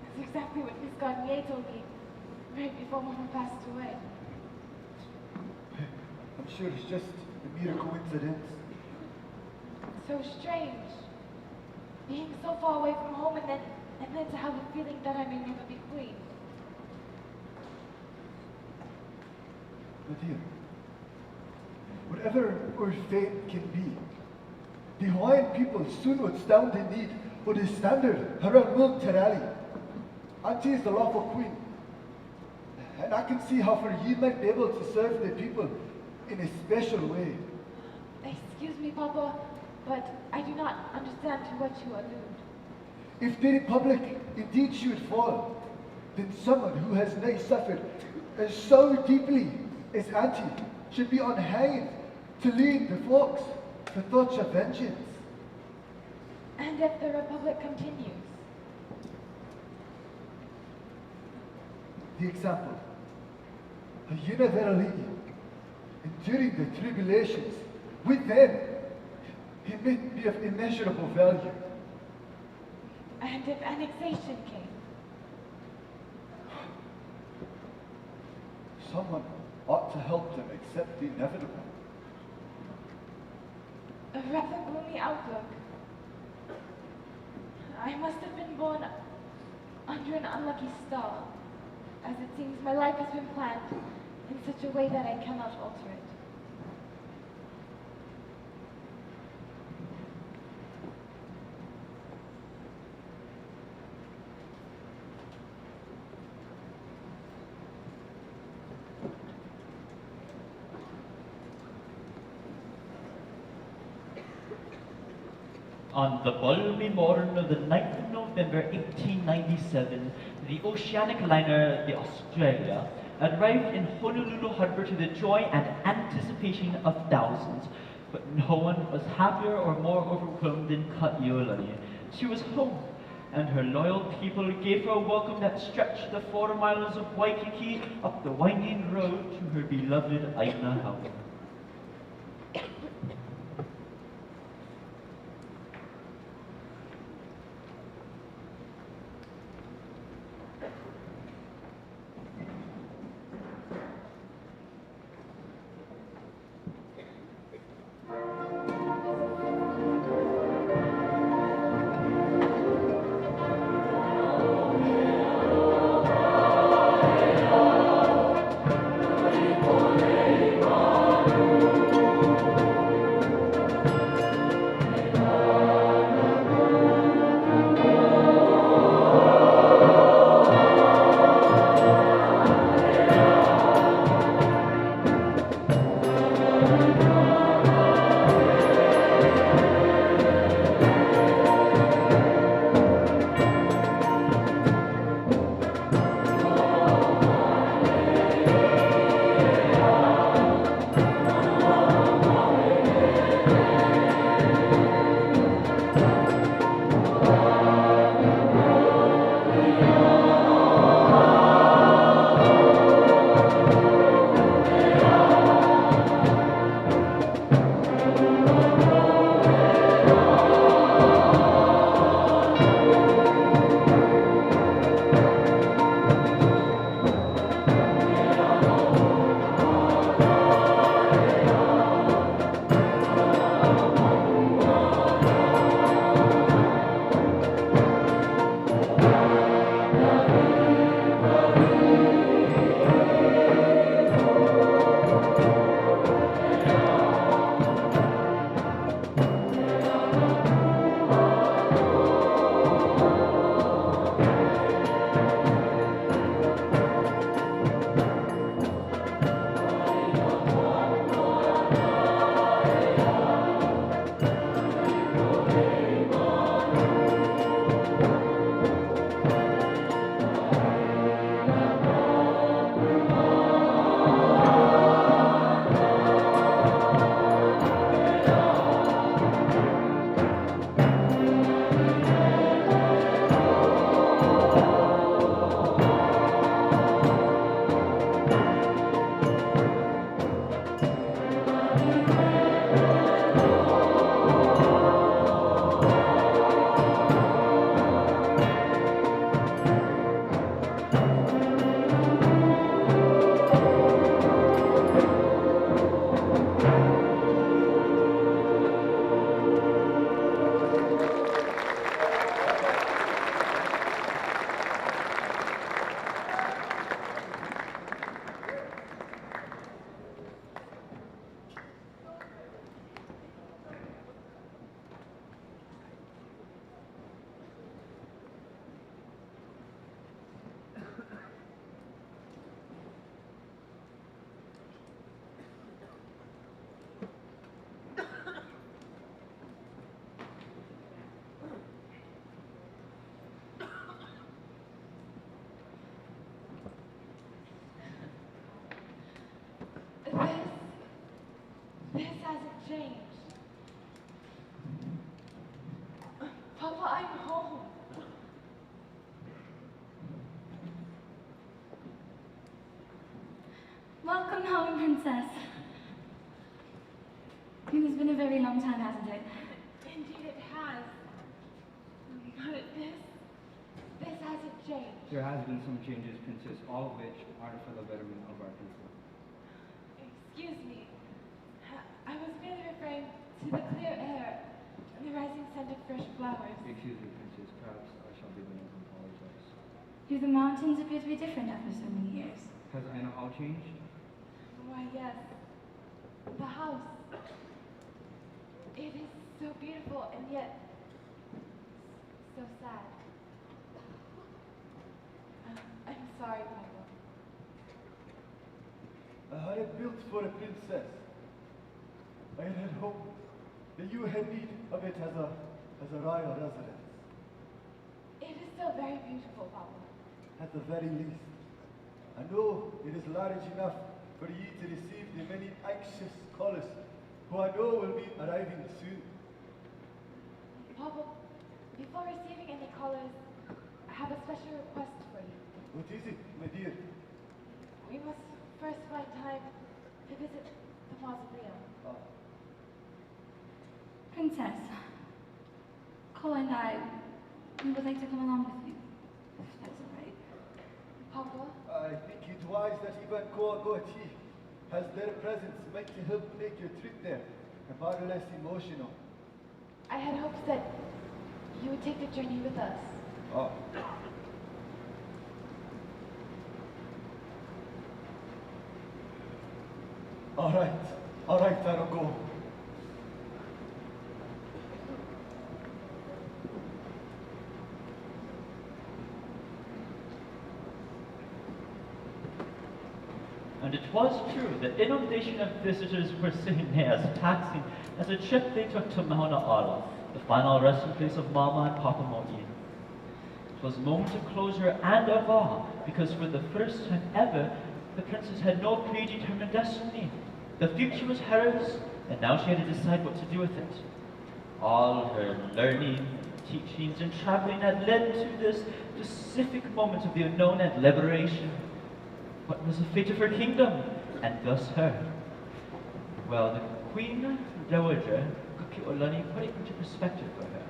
That's exactly what Miss Garnier told me right before Mama passed away. I'm sure it's just a mere coincidence. So strange. Being so far away from home and then to have a feeling that I may never be queen. My dear, whatever our fate can be, the Hawaiian people soon would stand in need for the standard Haran Milk Terali. Auntie is the lawful queen. And I can see how for ye might be able to serve the people in a special way. Excuse me, Papa, but I do not understand to what you allude. If the Republic indeed should fall, then someone who has nay suffered so deeply as Auntie should be on hand to lead the folks for thoughts of vengeance. And if the Republic continues? The example, Hyena verily, enduring the tribulations with them, he may be of immeasurable value. And if annexation came? Someone ought to help them accept the inevitable. A rather gloomy outlook. I must have been born under an unlucky star, as it seems my life has been planned in such a way that I cannot alter it. On the balmy morn of the 9th of November 1897, the oceanic liner, the Australia, arrived in Honolulu Harbor to the joy and anticipation of thousands. But no one was happier or more overwhelmed than Ka'iolani. She was home, and her loyal people gave her a welcome that stretched the 4 miles of Waikiki up the winding road to her beloved Aina house. Ole, Come home, princess. It has been a very long time, hasn't it? Indeed it has. But this hasn't changed. There has been some changes, Princess, all of which are for the betterment of our people. Excuse me. I was merely referring to the clear air and the rising scent of fresh flowers. Excuse me, Princess, perhaps I shall be willing to apologize. Do the mountains appear to be different after so many years? Has Aina all changed? Why, yes. The house. It is so beautiful and yet so sad. I'm sorry, Papa. I had it built for a princess. I had hoped that you had need of it as a royal residence. It is still very beautiful, Papa. At the very least, I know it is large enough for you to receive the many anxious callers who I know will be arriving soon. Papa, before receiving any callers, I have a special request for you. What is it, my dear? We must first find time to visit the mausoleum. Princess, Cole and I, we would like to come along with you, if that's all right. Papa? I think it wise that even Koagoti has their presence might help make your trip there a far less emotional. I had hoped that you would take the journey with us. Oh. All right, I'll go. And it was true, the inundation of visitors were seen as taxing as a trip they took to Mauna Ala, the final resting place of Mama and Papa Mo'i. It was a moment of closure and of awe, because for the first time ever, the princess had no predetermined destiny. The future was hers, and now she had to decide what to do with it. All her learning, teachings, and traveling had led to this specific moment of the unknown and liberation. What was the fate of her kingdom, and thus her? Well, the Queen Dowager, Kuki'olani, put it into perspective for her.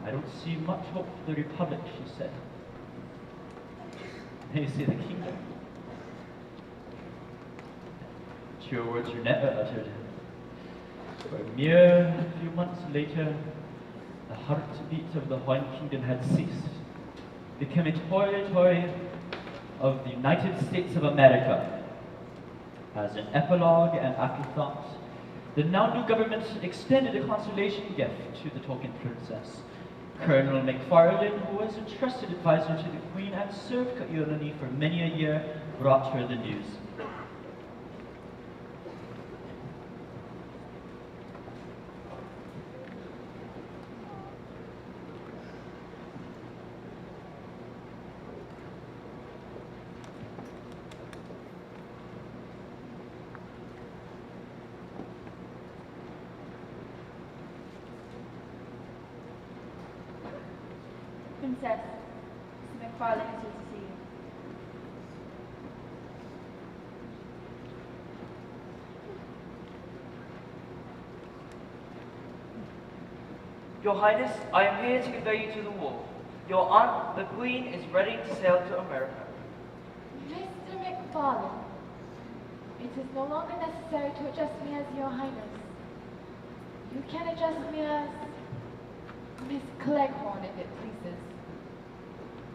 I don't see much hope for the Republic, she said. They say the kingdom. But your words were never uttered. For a mere few months later, the heartbeat of the Hawaiian kingdom had ceased, becoming territory of the United States of America. As an epilogue and afterthought, the now new government extended a consolation gift to the token princess. Colonel McFarlane, who was a trusted advisor to the Queen and served Ka'iolani for many a year, brought her the news. Princess, Mr. McFarlane is here to see you. Your Highness, I am here to convey you to the wall. Your aunt, the Queen, is ready to sail to America. Mr. McFarlane, it is no longer necessary to address me as Your Highness. You can address me as Miss Cleghorn, if it pleases.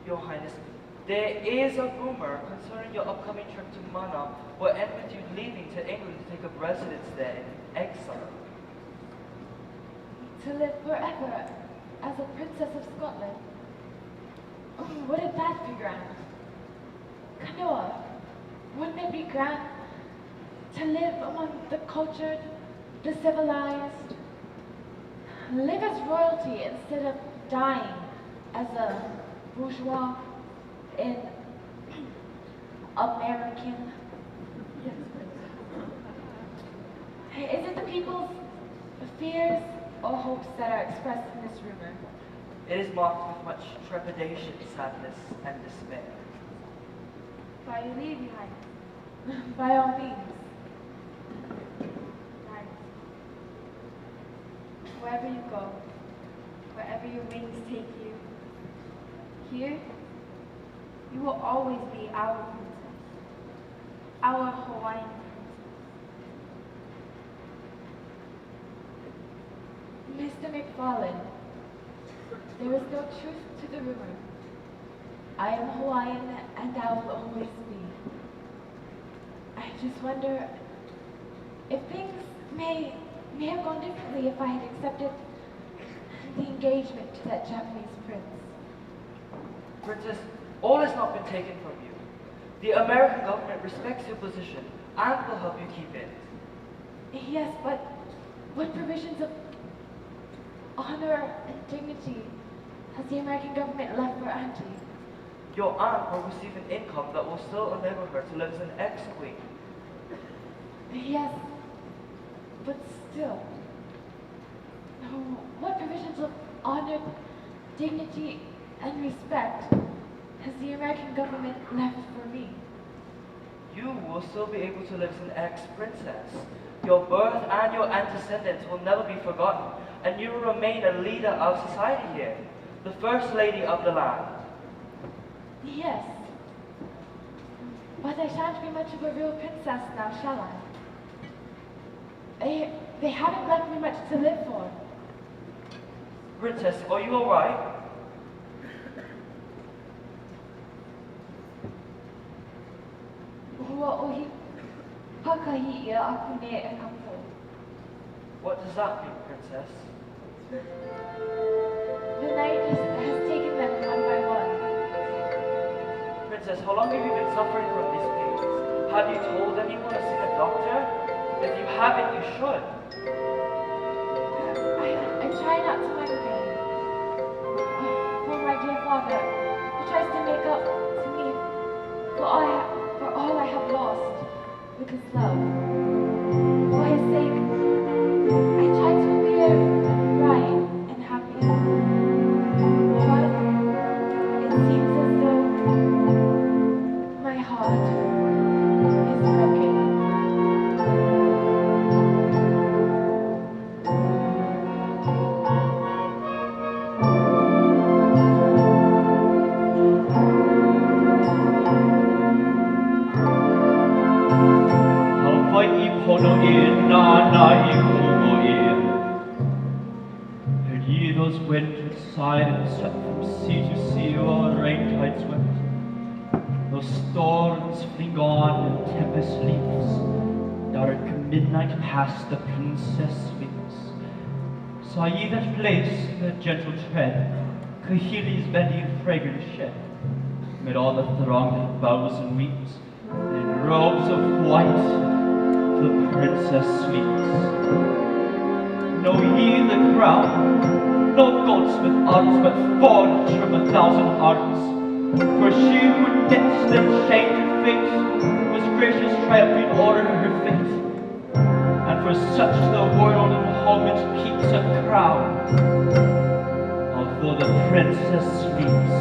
Your Highness, there is a rumor concerning your upcoming trip to Mana will end with you leaving to England to take up residence there in exile. To live forever as a princess of Scotland. Oh, wouldn't that be grand? Kanoa, wouldn't it be grand to live among the cultured, the civilized, live as royalty instead of dying as a bourgeois in American? Is it the people's fears or hopes that are expressed in this rumor? It is marked with much trepidation, sadness, and despair. By your leave, Your Highness. By all means. Right. Wherever you go, wherever your wings take you, here, you will always be our princess, our Hawaiian princess. Mr. McFarlane, there is no truth to the rumor. I am Hawaiian and I will always be. I just wonder if things may have gone differently if I had accepted the engagement to that Japanese prince. Princess, all has not been taken from you. The American government respects your position and will help you keep it. Yes, but what provisions of honor and dignity has the American government left for Auntie? Your aunt will receive an income that will still enable her to live as an ex-queen. Yes, but still. What provisions of honor, dignity, and respect has the American government left for me? You will still be able to live as an ex-princess. Your birth and your antecedents will never be forgotten, and you will remain a leader of society here, the first lady of the land. Yes. But I shan't be much of a real princess now, shall I? They haven't left me much to live for. Princess, are you alright? What does that mean, Princess? The night has taken them one by one. Princess, how long have you been suffering from these pains? Have you told anyone or seen a doctor? If you haven't, you should. I try not to mind pain. For my dear father, who tries to make up to me for all I have lost with his love. For his sake, I try to appear bright and happy. But it seems as though my heart is broken. And ye those went aside and swept from sea to sea o'er rain tides swept, those storms fling on and tempest leaps, dark midnight past the princess sweeps. Saw ye that place in the gentle tread, Kahili's bending fragrance shed, mid all the throng that bows and weeps, and in robes of white the princess sweeps. Know ye the crown, no goldsmith arts, but forged from 1,000 arts. For she who knits and changed her fate was gracious triumphing o'er her fate. And for such the world in homage keeps a crown, although the princess sleeps.